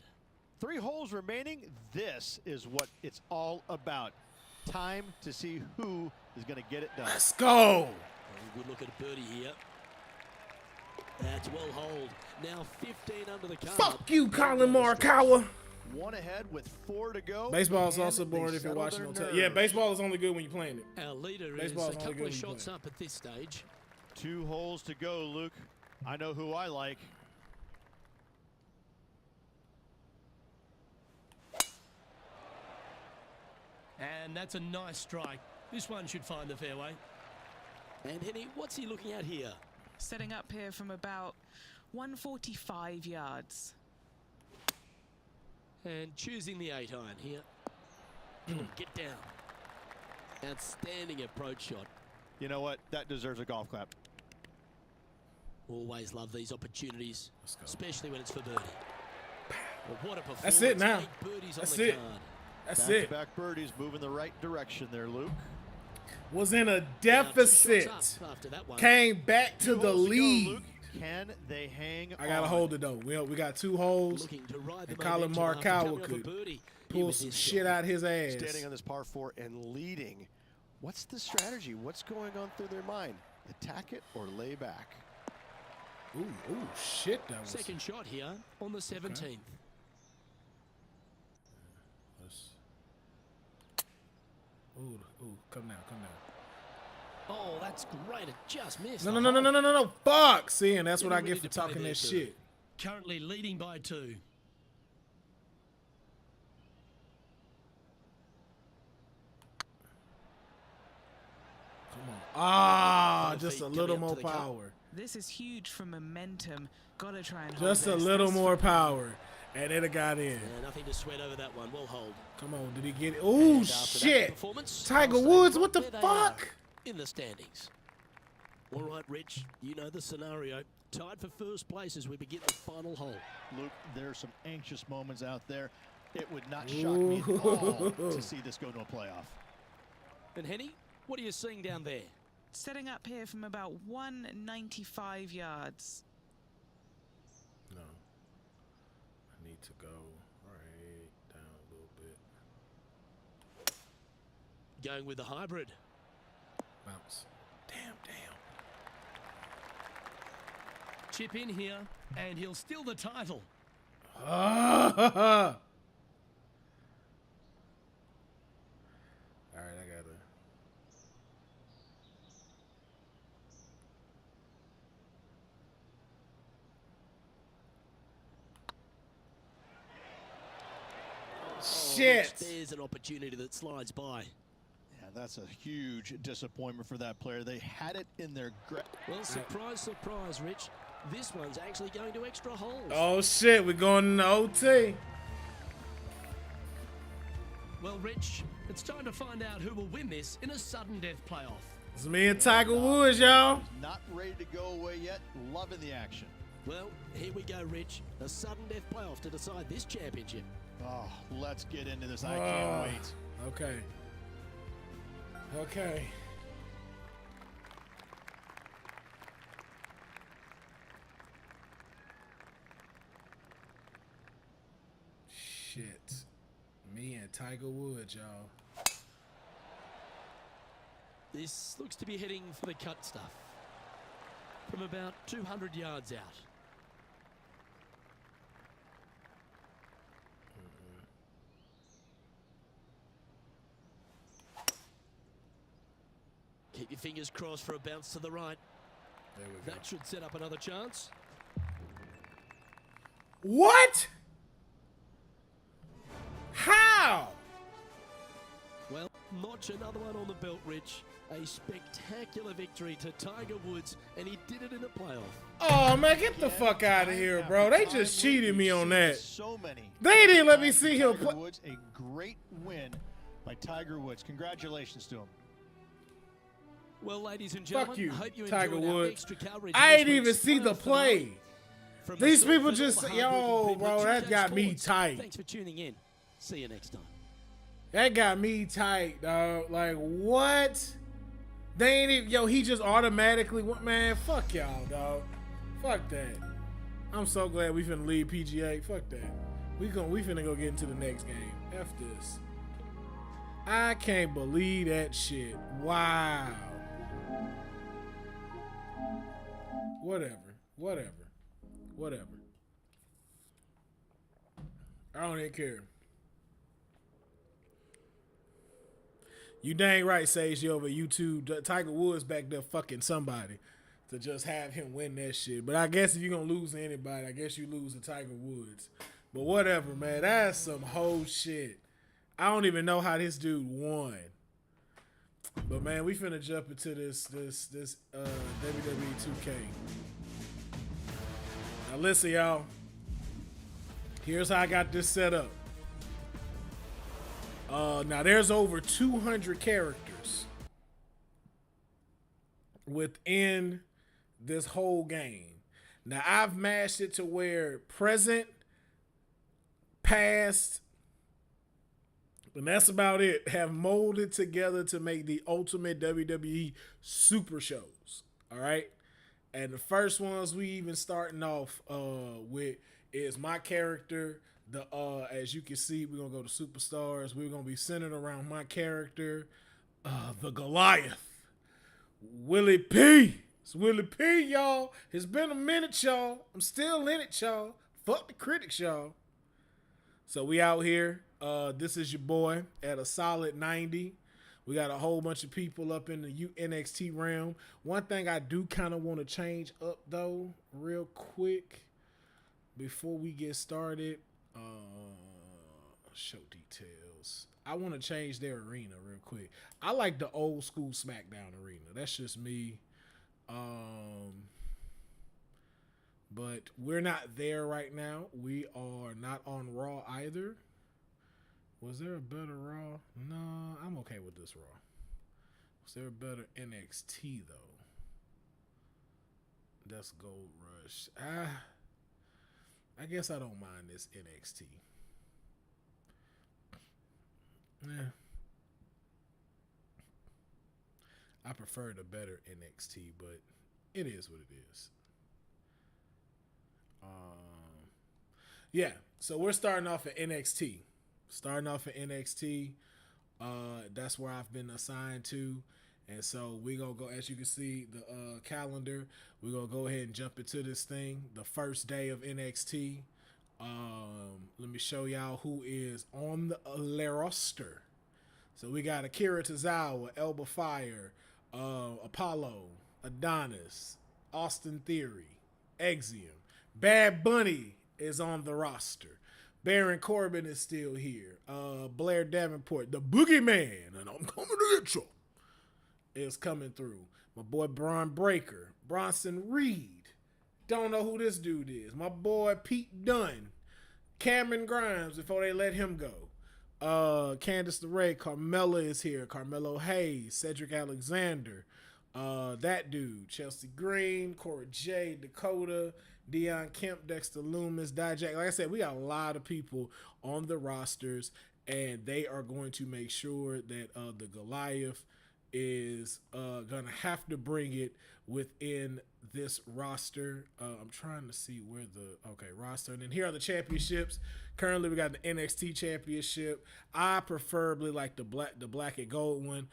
S6: 3 holes remaining. This is what it's all about. Time to see who is going to get it done.
S1: Let's go.
S7: A good look at a birdie here. That's well holed. Now 15 under the card.
S1: Fuck you, Colin Morikawa.
S6: 1 ahead with 4 to go.
S1: Baseball is
S6: and
S1: also
S6: they
S1: boring if you're
S6: settle
S1: watching
S6: their
S1: on TV.
S6: nerves.
S1: Yeah, baseball is only good when you're playing it.
S7: Our leader
S1: Baseball
S7: is
S1: is
S7: a
S1: only
S7: couple
S1: good
S7: of
S1: when you
S7: shots
S1: play.
S7: up at this stage.
S6: 2 holes to go, Luke. I know who I like.
S9: And that's a nice strike. This one should find the fairway.
S7: And Henny, what's he looking at here?
S8: Setting up here from about 145 yards.
S7: And choosing the 8-iron here. Get down. Outstanding approach shot.
S6: You know what? That deserves a golf clap.
S7: Always love these opportunities,
S1: Let's go.
S7: especially when it's for birdie. Well, what a performance.
S1: That's it now.
S7: 8 birdies
S1: That's
S7: on the
S1: it.
S7: card.
S1: That's it.
S6: Back birdies moving the right direction there, Luke.
S1: Was in a
S7: Now, 2
S1: deficit.
S7: shots up after that one.
S1: Came back to
S6: 2
S1: the
S6: holes to go,
S1: lead.
S6: Luke. Can they hang
S1: I gotta
S6: on?
S1: hold it though. We got 2 holes.
S7: Looking to ride the
S1: And Colin
S7: momentum after
S1: Morikawa
S7: coming off a
S1: could
S7: birdie here
S1: Pull
S7: with
S1: some
S7: this
S1: shit
S7: shot.
S1: out his ass.
S6: Standing on this par 4 and leading. What's the strategy? What's going on through their mind? Attack it or lay back?
S1: Ooh, shit, that was.
S7: Second shot here on the 17th.
S1: Ooh, come down.
S7: Oh, that's great. It just missed.
S1: No. Fuck. See, and that's what I
S7: Getting
S1: get for
S7: ready to play
S1: talking
S7: their
S1: that
S7: third.
S1: shit.
S9: Currently leading by 2.
S1: Come on. Ah,
S7: Both
S1: just
S7: feet
S1: a
S7: coming
S1: little
S7: up to
S1: more
S7: the cup.
S1: power.
S8: This is huge for momentum. Gotta try and
S1: Just a
S8: hold this.
S1: little
S8: This-
S1: more power. And it got in.
S7: Yeah, nothing to sweat over that one. Well hold.
S1: Come on, did he get it?
S7: And
S1: Ooh,
S7: after that
S1: shit.
S7: performance,
S1: Tiger
S7: they'll stay
S1: Woods,
S7: right
S1: what the
S7: where they
S1: fuck?
S7: are in the standings. All right, Rich, you know the scenario. Tied for first place as we begin the final hole.
S6: Luke, there are some anxious moments out there. It would not shock me at all to see this go to a playoff.
S7: And Henny, what are you seeing down there?
S8: Setting up here from about 195 yards.
S1: No. I need to go right down a little bit.
S7: Going with the hybrid.
S1: Bounce. Damn.
S9: Chip in here, and he'll steal the title.
S1: All right, I gotta. Shit.
S7: Rich, there's an opportunity that slides by.
S6: Yeah, that's a huge disappointment for that player. They had it in their grip.
S7: Well, surprise, Rich. This one's actually going to extra holes.
S1: Oh shit, we're going into OT.
S9: Well, Rich, it's time to find out who will win this in a sudden death playoff.
S1: It's me and Tiger Woods, y'all.
S6: Not ready to go away yet. Loving the action.
S7: Well, here we go, Rich. A sudden death playoff to decide this championship.
S6: Oh, let's get into this. I can't wait.
S1: Okay. Okay. Shit. Me and Tiger Woods, y'all.
S7: This looks to be heading for the cut stuff. From about 200 yards out. Keep your fingers crossed for a bounce to the right.
S1: There we go.
S7: That should set up another chance.
S1: What? How?
S7: Well, notch another one on the belt, Rich. A spectacular victory to Tiger Woods, and he did it in a playoff.
S1: Oh, man, get the fuck out of here, bro. They just cheated me on that.
S6: So many.
S1: They didn't let me see him
S6: Tiger
S1: play.
S6: Woods, a great win by Tiger Woods. Congratulations to him.
S7: Well, ladies and gentlemen,
S1: Fuck you,
S7: hope you
S1: Tiger
S7: enjoyed our
S1: Woods.
S7: extra coverage
S1: I
S7: of
S1: ain't
S7: this
S1: even
S7: week's
S1: see the
S7: final finale.
S1: play.
S7: From
S1: These
S7: myself
S1: people
S7: and all
S1: just,
S7: the
S1: yo,
S7: hard-working people
S1: bro,
S7: at
S1: that
S7: Geek
S1: got me
S7: Sports.
S1: tight.
S7: Thanks for tuning in. See you next time.
S1: That got me tight, dog. Like, what? They ain't even, yo, he just automatically went, man, fuck y'all, dog. Fuck that. I'm so glad we finna leave PGA. Fuck that. We finna go get into the next game. F this. I can't believe that shit. Wow. Whatever. I don't even care. You dang right, Sage, you over YouTube. Tiger Woods back there fucking somebody to just have him win that shit. But I guess if you're going to lose to anybody, I guess you lose to Tiger Woods. But whatever, man. That's some whole shit. I don't even know how this dude won. But, man, we finna jump into this WWE 2K. Now, listen, y'all. Here's how I got this set up. Now there's over 200 characters within this whole game. Now I've mashed it to where present, past, and that's about it, have molded together to make the ultimate WWE super shows. All right. And the first ones we even starting off with is my character. As you can see, we're gonna go to superstars. We're gonna be centered around my character, the Goliath, Willie P. It's Willie P, y'all. It's been a minute, y'all. I'm still in it, y'all. Fuck the critics, y'all. So we out here. This is your boy at a solid 90. We got a whole bunch of people up in the NXT realm. One thing I do kind of want to change up though, real quick, before we get started. Show details. I want to change their arena real quick. I like the old school SmackDown arena. That's just me. But we're not there right now. We are not on Raw either. Was there a better Raw? No, I'm okay with this Raw. Was there a better NXT though? That's Gold Rush. I guess I don't mind this NXT. Yeah. I prefer the better NXT, but it is what it is. Yeah, so we're starting off at NXT. That's where I've been assigned to. And so we're going to go, as you can see, the calendar. We're going to go ahead and jump into this thing. The first day of NXT. Let me show y'all who is on the roster. So we got Akira Tozawa, Elba Fire, Apollo, Adonis, Austin Theory, Exium. Bad Bunny is on the roster. Baron Corbin is still here. Blair Davenport, the Boogeyman, and I'm coming to get you, is coming through. My boy Braun Breaker, Bronson Reed. Don't know who this dude is. My boy Pete Dunne, Cameron Grimes before they let him go. Candice LeRae, Carmella is here. Carmelo Hayes, Cedric Alexander, that dude, Chelsea Green, Cora J, Dakota, Deion Kemp, Dexter Loomis, Dijak. Like I said, we got a lot of people on the rosters. and they are going to make sure that the Goliath is gonna have to bring it within this roster. I'm trying to see where the roster, and then here are the championships. Currently, we got the NXT championship. I preferably like the black and gold one,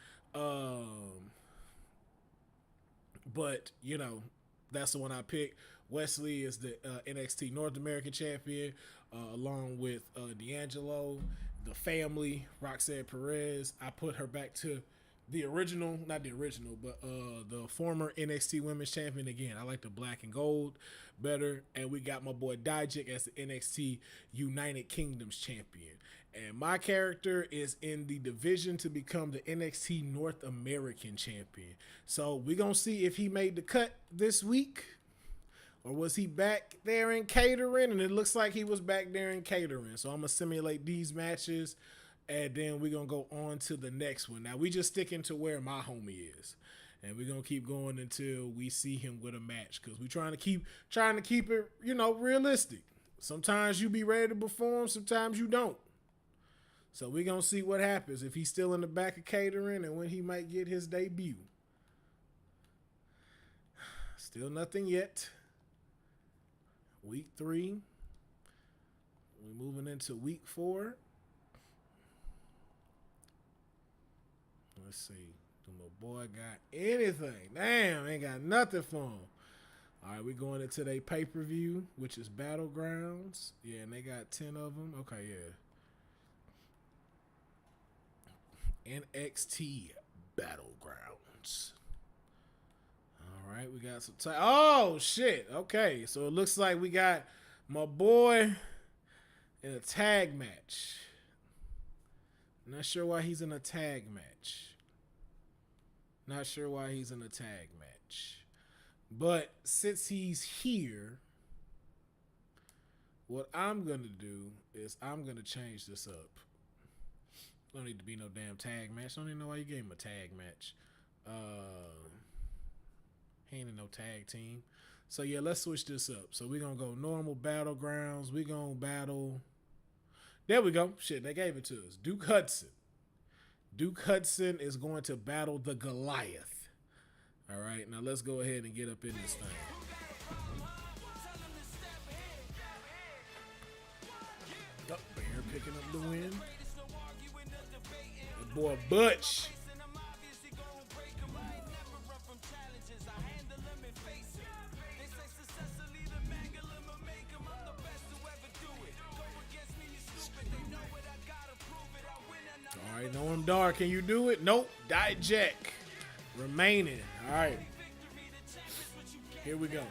S1: but you know, that's the one I picked. Wesley is the NXT North American champion, along with D'Angelo, the family, Roxanne Perez. I put her back to the original, not the original, but the former NXT Women's Champion again. I like the black and gold better. And we got my boy Dijak as the NXT United Kingdoms Champion. And my character is in the division to become the NXT North American Champion. So we're going to see if he made the cut this week, or was he back there in catering? And it looks like he was back there in catering. So I'm going to simulate these matches, and then we're going to go on to the next one. Now, we just sticking to where my homie is. And we're going to keep going until we see him with a match, because we're trying to keep it, you know, realistic. Sometimes you be ready to perform, sometimes you don't. So we're going to see what happens, if he's still in the back of catering and when he might get his debut. Still nothing yet. Week 3. We're moving into week 4. Let's see. Do my boy got anything? Damn, ain't got nothing for him. All right, we're going into their pay-per-view, which is Battlegrounds. Yeah, and they got 10 of them. Okay, yeah. NXT Battlegrounds. All right, we got some time. Oh, shit. Okay, so it looks like we got my boy in a tag match. Not sure why he's in a tag match. Not sure why he's in a tag match. But since he's here, what I'm going to do is I'm going to change this up. Don't need to be no damn tag match. Don't even know why you gave him a tag match. He ain't in no tag team. So, yeah, let's switch this up. So, we're going to go normal Battlegrounds. We're going to battle. There we go. Shit, they gave it to us. Duke Hudson. Duke Hudson is going to battle the Goliath. All right, now let's go ahead and get up in this thing. Oh, Bear picking up the win. The boy Butch. All right, Noam Dar, can you do it? Nope. Dijak remaining. All right. Here we go.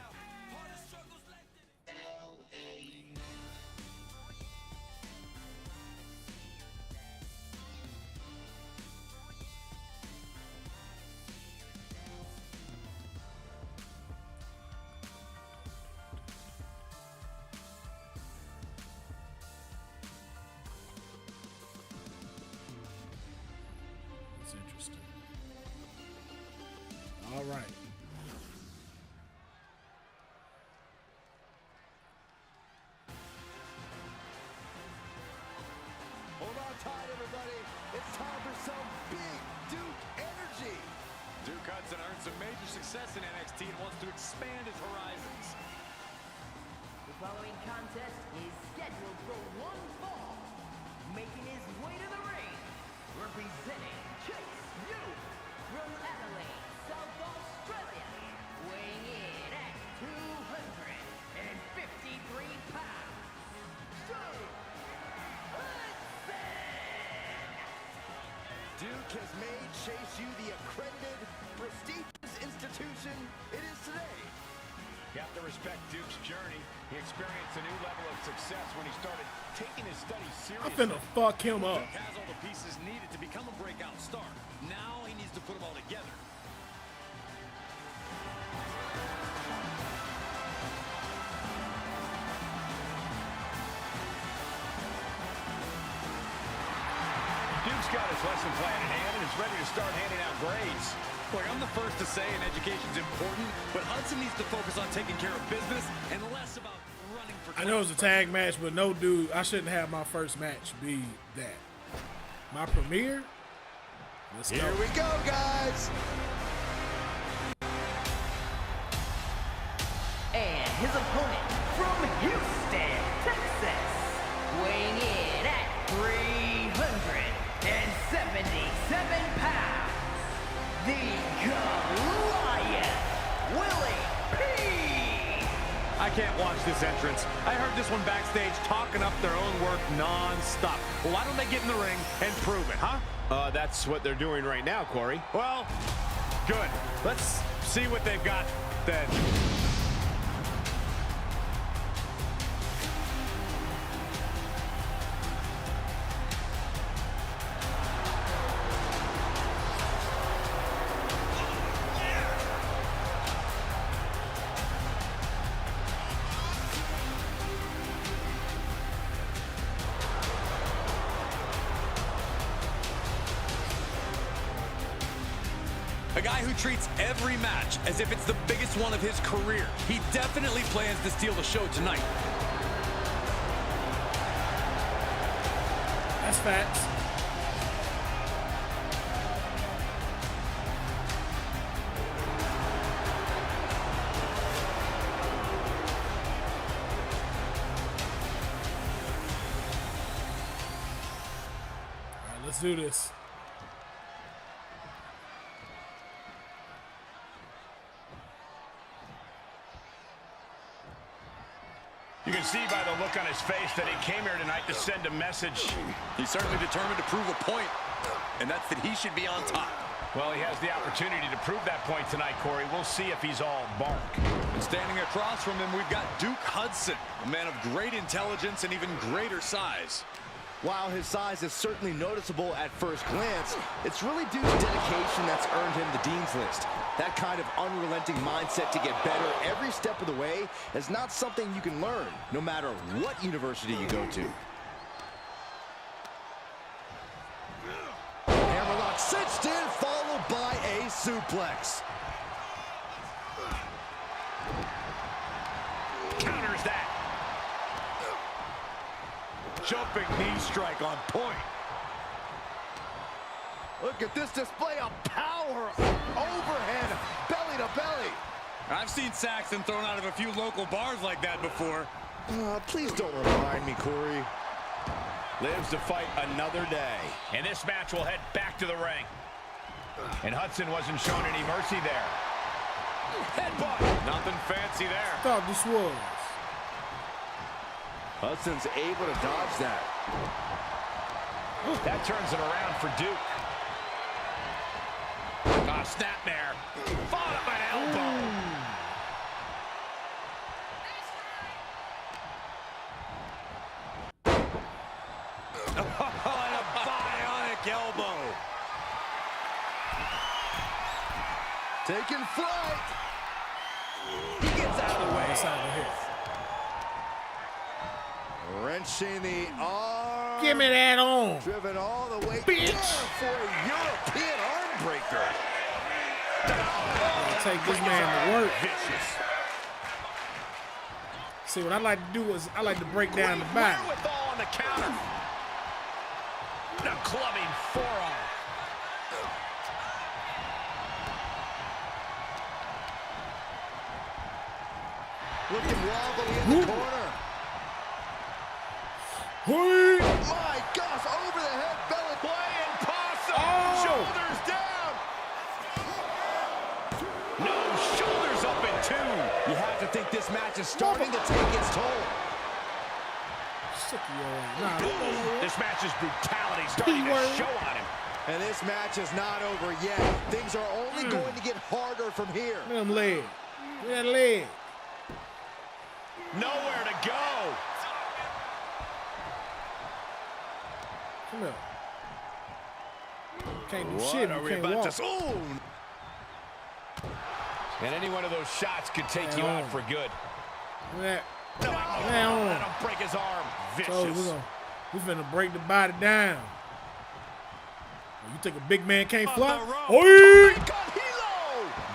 S1: All right.
S6: Hold on tight, everybody. It's time for some big Duke energy.
S10: Duke Hudson earned some major success in NXT and wants to expand his horizons.
S11: The following contest is scheduled for one fall. Making his way to the ring, representing Chase U from Adelaide, South Australia, weighing in at 253 pounds, Duke Hudson!
S6: Duke has made Chase U the accredited, prestigious institution it is today.
S10: You have to respect Duke's journey. He experienced a new level of success when he started taking his studies seriously.
S1: I'm finna fuck him up.
S10: Duke has all the pieces needed to become a breakout star. Now he needs to put them all together. Duke's got his lesson plan in hand and is ready to start handing out grades. Look, I'm the first to say education's important, but Hudson needs to focus on taking care of business and less about running for.
S1: I know it's a tag match, but no, dude, I shouldn't have my first match be that. My premiere? Let's
S12: Here we go, guys.
S11: And his opponent from Houston, Texas, weighing in at 377 pounds, the Goliath, Willie P.
S10: I can't watch this entrance. I heard this one backstage talking up their own work non-stop. Well, why don't they get in the ring and prove it, huh?
S12: That's what they're doing right now, Corey.
S10: Well, good. Let's see what they've got then.
S13: A guy who treats every match as if it's the biggest one of his career. He definitely plans to steal the show tonight.
S1: That's facts. All right, let's do this.
S10: You can see by the look on his face that he came here tonight to send a message.
S13: He's certainly determined to prove a point, and that's that he should be on top.
S10: Well, he has the opportunity to prove that point tonight, Corey. We'll see if he's all bark.
S13: And standing across from him, we've got Duke Hudson, a man of great intelligence and even greater size.
S12: While his size is certainly noticeable at first glance, it's really due to dedication that's earned him the Dean's List. That kind of unrelenting mindset to get better every step of the way is not something you can learn, no matter what university you go to. Hammerlock cinched in, followed by a suplex.
S10: Counters that. Jumping knee strike on point.
S12: Look at this display of power. Overhead, belly to belly.
S13: I've seen Saxton thrown out of a few local bars like that before.
S12: Please don't remind me, Corey.
S10: Lives to fight another day. And this match will head back to the ring. And Hudson wasn't shown any mercy there. Headbutt. Nothing fancy there.
S1: I thought this was.
S12: Hudson's able to dodge that.
S10: That turns it around for Duke. Snap there. Fought up an elbow.
S13: And a bionic elbow.
S12: Taking flight. He gets out of the way.
S1: That's out of here.
S12: Wrenching the arm.
S1: Give me that on.
S12: Driven all the way
S1: Bitch.
S12: down for a European arm breaker.
S1: Take this man to work.
S10: Vicious.
S1: See, what I like to do is I like to break down the body.
S10: Wherewithal on the counter. The clubbing forearm.
S12: Looking wobbly in the corner. My gosh, over the head, belly.
S10: Playing possum.
S12: Oh.
S10: Shoulders down. No, shoulders up in two.
S12: You have to think this match is starting to take its toll.
S10: This match's brutality starting to show on him.
S12: And this match is not over yet. Things are only going to get harder from here.
S1: Look at them leg. Look at that leg.
S10: Nowhere to go.
S1: Come here. Can't do
S10: What
S1: shit.
S10: are
S1: You
S10: we
S1: can't
S10: about
S1: walk.
S10: to? Ooh. And any one of those shots could take you out for good.
S1: Look at
S10: No,
S1: that.
S10: let him break his arm.
S1: So
S10: Vicious.
S1: we finna break the body down. You think a big man can't fly?
S10: Oh,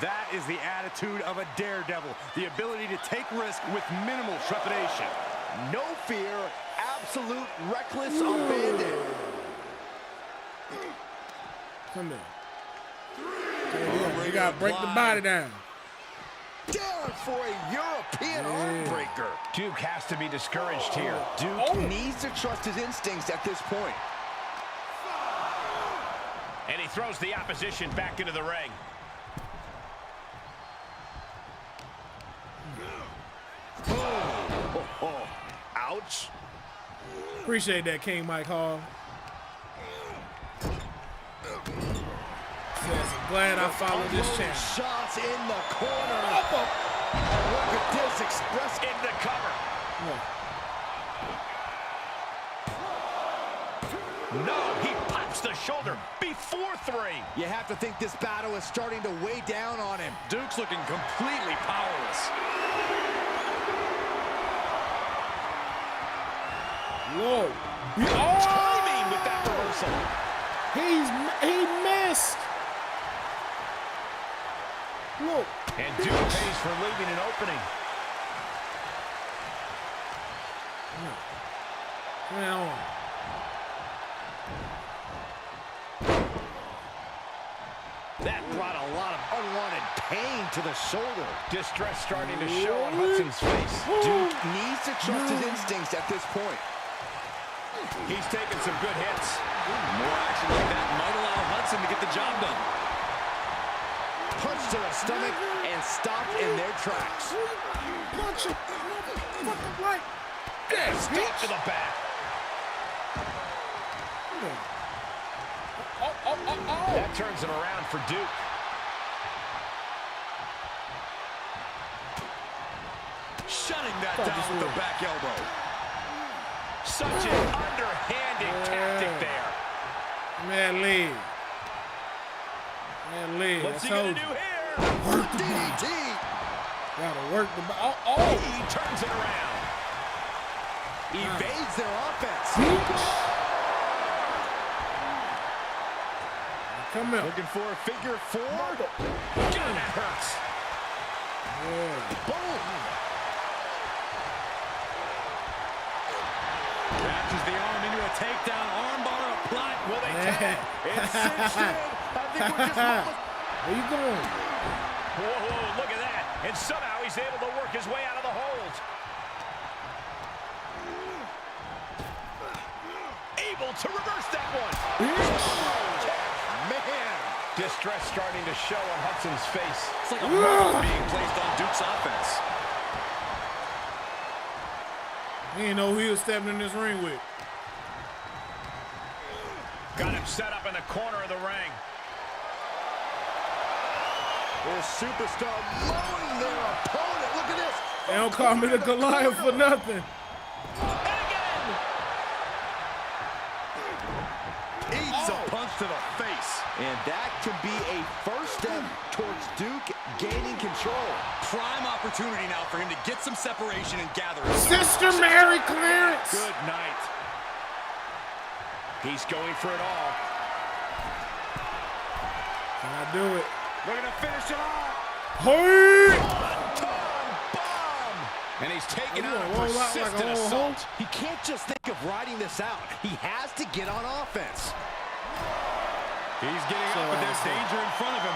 S10: that is the attitude of a daredevil. The ability to take risk with minimal trepidation.
S12: No fear, absolute reckless abandon.
S1: Come here. You gotta break the body down.
S12: Down for a European armbreaker.
S10: Duke has to be discouraged here.
S12: Duke needs to trust his instincts at this point.
S10: And he throws the opposition back into the ring.
S12: Ouch.
S1: Appreciate that, King Mike Hall. Says, I'm glad I followed this channel.
S12: Shots in the corner. And look at this, express
S10: in the cover. No, he pops the shoulder before 3.
S12: You have to think this battle is starting to weigh down on him.
S13: Duke's looking completely powerless.
S1: Whoa.
S10: Timing with that reversal.
S1: He missed. Look.
S10: And Duke pays for leaving an opening.
S1: Now.
S12: That brought a lot of unwanted pain to the shoulder.
S10: Distress starting to show on Hudson's face.
S12: Duke needs to trust his instincts at this point.
S10: He's taking some good hits.
S13: More action like that might allow Hudson to get the job done.
S12: Punch to the stomach and stopped in their tracks.
S1: Punch him. Right.
S10: Stop to the back. That turns him around for Duke.
S13: Shutting that down with the back elbow.
S10: Such an underhanded tactic there.
S1: Man, Lee.
S10: What's he gonna do here?
S12: Work the DDT.
S1: Gotta work the
S10: He turns it around.
S12: Evades their offense.
S1: Come here.
S12: Looking for a figure 4.
S10: God, that hurts.
S12: Boom.
S13: Catches the arm into a takedown. Armbar applied.
S10: Will they tap?
S12: It's cinched in. I think we're just almost...
S1: Where you going?
S10: Whoa, look at that. And somehow he's able to work his way out of the hold. Able to reverse that one.
S12: Man.
S10: Distress starting to show on Hudson's face.
S13: It's like a muzzle being placed on Duke's offense.
S1: He didn't know who he was stepping in this ring with.
S10: Got him set up in the corner of the ring.
S12: This superstar mowing their opponent. Look at this.
S1: They don't call me the Goliath for nothing.
S12: Eats a punch to the face. And that can be a first step towards Duke gaining control.
S13: Prime opportunity now for him to get some separation and gather.
S1: Sister Mary clearance.
S10: Good night. He's going for it all.
S1: Can I do it?
S10: Looking to finish it off.
S1: Hey!
S10: Bomb! And he's taking out a persistent assault.
S12: He can't just think of riding this out. He has to get on offense.
S13: He's getting up, but there's danger in front of him.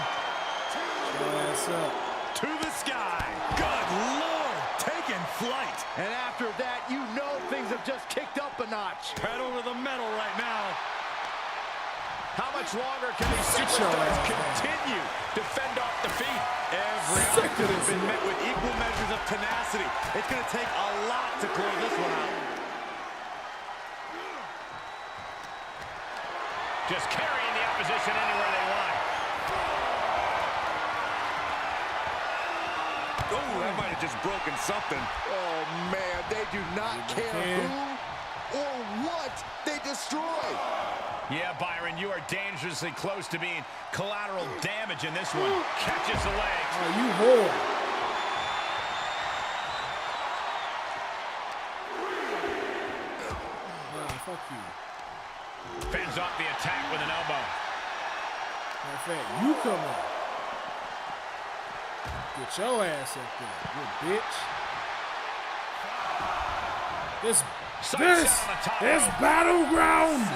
S12: To the sky. Good Lord, taking flight. And after that, you know things have just kicked up a notch.
S13: Pedal to the metal right now.
S10: How much longer can these superstars continue to fend off defeat?
S13: Every objective has been met with equal measures of tenacity. It's going to take a lot to close this one out.
S10: Just carrying the opposition anywhere they want.
S13: Oh, that might have just broken something.
S12: Oh, man, they do not care who or what they destroy.
S10: Yeah, Byron, you are dangerously close to being collateral damage in this one. Catches the leg.
S1: Oh, you whore. Nah, fuck you.
S10: Fends off the attack with an elbow.
S1: Matter of fact, you come up. Get your ass up there, you bitch. This battleground.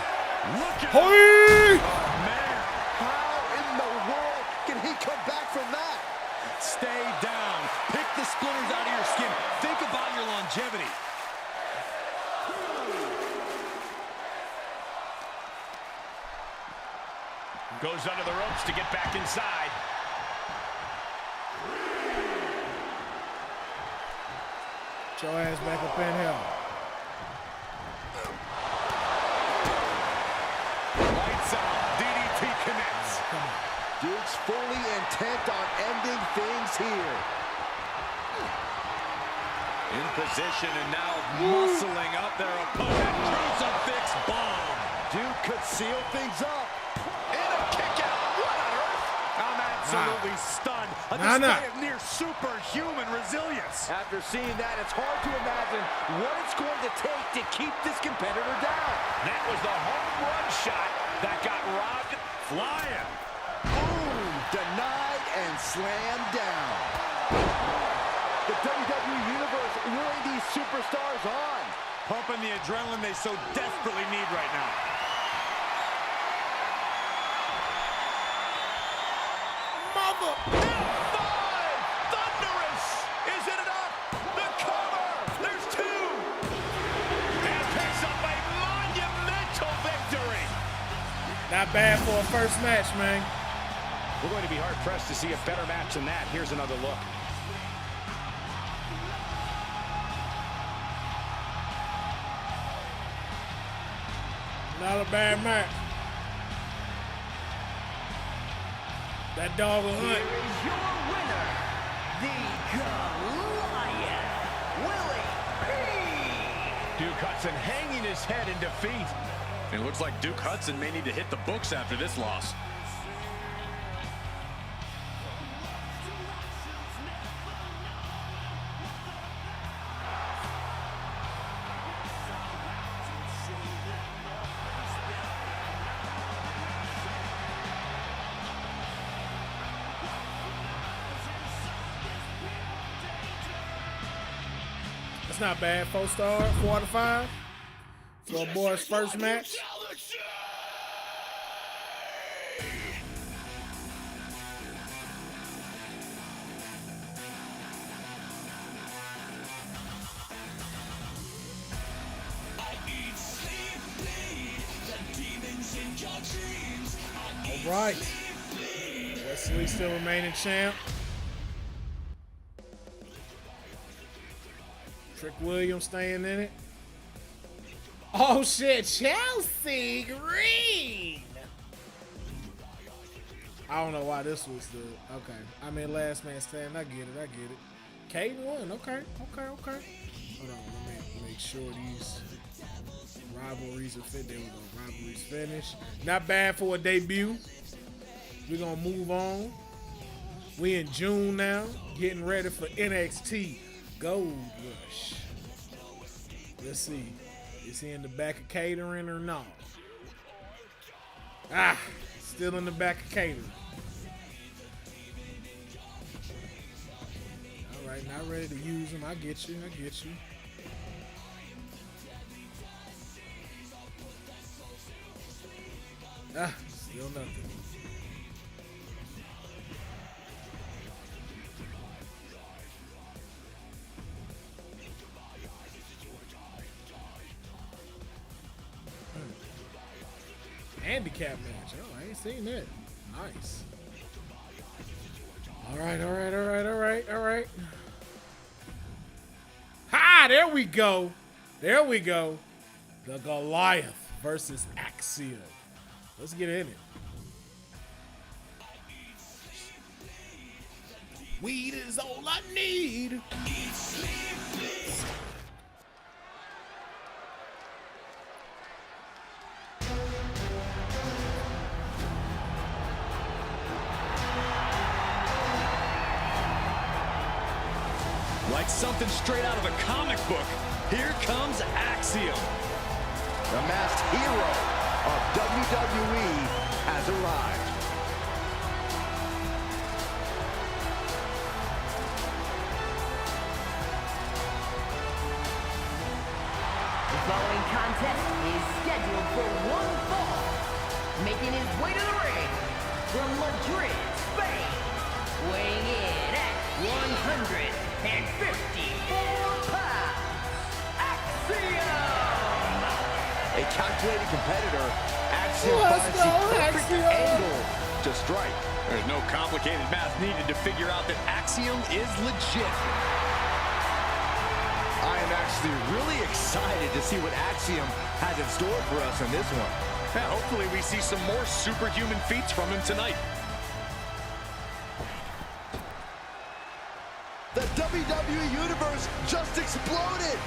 S10: Look at
S1: Hoi!
S10: man.
S12: How in the world can he come back from that?
S13: Stay down. Pick the splinters out of your skin. Think about your longevity.
S10: Goes under the ropes to get back inside.
S1: Get your ass back up in here.
S10: Lights out. DDT connects.
S12: Duke's fully intent on ending things here.
S13: In position and now muscling up their opponent. Crucifix bomb.
S12: Duke could seal things up.
S10: And a kick out. What on earth? I'm absolutely stunned. A display of near superhuman resilience.
S12: After seeing that, it's hard to imagine what it's going to take to keep this competitor down.
S10: That was the home run shot that got robbed flying.
S12: Boom! Denied and slammed down. The WWE Universe really these superstars on.
S10: Pumping the adrenaline they so desperately need right now.
S1: Mother!
S10: F5! Thunderous! Is it enough? The cover! There's two! And picks up a monumental victory!
S1: Not bad for a first match, man.
S10: We're going to be hard-pressed to see a better match than that. Here's another look.
S1: Not a bad match. That dog will hunt.
S11: Here is your winner, the Goliath, Willie P.
S10: Duke Hudson hanging his head in defeat.
S13: It looks like Duke Hudson may need to hit the books after this loss.
S1: That's not bad. 4-star, 4 out of 5. For a boy's first match. All right. Wesley still remaining champ. Trick Williams staying in it. Oh shit, Chelsea Green. I don't know why this was the okay. I mean, last man standing. I get it. Kate won. Okay. Hold on, let me make sure these rivalries are fit. There we go. Rivalries finished. Not bad for a debut. We're gonna move on. We in June now, getting ready for NXT Gold Rush. Let's see. Is he in the back of catering or not? Still in the back of catering. All right, not ready to use him. I get you. Still nothing. Handicap match. Oh, I ain't seen that. Nice. All right. Ha! There we go. The Goliath versus Axiom. Let's get in it. Weed is all I need.
S13: Like something straight out of a comic book, here comes Axiom.
S12: The masked hero of WWE has arrived.
S11: The following contest is scheduled for one fall, making his way to the ring from Madrid, Spain, weighing in at 154 pounds, Axiom!
S12: A calculated competitor, Axiom finds the perfect angle to strike.
S13: There's no complicated math needed to figure out that Axiom is legit.
S12: I am actually really excited to see what Axiom has in store for us in this one.
S13: Yeah, hopefully we see some more superhuman feats from him tonight.
S12: The WWE Universe just exploded!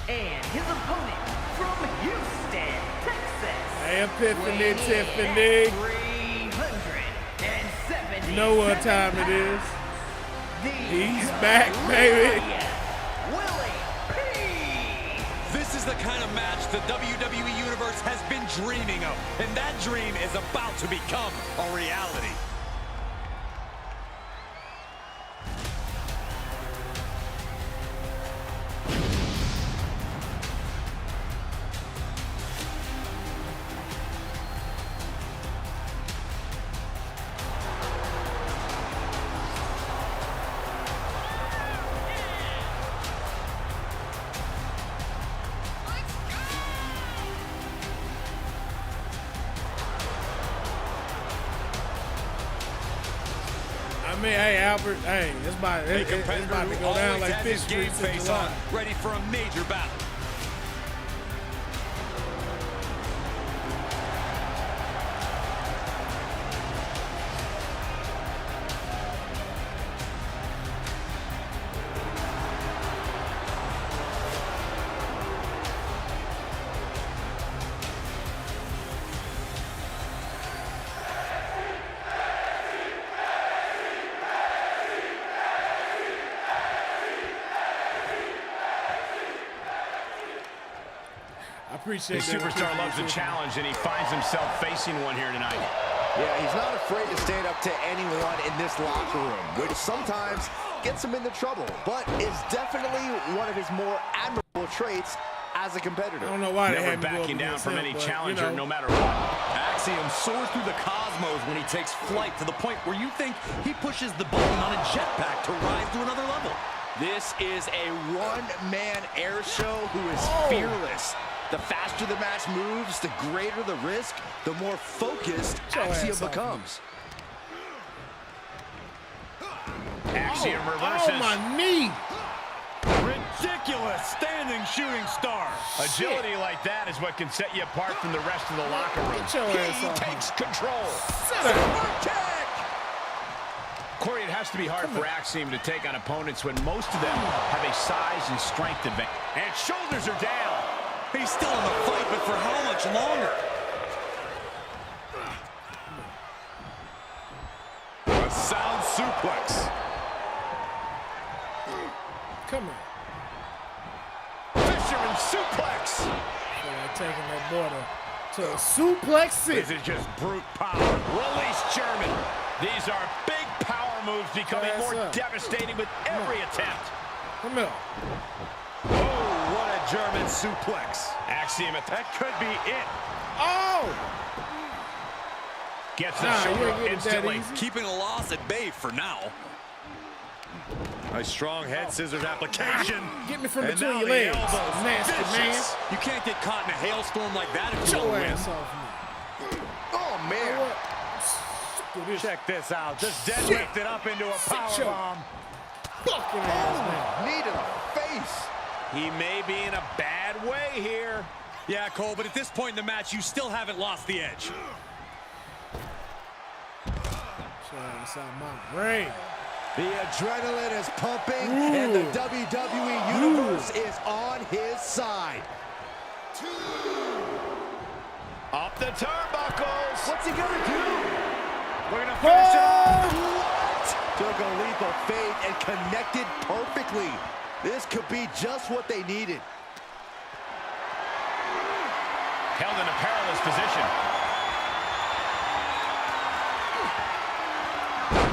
S11: And his opponent from Houston, Texas.
S1: Hey, Epiphany, Tiffany.
S11: 370.
S1: You know what time it is. He's back, baby.
S13: This is the kind of match the WWE Universe has been dreaming of, and that dream is about to become a reality.
S1: I mean, hey, Albert, hey, it's about to go down like fish
S13: game
S1: streets in
S13: face
S1: July.
S13: on, ready for a major battle.
S1: I appreciate
S10: The
S1: that.
S10: superstar loves a challenge, and he finds himself facing one here tonight.
S12: Yeah, he's not afraid to stand up to anyone in this locker room, which sometimes gets him into trouble, but is definitely one of his more admirable traits as a competitor.
S1: I don't know why they
S10: Never
S1: had me go
S10: backing
S1: up
S10: down
S1: against
S10: from
S1: him,
S10: any
S1: but,
S10: challenger,
S1: you know.
S10: no matter what.
S13: Axiom soars through the cosmos when he takes flight to the point where you think he pushes the button on a jetpack to rise to another level.
S12: This is a one-man air show who is fearless. The faster the match moves, the greater the risk, the more focused Axiom becomes.
S10: Axiom reverses.
S1: Oh, my knee.
S10: Ridiculous standing shooting star. Agility like that is what can set you apart from the rest of the locker room.
S1: He
S10: takes control. Corey, it has to be hard for Axiom to take on opponents when most of them have a size and strength advantage. And shoulders are down.
S13: He's still in the fight, but for how much longer? A sound suplex.
S1: Come on.
S10: Fisherman suplex.
S1: So they're taking that boy to a suplex city.
S10: This is just brute power. Release German. These are big power moves becoming
S1: Pass
S10: more
S1: up.
S10: devastating with every attempt.
S1: Come here.
S10: Oh, what a German suplex. Axiom, that could be it.
S1: Oh!
S10: Gets the
S1: Nah,
S10: shoulder
S1: you
S10: up
S1: ain't get it that
S10: instantly.
S1: easy.
S13: Keeping a loss at bay for now.
S10: A strong head scissors application.
S1: Get me from
S10: And
S1: between
S10: now
S1: your
S10: the
S1: legs,
S10: elbows.
S1: nasty man.
S10: Vicious.
S13: You can't get caught in a hailstorm like that if
S1: Get
S13: you
S1: your
S13: want to win.
S1: ass off me.
S12: Oh, man.
S10: Check this out. Just deadlifted up into a power
S1: your
S10: bomb.
S1: Fucking ass now.
S12: Knee to the face.
S10: He may be in a bad way here.
S13: Yeah, Cole, but at this point in the match, you still haven't lost the edge.
S1: That's out my brain.
S12: The adrenaline is pumping, and the WWE Universe is on his side.
S10: Up the turnbuckles.
S12: What's he gonna do?
S10: We're gonna finish it.
S12: What? Took a leap of faith and connected perfectly. This could be just what they needed.
S10: Held in a perilous position.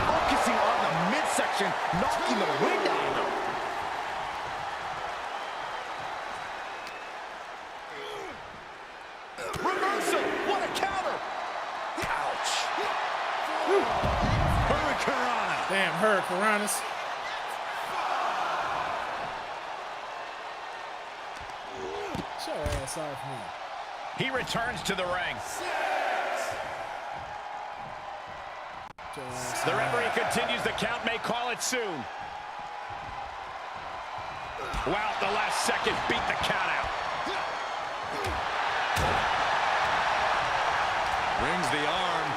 S12: Focusing on the midsection, knocking the wind out of him.
S1: Damn, her, Piranhas. Get your ass off me.
S10: He returns to the ring. The referee continues the count, may call it soon. Wow, the last second beat the count out.
S13: Brings the arm,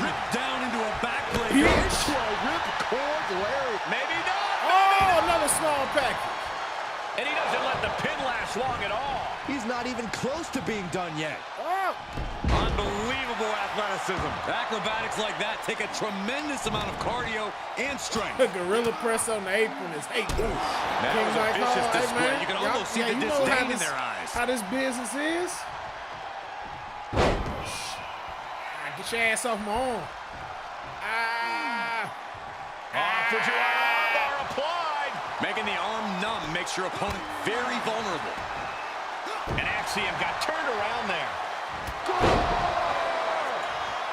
S13: ripped down into a backbreaker.
S12: Into a ripcord lariat.
S10: Maybe not.
S1: Oh, another small package.
S10: And he doesn't let the pin last long at all.
S12: He's not even close to being done yet.
S1: Oh.
S13: Unbelievable athleticism. Acrobatics like that take a tremendous amount of cardio and strength.
S1: The gorilla press on the apron is hate.
S13: That was a vicious display. You can almost see the disdain in their eyes.
S1: How this business is. Get your ass off my arm.
S10: Armbar applied.
S13: Making the arm numb makes your opponent very vulnerable.
S10: And Axiom got turned around there.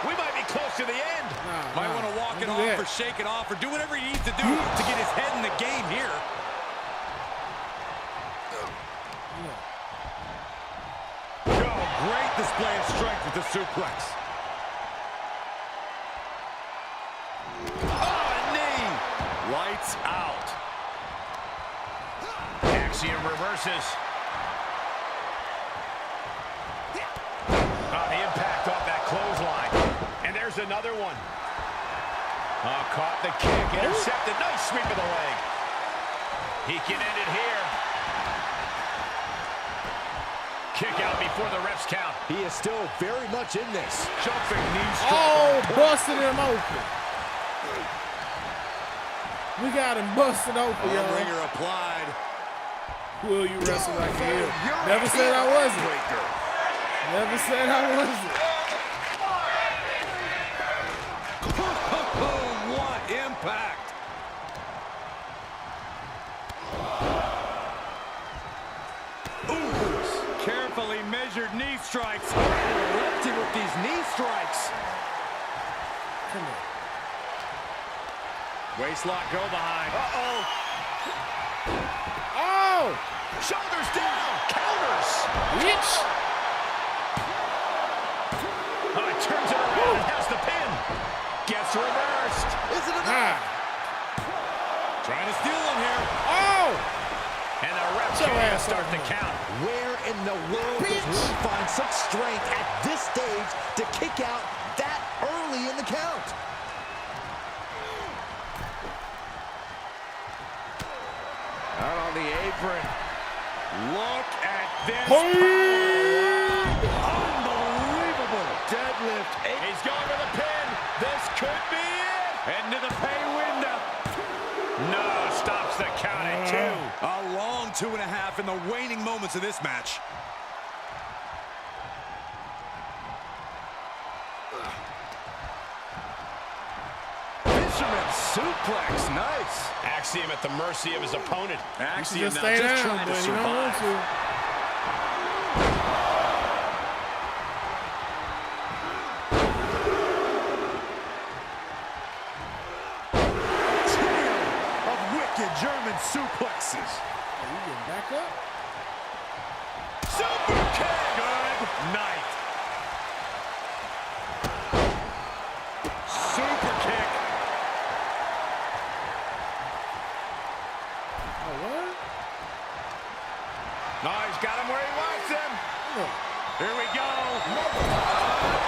S10: We might be close to the end.
S13: Might want to walk it off or shake it off or do whatever he needs to do to get his head in the game here.
S10: Oh, great display of strength with the suplex.
S13: Lights out.
S10: Axiom reverses. The impact off that clothesline. And there's another one. Caught the kick. Intercepted. Nice sweep of the leg. He can end it here. Kick out before the refs count.
S12: He is still very much in this.
S10: Jumping knee strike.
S1: Oh, busted him open. We got him busted open, y'all.
S13: Ringer applied.
S1: Will you wrestle like hell? Never said I wasn't. Never said I wasn't.
S13: What impact. Carefully measured knee strikes.
S12: Lefty with these knee strikes.
S1: Come on.
S10: Waistlock go behind.
S1: Oh!
S10: Shoulders down. Counters.
S1: Bitch.
S10: It turns it around and has the pin. Gets reversed.
S12: Is it enough?
S13: Trying to steal one here.
S1: Oh!
S10: And the refs can't start the count.
S12: Where in the world does Will find such strength at this stage to kick out that early in the count?
S10: Out on the apron. Look at this.
S12: Unbelievable.
S10: Deadlift. He's going for the pin. This could be it. Into the pay window. No, stops the count at 2.
S13: A long 2.5 in the waning moments of this match.
S10: Fisherman suplex. Nice. Axiom at the mercy of his opponent.
S13: Axiom
S1: Just
S13: now
S1: stay
S13: just
S1: down,
S13: trying to
S1: but you don't want
S13: survive.
S1: to.
S13: German suplexes.
S1: Are you getting back up?
S10: Super kick. Good night. Super kick.
S1: Oh, what?
S10: No, he's got him where he wants him. Here we go.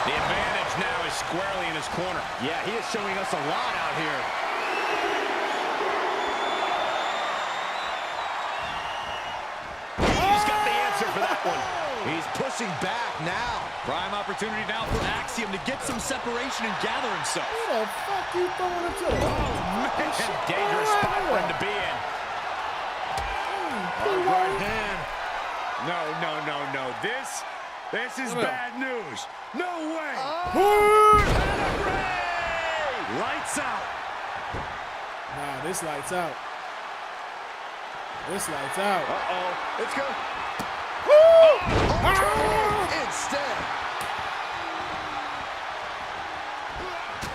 S10: The advantage now is squarely in his corner.
S12: Yeah, he is showing us a lot out here.
S10: For that one.
S12: He's pushing back now.
S13: Prime opportunity now for Axiom to get some separation and gather himself.
S1: Who the fuck you throwing him to?
S10: Man, dangerous spot for him to be in. Right hand. No. This is bad news. No way.
S13: Lights out.
S1: Nah, this lights out. This lights out.
S12: Uh-oh. It's good. Instead.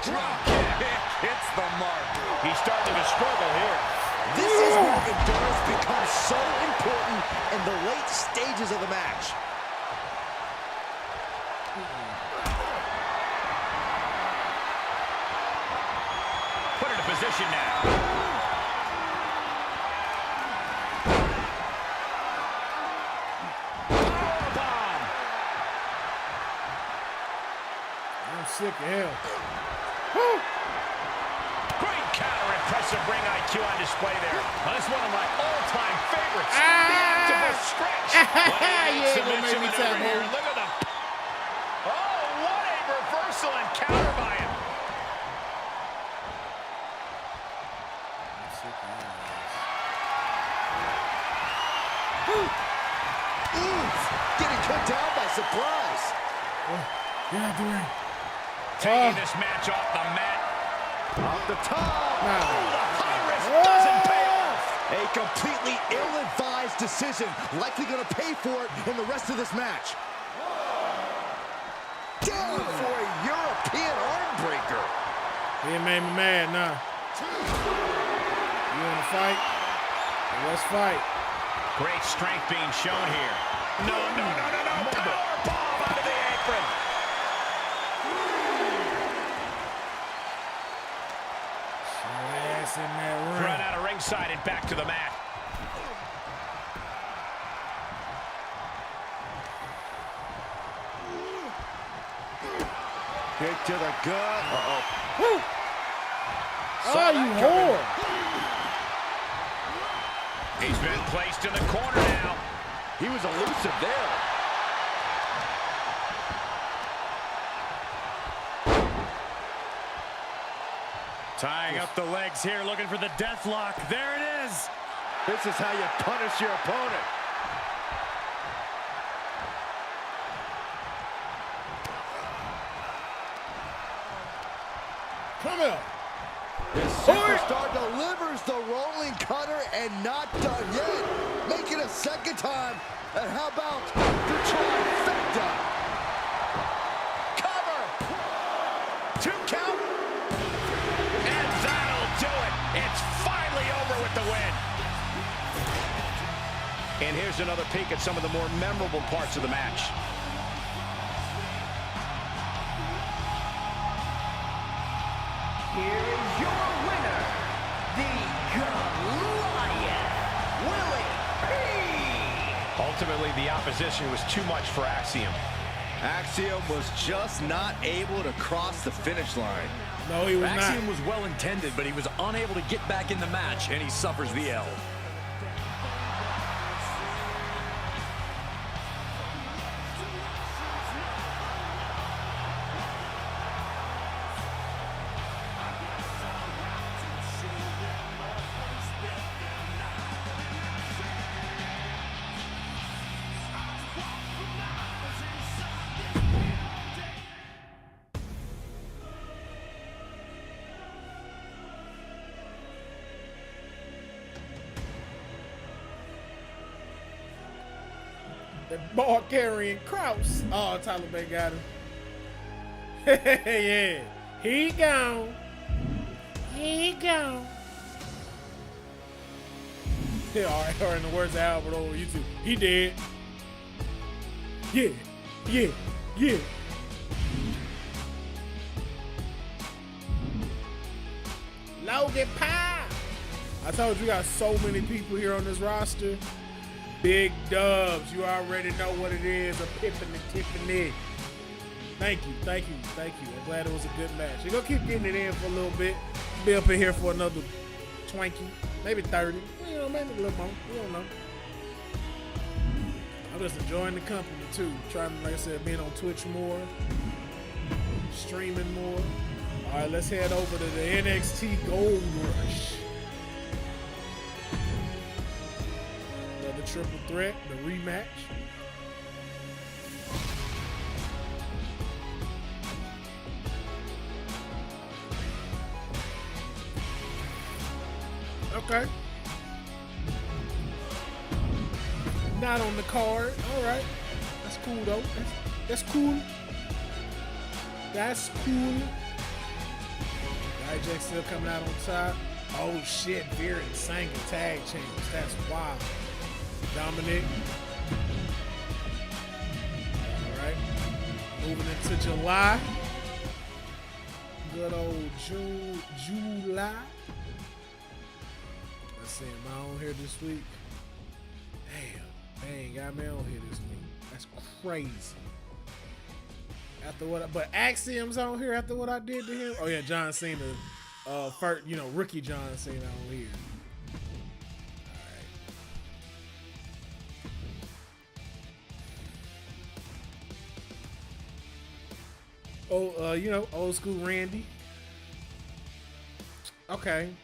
S10: Drop kick. kick hits the mark. He's starting to struggle here.
S12: This is where endurance becomes so important in the late stages of the match.
S10: Put it in position now. Powerbomb.
S1: I'm sick of hell.
S10: Great counter, impressive ring IQ on display there. Well, that's one of my all-time favorites. The active stretch.
S1: Yeah, gonna make me tap
S10: here.
S1: on.
S10: Look at them. Oh, what a reversal and counter by him.
S12: Getting cut down by surprise.
S1: Get out the ring.
S10: Taking this match off the mat.
S12: Off the top.
S1: Nah.
S10: Oh, the high risk doesn't pay off.
S12: A completely ill-advised decision, likely going to pay for it in the rest of this match. Down for a European arm breaker.
S1: He made me mad, nah. You wanna fight? Well, let's fight.
S10: Great strength being shown here. No. Power bomb out of the apron.
S1: Ass in that ring.
S10: Run out of ringside and back to the mat.
S12: Kick to the gut.
S1: Woo. Oh, you whore.
S10: He's been placed in the corner now.
S12: He was elusive there.
S10: Tying up the legs here, looking for the death lock. There it is.
S12: This is how you punish your opponent.
S1: Come here.
S12: This superstar delivers the rolling cutter and not done yet. Make it a second time. And how about the trifecta?
S10: Cover. 2 count. And that'll do it. It's finally over with the win. And here's another peek at some of the more memorable parts of the match.
S11: Here is your winner, the Goliath, Willie P.
S10: Ultimately, the opposition was too much for Axiom.
S12: Axiom was just not able to cross the finish line.
S1: No, he was
S13: Axiom
S1: not.
S13: was well intended, but he was unable to get back in the match, and he suffers the L.
S1: That ball carrying Kraus. Oh, Taliban got him. Yeah. He gone. He gone. Yeah, all right, or in the words of Albert over YouTube, he dead. Yeah. Logan Pie. I told you, we got so many people here on this roster. Big dubs. You already know what it is. A Pippin and Tiffany. Thank you. I'm glad it was a good match. You're going to keep getting it in for a little bit. Be up in here for another 20, maybe 30. You know, maybe a little more. We don't know. I'm just enjoying the company, too. Trying, like I said, being on Twitch more. Streaming more. All right, let's head over to the NXT Gold Rush. Another triple threat, the rematch. Okay. Not on the card. All right. That's cool, though. That's cool. That's cool. Jack still coming out on top. Oh shit, Veer and Sanga tag change. That's wild. Dominic. Alright. Moving into July. Good old July. Let's see, am I on here this week? Damn, they ain't got me on here this week. That's crazy. After what, but Axiom's on here after what I did to him. Oh yeah, John Cena, first, rookie John Cena on here. All right. Oh, old school Randy. Okay,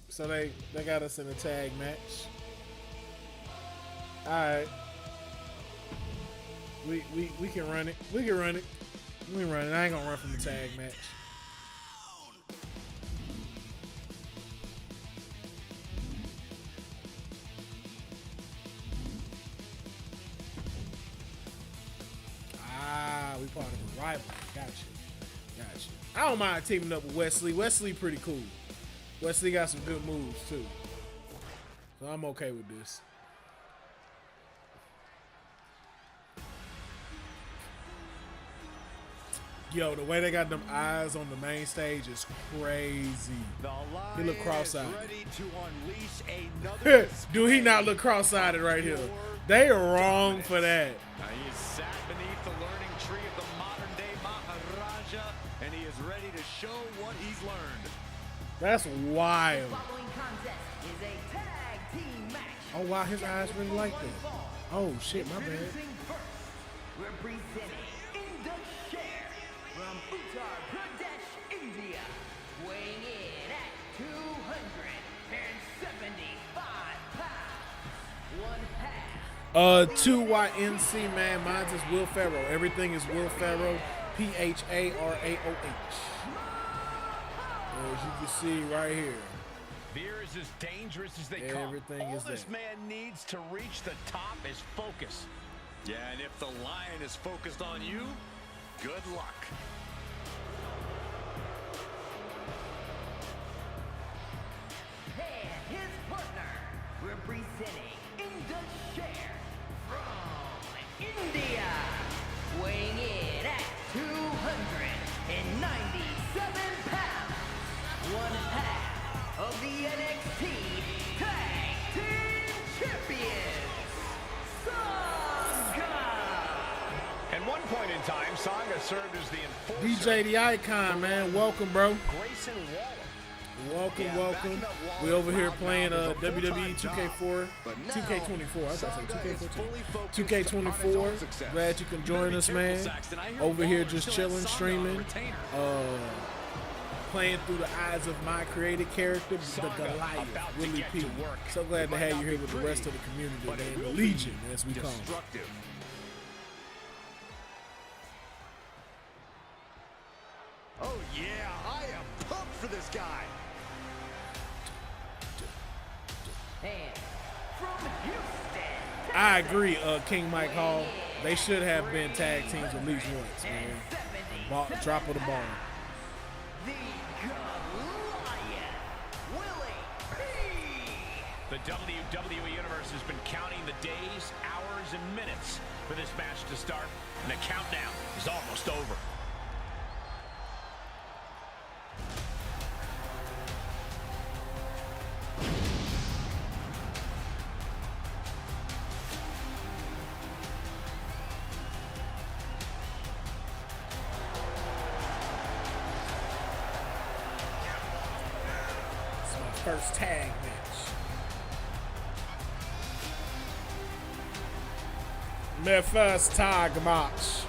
S1: so they got us in a tag match. All right. We can run it. We can run it. We can run it. I ain't gonna run from the tag match. We part of a rival. Got you. I don't mind teaming up with Wesley. Wesley pretty cool. Wesley got some good moves too. So I'm okay with this. Yo, the way they got them eyes on the main stage is crazy. He look cross-eyed. Do he not look cross-eyed right here? They are wrong for that.
S10: He is sat beneath the learning tree of the modern-day Maharaja, and he is ready to show what he's learned.
S1: That's wild.
S11: The following contest is a tag team match.
S1: Oh wow, his eyes really like that. Oh shit, my bad.
S11: Representing in the share from Uttar Pradesh, India, weighing in at 275 pounds, 1/2.
S1: 2YNC, man. Mine's is Will Pharaoh. Everything is Will Pharaoh. PHARAOH. As you can see right here.
S10: Veer is as dangerous as they
S1: Everything
S10: come. All
S1: is
S10: this
S1: there.
S10: man needs to reach the top is focus. Yeah, and if the lion is focused on you, good luck.
S11: And his partner, representing in the share from India, weighing in at 297 pounds, 1/2 of the NXT Tag Team Champions, Sangha.
S10: At one point in time, Sangha served as the enforcer.
S1: DJ the Icon, man. Welcome, bro.
S10: Grayson Waller.
S1: Welcome. We over here playing WWE 2K4, 2K24. I was about to say 2K24. Glad you can join us, man. Over here just chilling, streaming, playing through the eyes of my created character, the Goliath, Willie P. So glad to have you here with the rest of the community, man. The Legion, as we call it.
S12: Oh yeah, I am pumped for this guy.
S11: And from Houston,
S1: I agree, King Mike Hall. They should have been tag teams at least once, man. Drop of the ball.
S11: the Goliath, Willie P.
S10: The WWE Universe has been counting the days, hours, and minutes for this match to start, and the countdown is almost over.
S1: First tag match. My first tag match.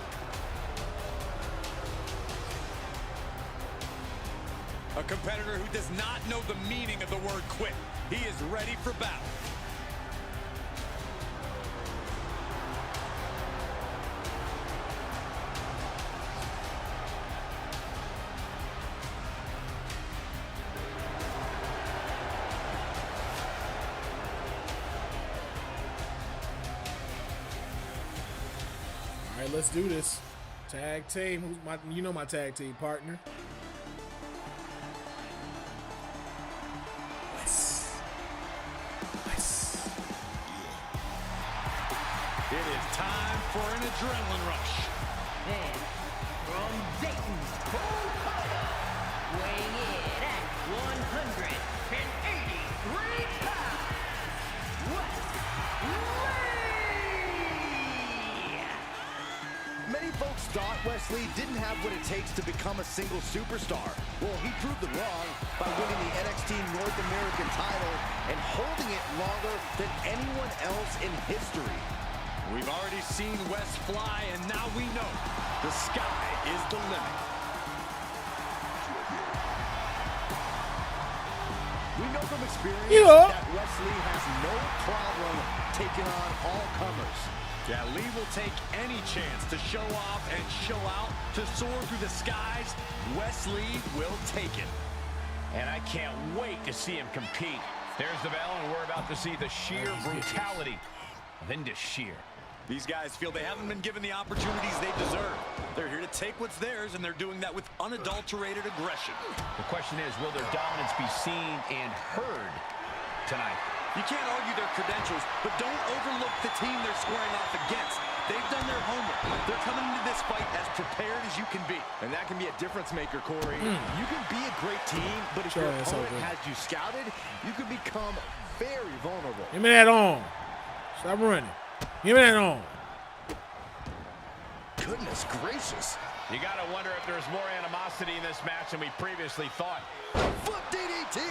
S13: A competitor who does not know the meaning of the word quit. He is ready for battle.
S1: All right, let's do this. Tag team. Who's my tag team partner?
S10: It is time for an adrenaline rush.
S11: And from Dayton, Ohio, weighing in at 183 pounds,
S12: Many folks thought Wesley didn't have what it takes to become a single superstar. Well, he proved them wrong by winning the NXT North American title and holding it longer than anyone else in history.
S10: We've already seen Wes fly, and now we know the sky is the limit.
S12: We know from experience that Wesley has no problem taking on all comers.
S10: Yeah, Lee will take any chance to show off and show out, to soar through the skies. Wesley will take it.
S14: And I can't wait to see him compete. There's the bell, and we're about to see the sheer brutality of Indus Sheer.
S13: These guys feel they haven't been given the opportunities they deserve. They're here to take what's theirs, and they're doing that with unadulterated aggression.
S14: The question is, will their dominance be seen and heard tonight?
S13: You can't argue their credentials, but don't overlook the team they're squaring off against. They've done their homework. They're coming into this fight as prepared as you can be.
S12: And that can be a difference maker, Corey. You can be a great team, but if your opponent has you scouted, you can become very vulnerable.
S1: Give me that on. Stop running. Give me that on.
S12: Goodness gracious.
S14: You got to wonder if there's more animosity in this match than we previously thought.
S12: Foot DDT.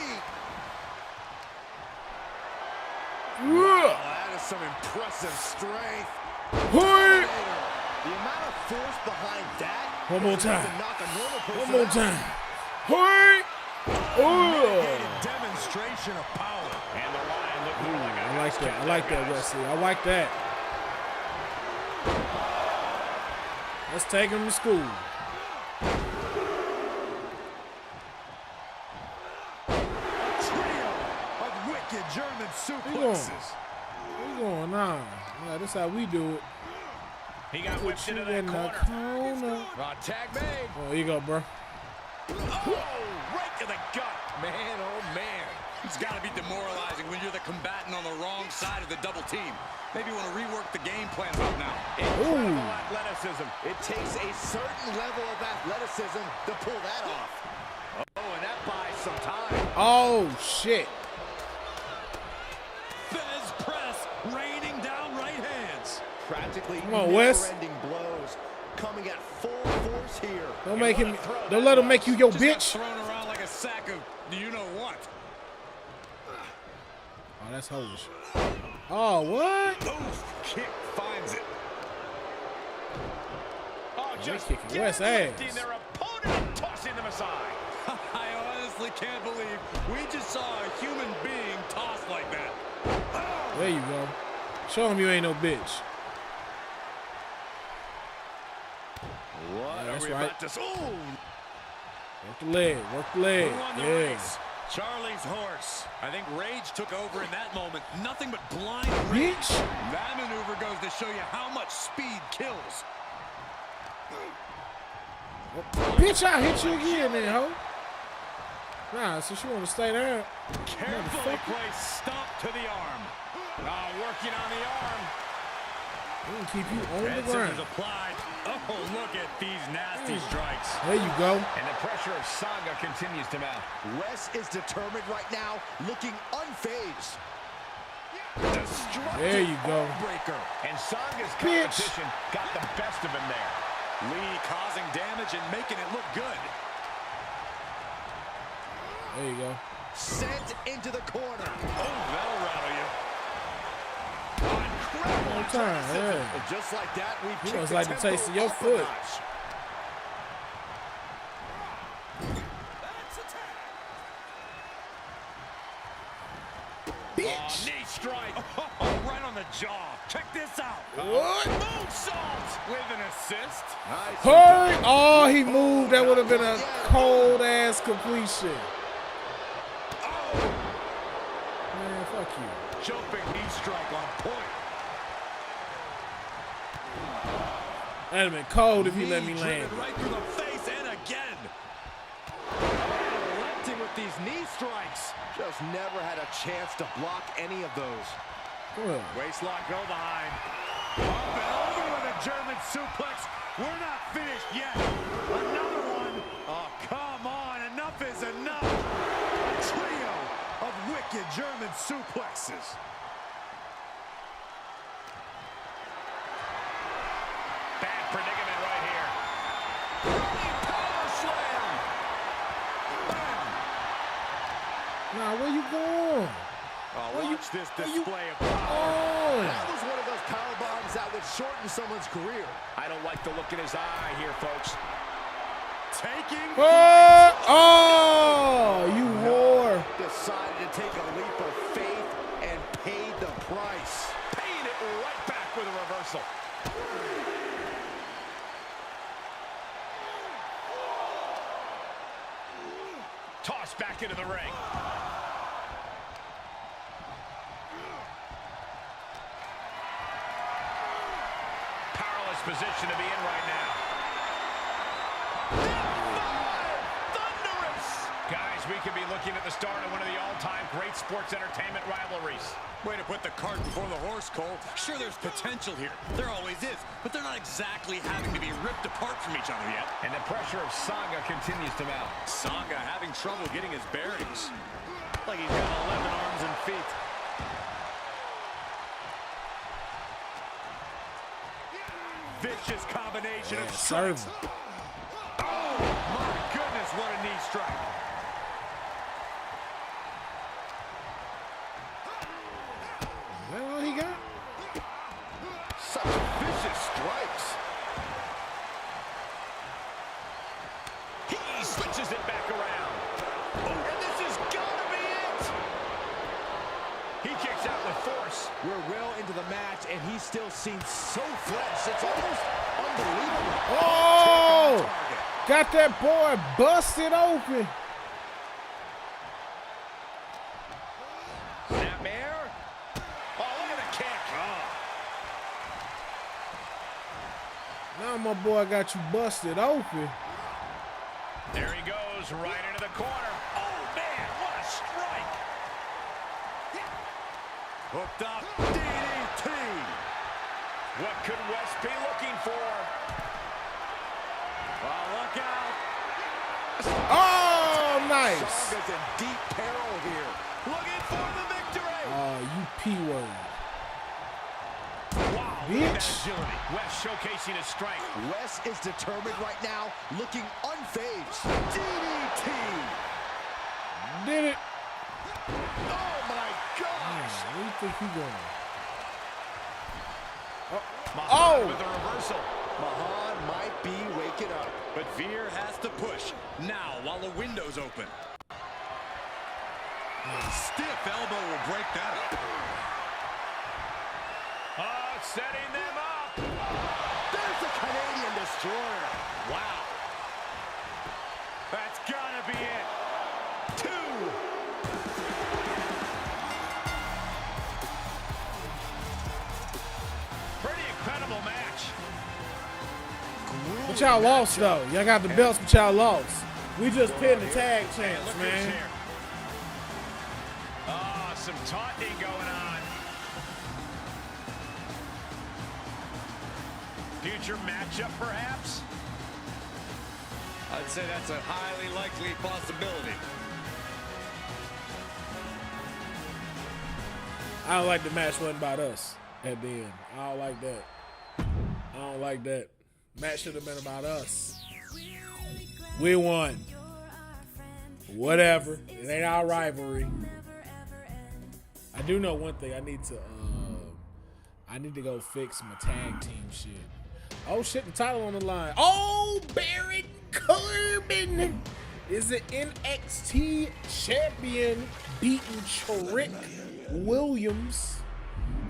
S1: Wow,
S12: that is some impressive strength.
S1: Hey.
S12: The amount of force behind that.
S1: One more time.
S12: One
S1: more time. Hey. Oh.
S10: Demonstration of power.
S14: And the line looking like
S1: I like that. I like that, Wesley. I like that. Let's take him to school.
S10: German suplexes.
S1: What's going on? Yeah, this is how we do it.
S14: He got whipped into that corner.
S10: Tag made.
S1: Oh, here you go, bro.
S10: Oh, right to the gut. Man, oh, man.
S13: It's got to be demoralizing when you're the combatant on the wrong side of the double team. Maybe you want to rework the game plan right now.
S12: Incredible athleticism. It takes a certain level of athleticism to pull that off. Oh, and that buys some time.
S1: Oh, shit.
S9: Raining down right hands.
S12: Practically
S1: never-ending
S12: blows coming at full force here.
S1: Don't make him. Don't let him make you your bitch.
S13: Thrown around like a sack of you know what.
S1: Oh, that's holy. Oh, what?
S10: Kick finds it.
S14: Oh, just
S1: kicking Wes ass.
S14: Their opponent and tossing them aside.
S13: I honestly can't believe we just saw a human being tossed like that.
S1: There you go. Show him you ain't no bitch.
S10: What
S1: that's
S10: are we
S1: right.
S10: about to see?
S1: Work the leg. Work the leg.
S10: Who won the race? Charlie's horse.
S13: I think rage took over in that moment. Nothing but blind rage.
S1: Bitch.
S13: That maneuver goes to show you how much speed kills.
S1: Bitch, I hit you again, then, ho. Nah, since you want to stay there.
S14: Carefully placed stomp to the arm. Working on the arm.
S1: We can keep you on the ground.
S10: Applied. Oh, look at these nasty strikes.
S1: There you go.
S14: And the pressure of Sanga continues to mount.
S12: Wes is determined right now, looking unfazed.
S1: There you go.
S14: Breaker. And Sanga's competition got the best of him there.
S13: Lee causing damage and making it look good.
S1: There you go.
S12: Sent into the corner.
S10: Oh, that'll rattle you.
S1: One time, yeah.
S12: And just like that, we
S1: you must like the taste of your foot.
S10: Bitch. Knee strike. Oh, right on the jaw. Check this out.
S1: What?
S10: Moonsault with an assist.
S12: Nice.
S1: Hey! Oh, he moved. That would have been a cold-ass completion. Man, fuck you.
S10: Jumping knee strike on point.
S1: That'd have been cold if you let me land.
S13: Right through the face and again.
S12: Relenting with these knee strikes. Just never had a chance to block any of those.
S1: Good.
S10: Waistlock go behind. Up and over with a German suplex. We're not finished yet. Another one. Oh, come on. Enough is enough. A trio of wicked German suplexes. Bad predicament right here. Power slam. Bam.
S1: Nah, where you going?
S10: Watch this display of power.
S1: Oh.
S12: That was one of those power bombs that would shorten someone's career.
S14: I don't like the look in his eye here, folks.
S10: Taking.
S1: Oh, you whore.
S12: Decided to take a leap of faith and paid the price.
S14: Paying it right back with a reversal. Tossed back into the ring. Powerless position to be in right now. Thunderous! Guys, we could be looking at the start of one of the all-time great sports entertainment rivalries.
S13: Way to put the cart before the horse, Cole. Sure, there's potential here. There always is. But they're not exactly having to be ripped apart from each other yet.
S14: And the pressure of Sanga continues to mount.
S13: Sanga having trouble getting his bearings. Like he's got 11 arms and feet.
S10: Vicious combination of
S1: serve.
S10: strikes. Oh, my goodness, what a knee strike.
S1: Is that all he got?
S12: Such vicious strikes.
S14: He switches it back around. Oh, and this has got to be it. He kicks out with force.
S12: We're well into the match, and he still seems so fresh. It's almost unbelievable.
S1: Oh! Got that boy busted open.
S14: Snapmare. Oh, look at the kick.
S1: Now my boy got you busted open.
S14: There he goes, right into the corner. Oh, man, what a strike.
S10: Hooked up. DDT.
S14: What could West be looking for?
S10: Oh, look out.
S1: Oh, nice.
S12: Sanga's in deep peril here.
S10: Looking for the victory.
S1: Oh, you P-word.
S14: Wow, look at that
S1: Bitch.
S14: agility. West showcasing his strength.
S12: Wes is determined right now, looking unfazed. DDT.
S1: Did it.
S10: Oh, my gosh.
S1: Where do you think he going?
S14: Mahan with the reversal.
S12: Mahan might be waking up.
S13: But Veer has to push now while the window's open. Stiff elbow will break that up.
S14: Oh, setting them up.
S12: There's the Canadian Destroyer.
S14: Wow.
S10: That's gotta be it. 2.
S14: Pretty incredible match.
S1: But y'all lost, though. Y'all got the belts, but y'all lost. We just pinned the tag champs,
S14: Look
S1: man.
S14: here. Oh, some taunting going on. Future matchup, perhaps?
S13: I'd say that's a highly likely possibility.
S1: I don't like the match wasn't about us at the end. I don't like that. I don't like that. Match should have been about us. We won. Whatever. It ain't our rivalry. I do know one thing. I need to go fix my tag team shit. Oh shit, the title on the line. Oh, Baron Corbin is the NXT champion, beating Trick Williams.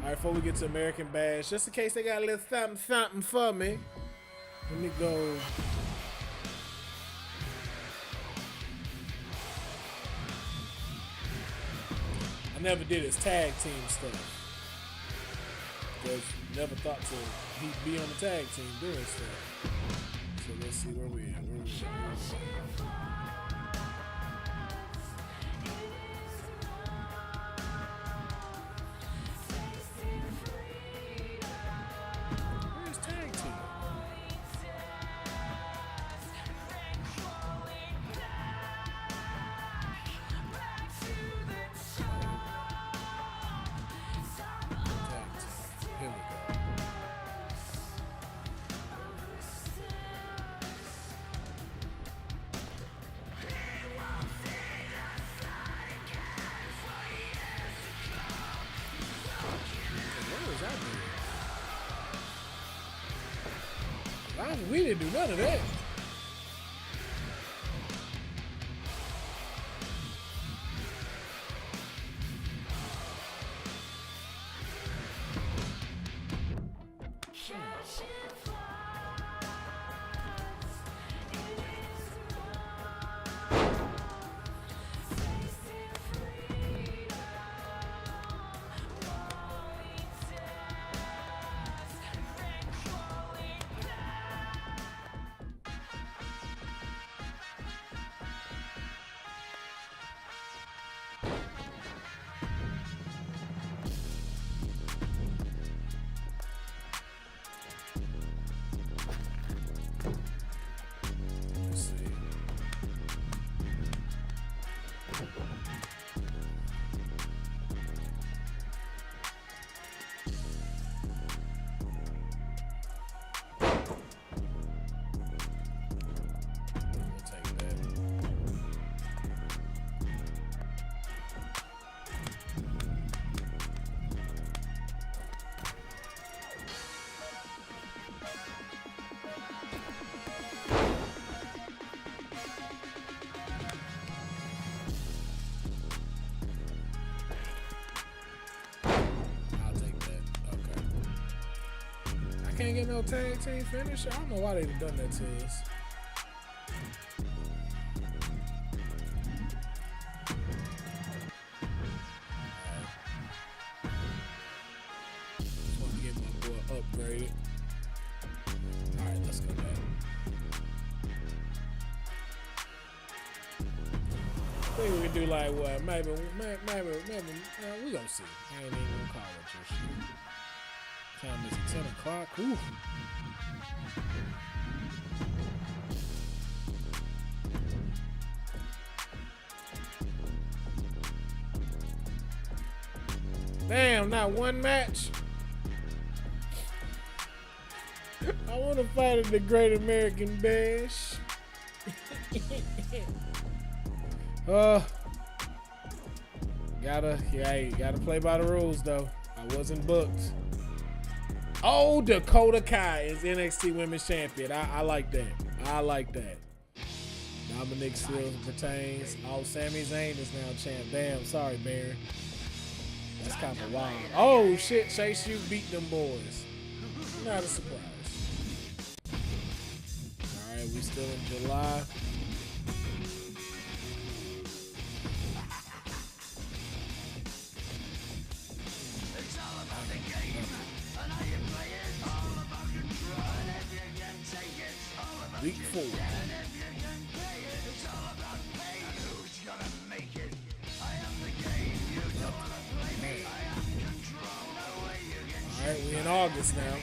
S1: All right, before we get to American Bash, just in case they got a little something for me, let me go. I never did his tag team stuff. Because never thought to be on the tag team doing stuff. So let's see where we at. We didn't do none of that. Can't get no tag team finish. I don't know why they've done that to us. Just want to get my boy upgraded. All right, let's go back. I think we can do like what? Maybe we gonna see. I ain't even gonna call it just shit. Time is it 10 o'clock? Ooh. Damn, not one match. I want to fight at the Great American Bash. Gotta play by the rules though. I wasn't booked. Oh, Dakota Kai is NXT Women's Champion. I like that. I like that. Dominic still pertains. Oh, Sami Zayn is now champ. Damn, sorry, Baron. That's kind of wild. Oh, shit. Chase U beat them boys. Not a surprise. All right, we still in July. Week 4. Alright, we in August now.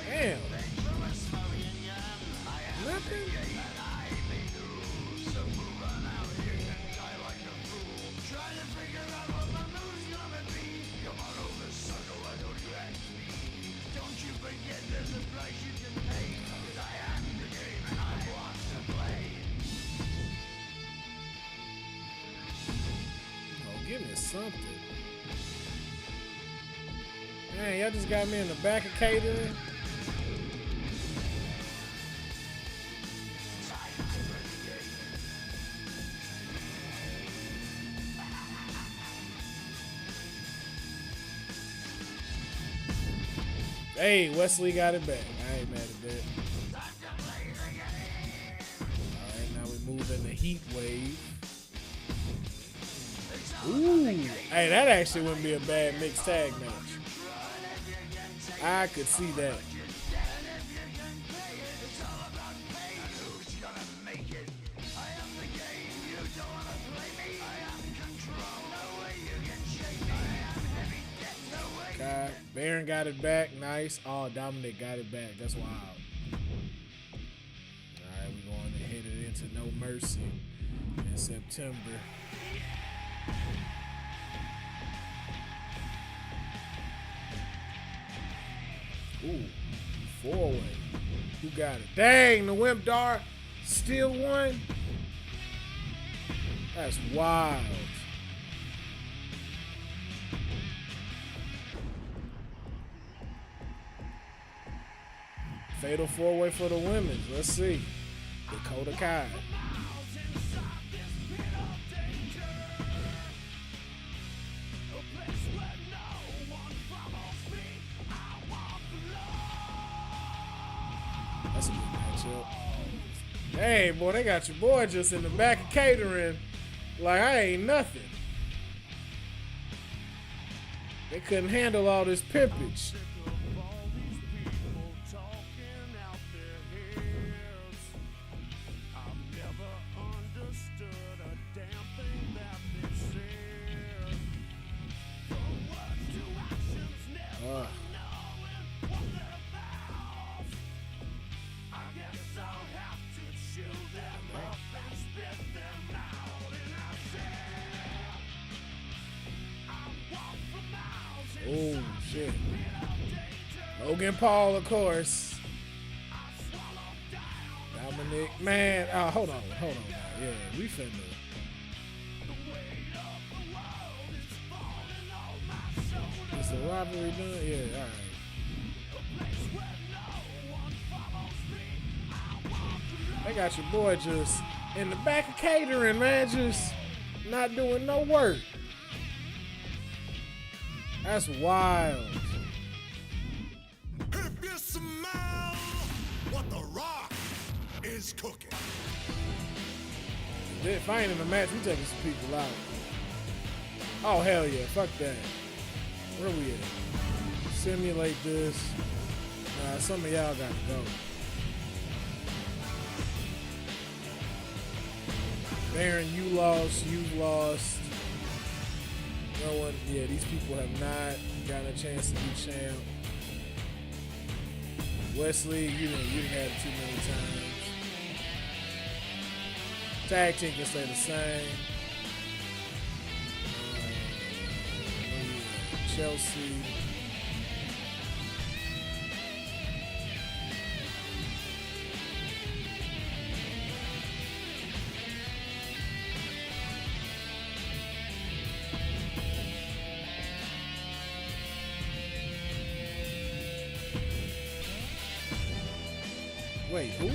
S1: Damn. Nothing. Give me something. Man, y'all just got me in the back of catering. Hey, Wesley got it back. I ain't mad at that. Alright, now we move in the heat wave. Ooh, hey, that actually wouldn't be a bad mixed tag match. I could see that. Okay, Baron got it back. Nice. Oh, Dominic got it back. That's wild. All right, we're going to head it into No Mercy in September. Ooh, 4-way. You got it. Dang, the Wimp Dar still won. That's wild. Fatal 4-way for the women. Let's see. Dakota Kai. That's a good matchup. Hey, boy, they got your boy just in the back of catering like I ain't nothing. They couldn't handle all this pimpage. Oh, shit. Logan Paul, of course. Dominic, man. Hold on. Yeah, we finna. Is the rivalry done? Yeah, all right. They got your boy just in the back of catering, man, just not doing no work. That's wild.
S10: If you smell what the Rock is cooking.
S1: If I ain't in the match, we taking some people out. Oh, hell yeah. Fuck that. Where we at? Simulate this. Some of y'all gotta go. Baron, you lost. You've lost. No one, yeah, these people have not gotten a chance to be champ. Wesley, you didn't have it too many times. Tag team can stay the same. Chelsea. Wait, who?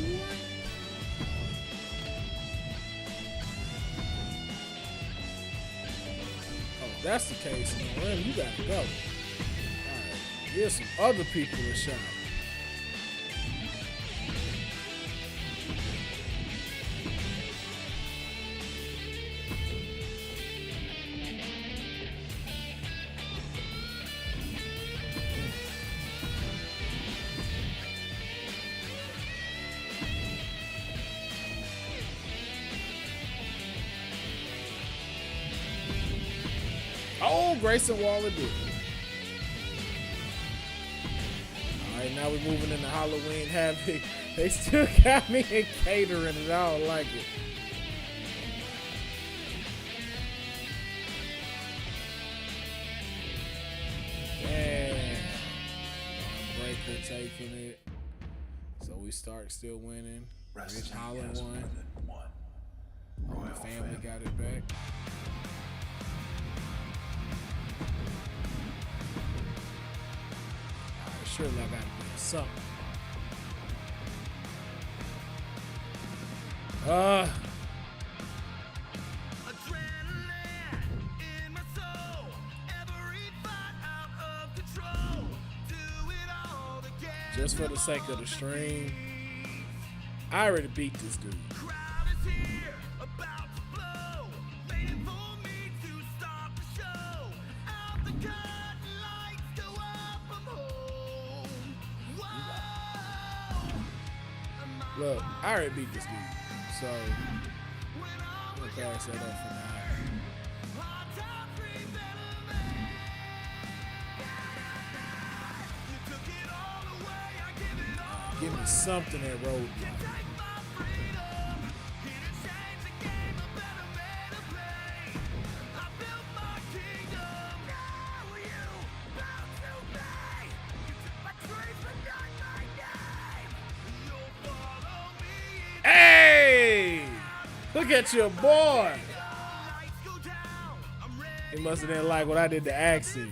S1: Oh, that's the case. Man, you gotta go. All right, here's some other people a shot. Oh, Grayson Waller did. All right, now we're moving into Halloween Havoc. They still got me in catering and I don't like it. Damn. Breaker taking it. So we start still winning. Rich Holland won. Royal family got it back. Surely I gotta do something. Just for the sake of the stream, I already beat this dude. Look, I already beat this dude, so I'm gonna pass that up for now. Give me something at road. Hey! Look at your boy! He must have didn't like what I did to Axie.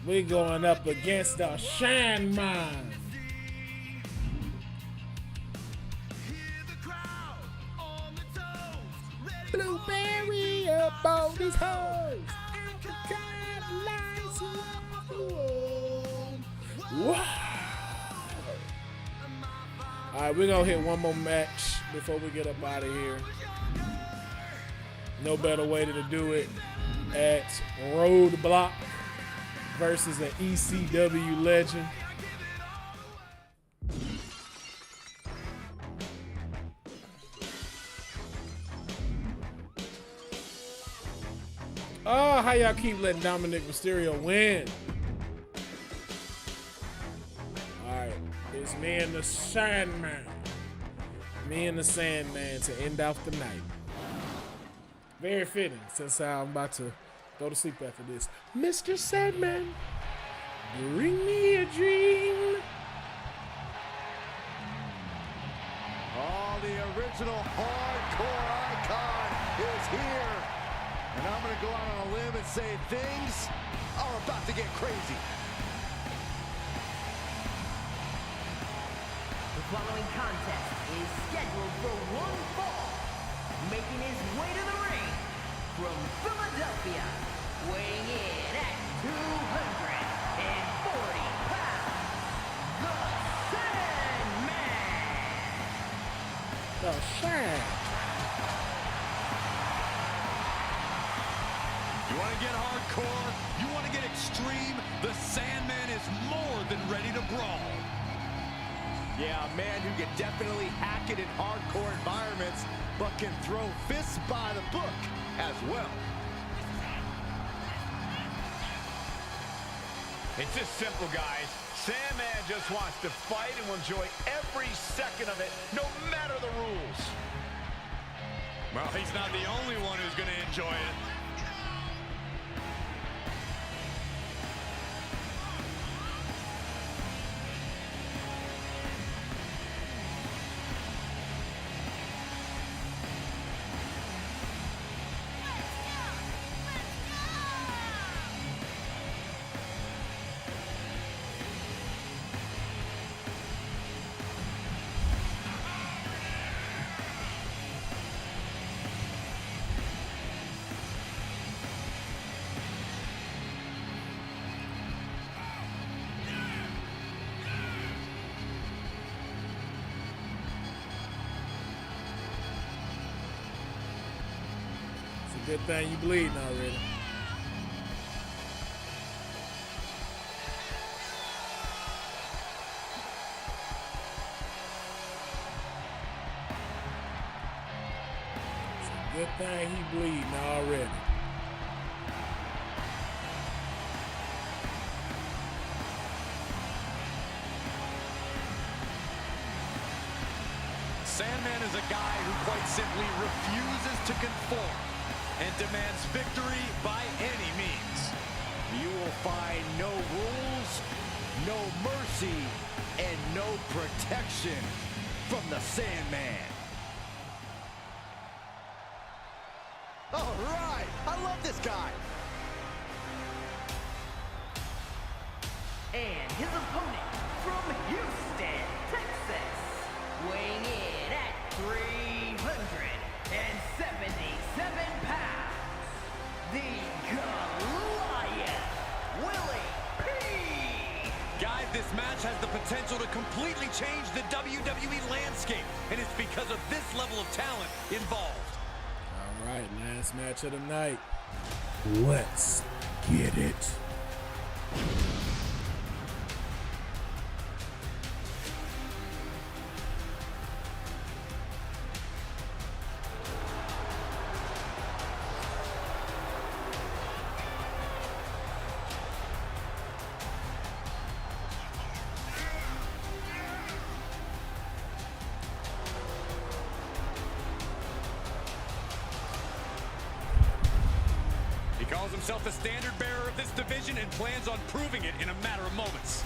S1: We going up against the Shine Man. Blueberry up on these hoes. All right, we're going to hit one more match before we get up out of here. No better way to do it at Roadblock versus an ECW legend. Oh, how y'all keep letting Dominic Mysterio win? All right, it's me and the Sandman. Me and the Sandman to end off the night. Very fitting since I'm about to go to sleep after this. Mr. Sandman, bring me a dream.
S10: Oh, the original hardcore icon is here. And I'm going to go out on a limb and say things are about to get crazy.
S11: The following contest is scheduled for one fall. Making his way to the ring from Philadelphia, weighing in at 240 pounds, the Sandman.
S1: The Sandman.
S13: You want to get hardcore? You want to get extreme? The Sandman is more than ready to brawl.
S12: Yeah, a man who can definitely hack it in hardcore environments, but can throw fists by the book as well.
S14: It's just simple, guys. Sandman just wants to fight and will enjoy every second of it, no matter the rules.
S13: Well, he's not the only one who's going to enjoy it.
S1: Good thing you bleeding already. It's a good thing he bleeding already.
S13: Sandman is a guy who quite simply refuses to conform and demands victory by any means.
S12: You will find no rules, no mercy, and no protection from the Sandman. All right, I love this guy.
S11: And his opponent from Houston, Texas, weighing in at 377 pounds, the Goliath, Willie P.
S13: Guys, this match has the potential to completely change the WWE landscape, and it's because of this level of talent involved.
S1: All right, last match of the night. Let's get it.
S13: He calls himself the standard bearer of this division and plans on proving it in a matter of moments.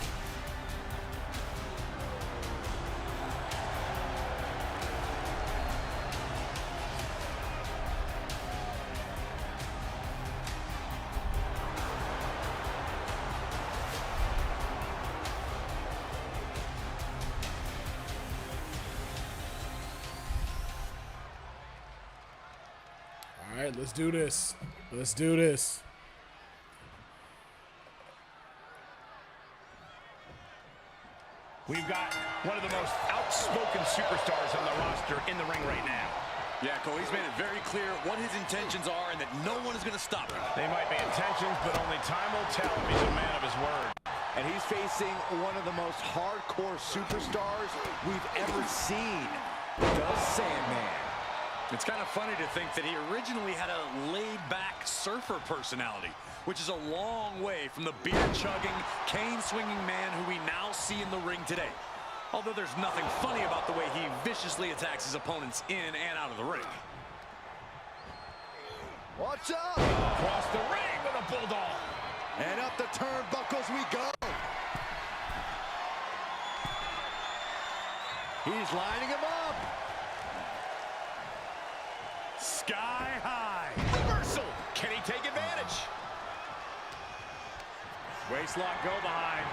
S1: All right, let's do this. Let's do this.
S14: We've got one of the most outspoken superstars on the roster in the ring right now.
S13: Yeah, Cole, he's made it very clear what his intentions are and that no one is going to stop him.
S14: They might be intentions, but only time will tell if he's a man of his word.
S12: And he's facing one of the most hardcore superstars we've ever seen, the Sandman.
S13: It's kind of funny to think that he originally had a laid-back surfer personality, which is a long way from the beer-chugging, cane-swinging man who we now see in the ring today. Although there's nothing funny about the way he viciously attacks his opponents in and out of the ring.
S12: Watch out!
S14: Across the ring with a bulldog.
S12: And up the turnbuckles we go. He's lining him up.
S14: Sky high. Reversal. Can he take advantage? Waistlock go behind.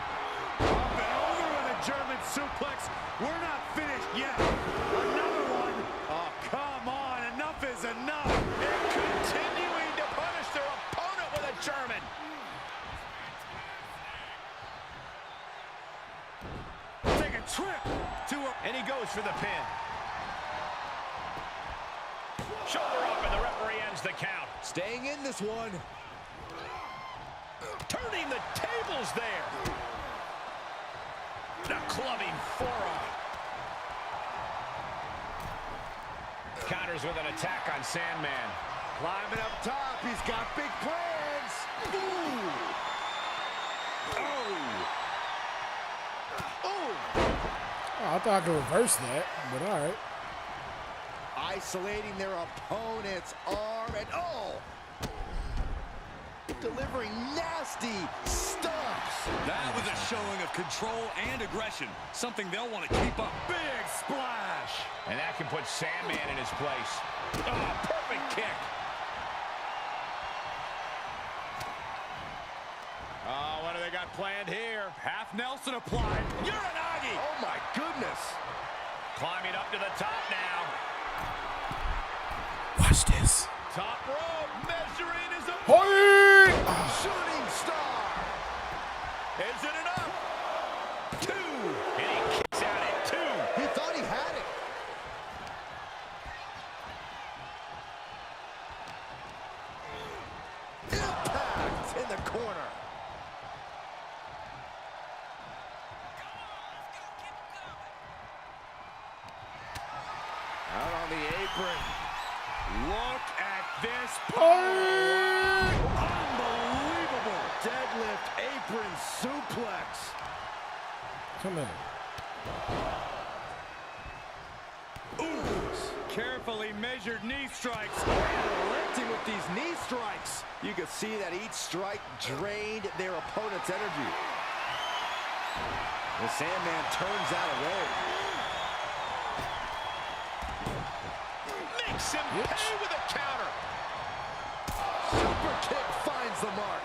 S10: Up and over with a German suplex. We're not finished yet. Another one. Oh, come on. Enough is enough.
S14: And continuing to punish their opponent with a German.
S10: Take a trip to a...
S14: And he goes for the pin. Shoulder up and the referee ends the count.
S12: Staying in this one.
S14: Turning the tables there. The clubbing forearm. Counters with an attack on Sandman.
S12: Climbing up top. He's got big plans. Ooh. Oh.
S1: Oh, I thought I could reverse that, but all right.
S12: Isolating their opponent's arm and delivering nasty stumps.
S13: That was a showing of control and aggression, something they'll want to keep up.
S14: Big splash. And that can put Sandman in his place. Oh, perfect kick. Oh, what do they got planned here?
S13: Half Nelson applied.
S14: Uranagi.
S12: Oh, my goodness.
S14: Climbing up to the top now.
S1: Watch this.
S14: Top rope, measuring his opponent.
S12: Shooting star.
S14: Is it enough? 2. And he kicks out at 2.
S12: He thought he had it. Impact in the corner. Out on the apron.
S14: Look at this.
S12: Unbelievable. Deadlift apron suplex.
S1: Come on.
S13: Carefully measured knee strikes.
S12: Relenting with these knee strikes. You can see that each strike drained their opponent's energy. The Sandman turns that away.
S14: Makes him pay with a counter.
S12: Super kick finds the mark.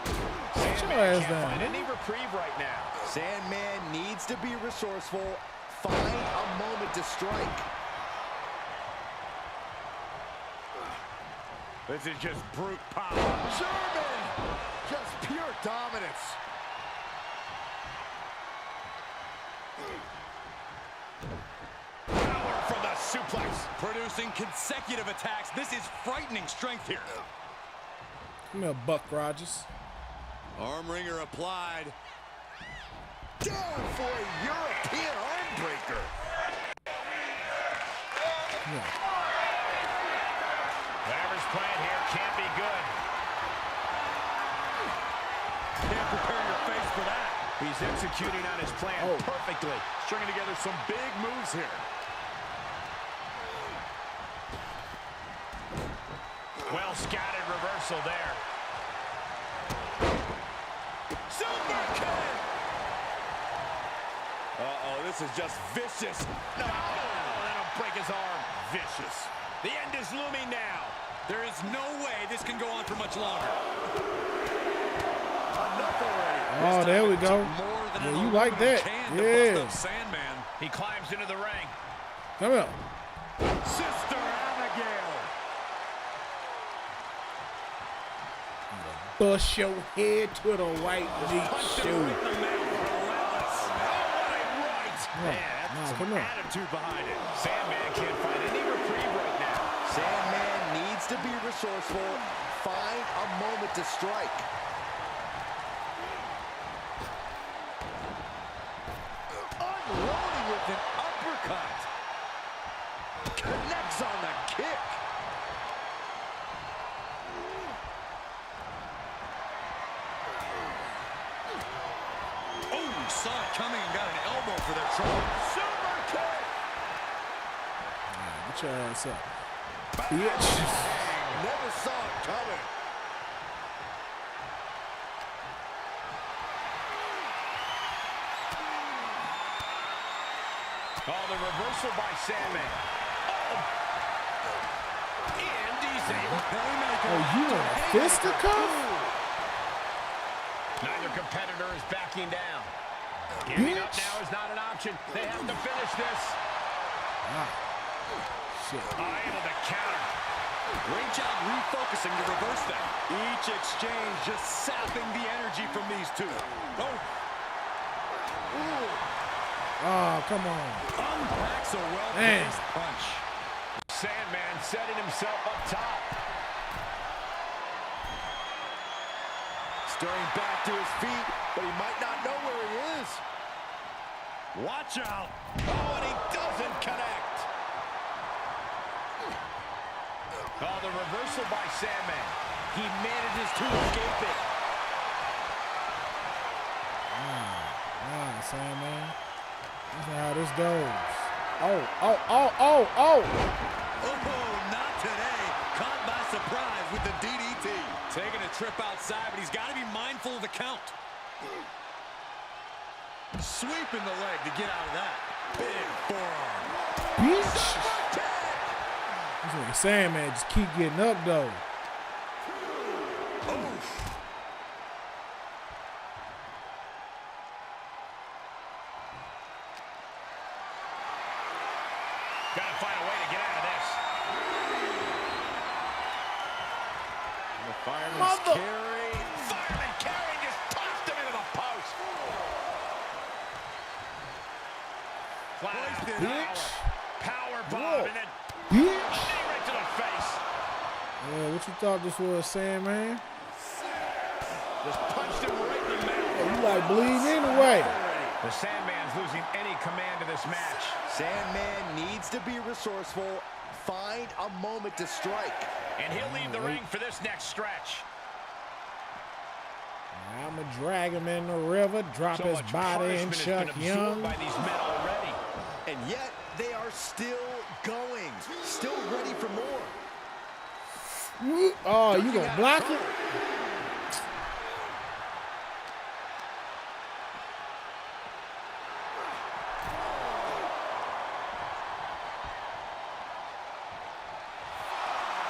S14: Sandman can't find any reprieve right now.
S12: Sandman needs to be resourceful. Find a moment to strike.
S14: This is just brute power.
S12: German! Just pure dominance.
S14: Power from the suplex.
S13: Producing consecutive attacks. This is frightening strength here.
S1: Come here, Buck Rogers.
S13: Arm wringer applied.
S12: Down for a European arm breaker.
S1: Yeah.
S14: Whatever's planned here can't be good.
S13: Can't prepare your face for that.
S14: He's executing on his plan perfectly. Stringing together some big moves here. Well scattered reversal there. Super kick!
S12: Uh-oh, this is just vicious.
S14: No, that'll break his arm. Vicious. The end is looming now.
S13: There is no way this can go on for much longer.
S12: Enough already.
S1: Oh, there we go. Yeah, you like that. Yeah.
S13: Sandman.
S14: He climbs into the ring.
S1: Come on.
S10: Sister Abigail.
S1: bust your head to the white meat shoe.
S14: Some attitude behind it. Sandman can't find any reprieve right now.
S12: Sandman needs to be resourceful. Find a moment to strike.
S14: Unloading with an uppercut.
S12: Connects on the kick.
S13: Oh, saw it coming and got an elbow for their trouble.
S14: Super kick.
S1: Get your ass up, bitch.
S12: Never saw it coming.
S14: Oh, the reversal by Sandman. And he's able to make
S1: Oh, you in a fisticuff?
S14: Neither competitor is backing down. Giving up now is not an option. They have to finish this.
S1: Shit.
S14: Able to counter.
S13: Great job refocusing to reverse that. Each exchange just sapping the energy from these two. Oh. Ooh.
S1: Oh, come on.
S14: Unpacks a well-placed punch. Sandman setting himself up top.
S12: Stirring back to his feet, but he might not know where he is.
S14: Watch out. Oh, and he doesn't connect. Oh, the reversal by Sandman. He manages to escape it.
S1: Sandman. That's not how this goes. Oh.
S13: Oh, not today. Caught by surprise with the DDT. Taking a trip outside, but he's got to be mindful of the count. Sweeping the leg to get out of that. Big forearm.
S1: Bitch. This nigga Sandman just keep getting up, though.
S14: Gotta find a way to get out of this. The fireman's carry. Fireman carry just tossed him into the post. Flat
S1: Bitch.
S14: Power bomb and then
S1: Bitch.
S14: right to the face.
S1: Yeah, what you thought this was, Sandman?
S14: Just punched him right in the mouth.
S1: Oh, you like bleeding anyway.
S14: The Sandman's losing any command of this match.
S12: Sandman needs to be resourceful. Find a moment to strike.
S14: And he'll leave the ring for this next stretch.
S1: I'm going to drag him in the river, drop
S14: So
S1: his
S14: much
S1: body, and
S14: punishment has
S1: Chuck
S14: been absorbed
S1: Young.
S14: by these men already.
S12: And yet, they are still going. Still ready for more.
S1: Oh, you going to block it?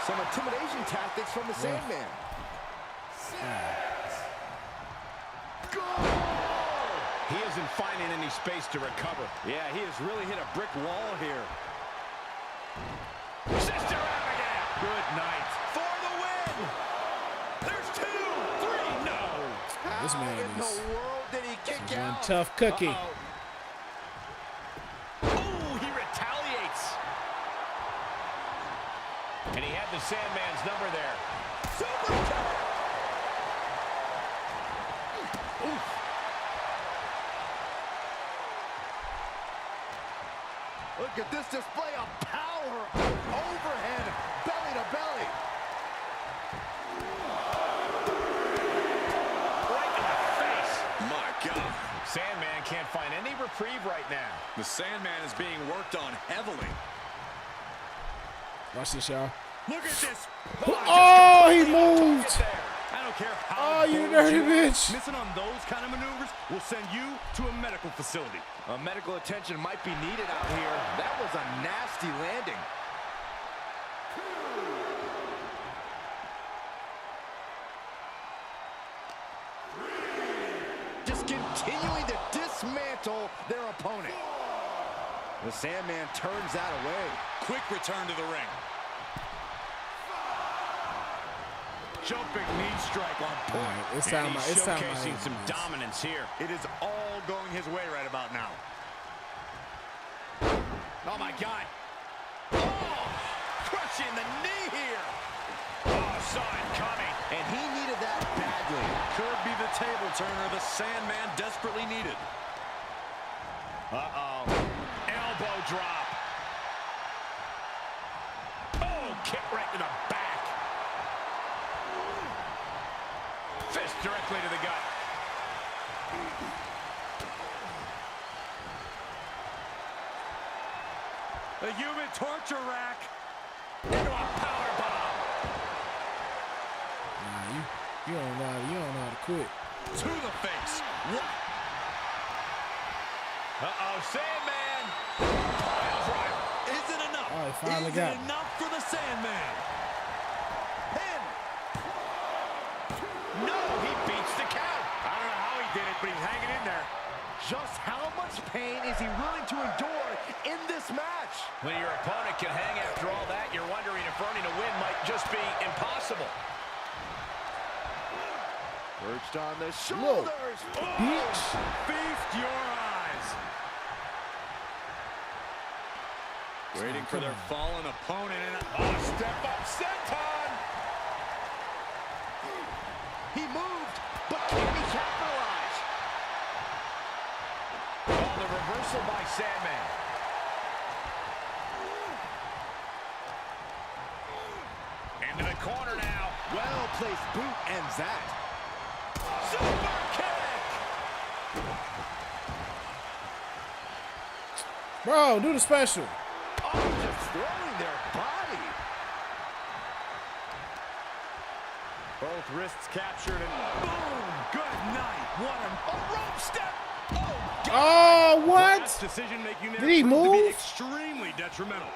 S12: Some intimidation tactics from the Sandman.
S14: He isn't finding any space to recover. Yeah, he has really hit a brick wall here. Sister Abigail. Good night. For the win. There's 2, 3, no.
S1: This man
S12: in the
S1: is
S12: world did he kick
S1: one
S12: out?
S1: tough cookie.
S14: Oh, he retaliates. And he had the Sandman's number there. Super kick. Oof.
S12: Look at this display of power. Overhead, belly to belly.
S14: Right in the face. My God. Sandman can't find any reprieve right now.
S13: The Sandman is being worked on heavily.
S1: Watch this, y'all.
S14: Look at this.
S1: Oh, he moved.
S14: I don't care how.
S1: Oh, you dirty bitch.
S14: Missing on those kind of maneuvers will send you to a medical facility.
S12: Medical attention might be needed out here. That was a nasty landing. Just continuing to dismantle their opponent. The Sandman turns that away.
S13: Quick return to the ring.
S10: jumping knee strike on point.
S1: Right, it's
S10: and
S1: time.
S10: he's
S1: It's time.
S10: showcasing some dominance here. It is all going his way right about now. Oh my God. Oh, crushing the knee here. Oh, saw it coming.
S12: And he needed that badly.
S13: Could be the table turner the Sandman desperately needed.
S10: Uh-oh. Elbow drop. Oh, kick right to the back. Fist directly to the gut. The human torture rack. Into a power bomb.
S1: Nah, you don't know how to quit.
S10: To the face. Uh-oh, Sandman. Pile driver.
S13: Isn't enough.
S1: Oh, he finally got
S13: Isn't enough for the Sandman.
S10: Pin. No, he beats the count. I don't know how he did it, but he's hanging in there.
S12: Just how much pain is he willing to endure in this match?
S14: When your opponent can hang after all that, you're wondering if earning a win might just be impossible.
S12: Perched on the shoulders.
S10: Oh, feast your eyes. Waiting for their fallen opponent. And step up senton.
S12: He moved, but can he capitalize?
S14: Oh, the reversal by Sandman.
S10: Into the corner now.
S12: Well-placed boot ends that.
S10: Super kick.
S1: Bro, do the special.
S12: Oh, just throwing their body.
S10: Both wrists captured and boom. Good night. What a rope step. Oh, God.
S1: Oh, what?
S10: Last decision-making there
S1: Did he
S10: proved to be
S1: move?
S10: extremely detrimental.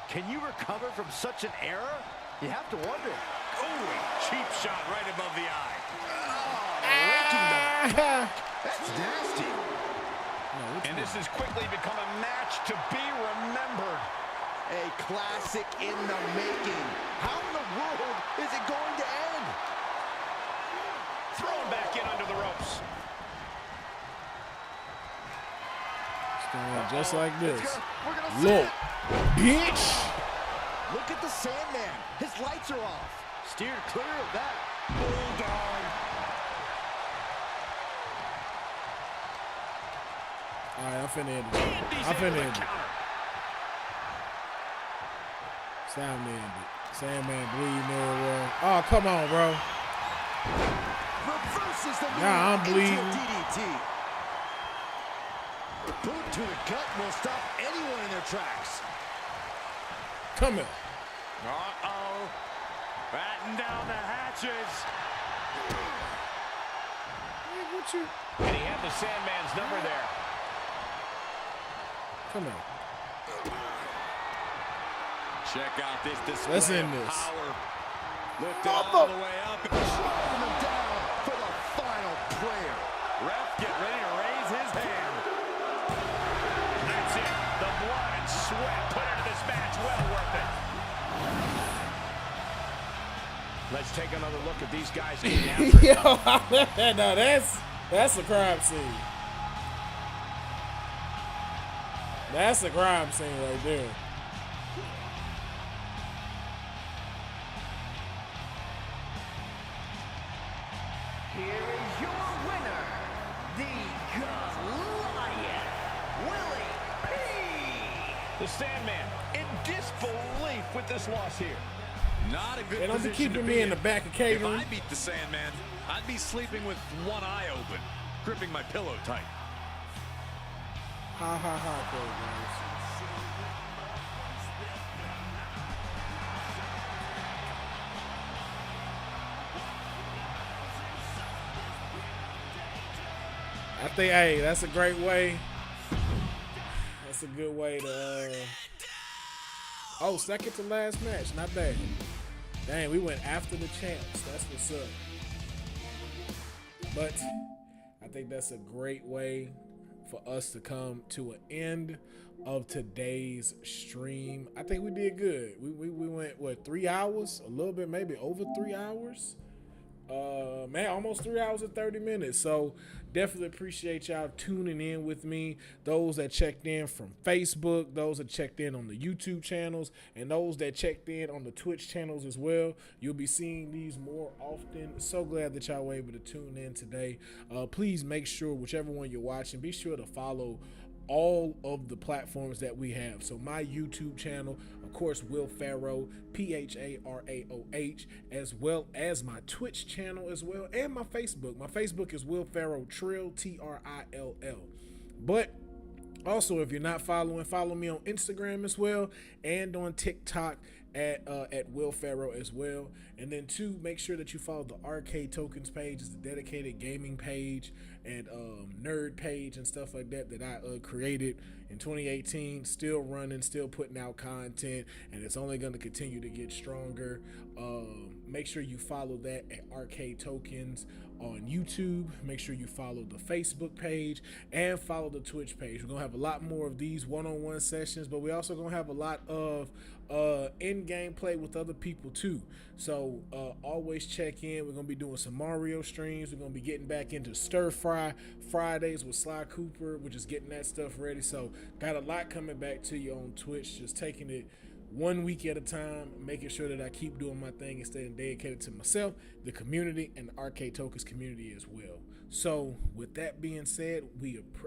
S12: Can you recover from such an error? You have to wonder.
S10: Ooh, cheap shot right above the eye.
S12: That's nasty.
S14: And this has quickly become a match to be remembered.
S12: A classic in the making. How in the world is it going to end?
S14: Thrown back in under the ropes.
S1: It's going just like this.
S12: We're gonna see
S1: Look,
S12: it.
S1: bitch.
S12: Look at the Sandman. His lights are off. Steered clear of that.
S10: Bulldog.
S1: All right, I'm finna end it. I'm finna end it. It's time to end it. Sandman bleeding everywhere. Oh, come on, bro.
S12: Reverses the
S1: Nah, I'm
S12: into a
S1: bleeding.
S12: DDT. Boot to the gut will stop anyone in their tracks.
S1: Come here.
S10: Uh-oh. Batten down the hatches.
S1: Hey, what you?
S14: And he had the Sandman's number there.
S1: Come here.
S10: Check out this display
S1: Let's end
S10: of
S1: this.
S10: power. Lift it all the way up.
S12: Driving them down for the final prayer.
S10: Ref, get ready to raise his hand.
S14: That's it. The blood and sweat put into this match. Well worth it. Let's take another look at these guys getting after it.
S1: Yo, no, that's a crime scene. That's a crime scene right there.
S11: Here is your winner, the Goliath, Willie P.
S14: The Sandman in disbelief with this loss here.
S10: Not a good
S1: They don't be
S10: position to
S1: keeping
S10: be
S1: me in the back of
S10: If
S1: catering.
S10: I beat the Sandman, I'd be sleeping with one eye open, gripping my pillow tight.
S1: Ha ha ha, bro, guys. I think, hey, that's a great way. That's a good way to. Oh, second to last match, not bad. Dang, we went after the champs. That's what's up. But I think that's a great way for us to come to an end of today's stream. I think we did good. We went, what, 3 hours? A little bit, maybe over 3 hours. Man, almost 3 hours and 30 minutes. So definitely appreciate y'all tuning in with me. Those that checked in from Facebook, those that checked in on the YouTube channels, and those that checked in on the Twitch channels as well. You'll be seeing these more often. So glad that y'all were able to tune in today. Please make sure, whichever one you're watching, be sure to follow all of the platforms that we have. So my YouTube channel, of course, Will Pharaoh, Pharaoh, as well as my Twitch channel as well, and my Facebook. My Facebook is Will Pharaoh Trill, Trill. But also, if you're not following, follow me on Instagram as well, and on TikTok at Will Pharaoh as well. And then 2, make sure that you follow the Arcade Tokens page. It's a dedicated gaming page and nerd page and stuff like that I created in 2018. Still running, still putting out content, and it's only going to continue to get stronger. Make sure you follow that at Arcade Tokens on YouTube. Make sure you follow the Facebook page and follow the Twitch page. We're gonna have a lot more of these one-on-one sessions, but we also gonna have a lot of in-game play with other people too. So always check in. We're gonna be doing some Mario streams. We're gonna be getting back into Stir Fry Fridays with Sly Cooper. We're just getting that stuff ready. So got a lot coming back to you on Twitch. Just taking it 1 week at a time, making sure that I keep doing my thing and staying dedicated to myself, the community, and the Arcade Tokens community as well. So with that being said,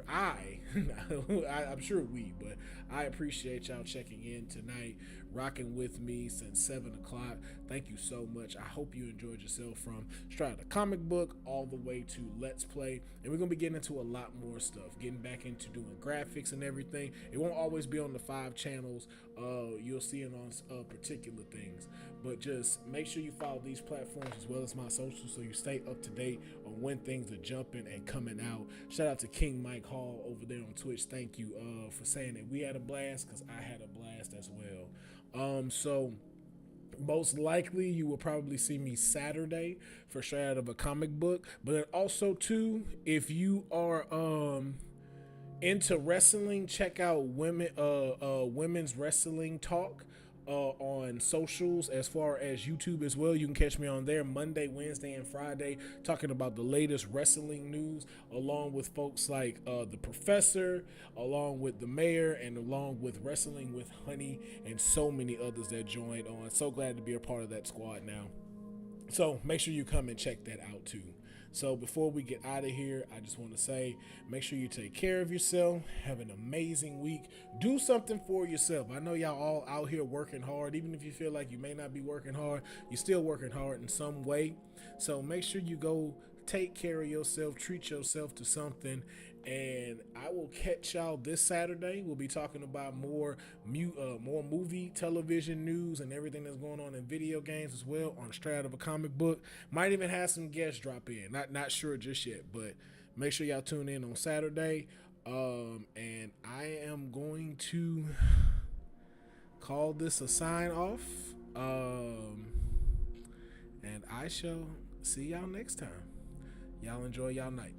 S1: I'm sure but I appreciate y'all checking in tonight, rocking with me since 7 o'clock. Thank you so much. I hope you enjoyed yourself from straight out of comic book all the way to Let's Play. And we're going to be getting into a lot more stuff, getting back into doing graphics and everything. It won't always be on the 5 channels. You'll see it on particular things. But just make sure you follow these platforms as well as my socials so you stay up to date on when things are jumping and coming out. Shout out to King Mike Hall over there on Twitch. Thank you for saying that we had a blast, because I had a blast as well. So most likely you will probably see me Saturday for Straight Out of a Comic Book. But then also too, if you are into wrestling, check out Women's Wrestling Talk on socials, as far as YouTube as well. You can catch me on there Monday, Wednesday, and Friday, talking about the latest wrestling news, along with folks like the Professor, along with the Mayor, and along with Wrestling with Honey, and so many others that joined on. So glad to be a part of that squad now. So make sure you come and check that out too. So before we get out of here, I just want to say, make sure you take care of yourself. Have an amazing week. Do something for yourself. I know y'all all out here working hard. Even if you feel like you may not be working hard, you're still working hard in some way. So make sure you go take care of yourself, treat yourself to something. And I will catch y'all this Saturday. We'll be talking about more movie, television news, and everything that's going on in video games as well on Straight Out of a Comic Book. Might even have some guests drop in. Not sure just yet, but make sure y'all tune in on Saturday. And I am going to call this a sign off. And I shall see y'all next time. Y'all enjoy y'all night.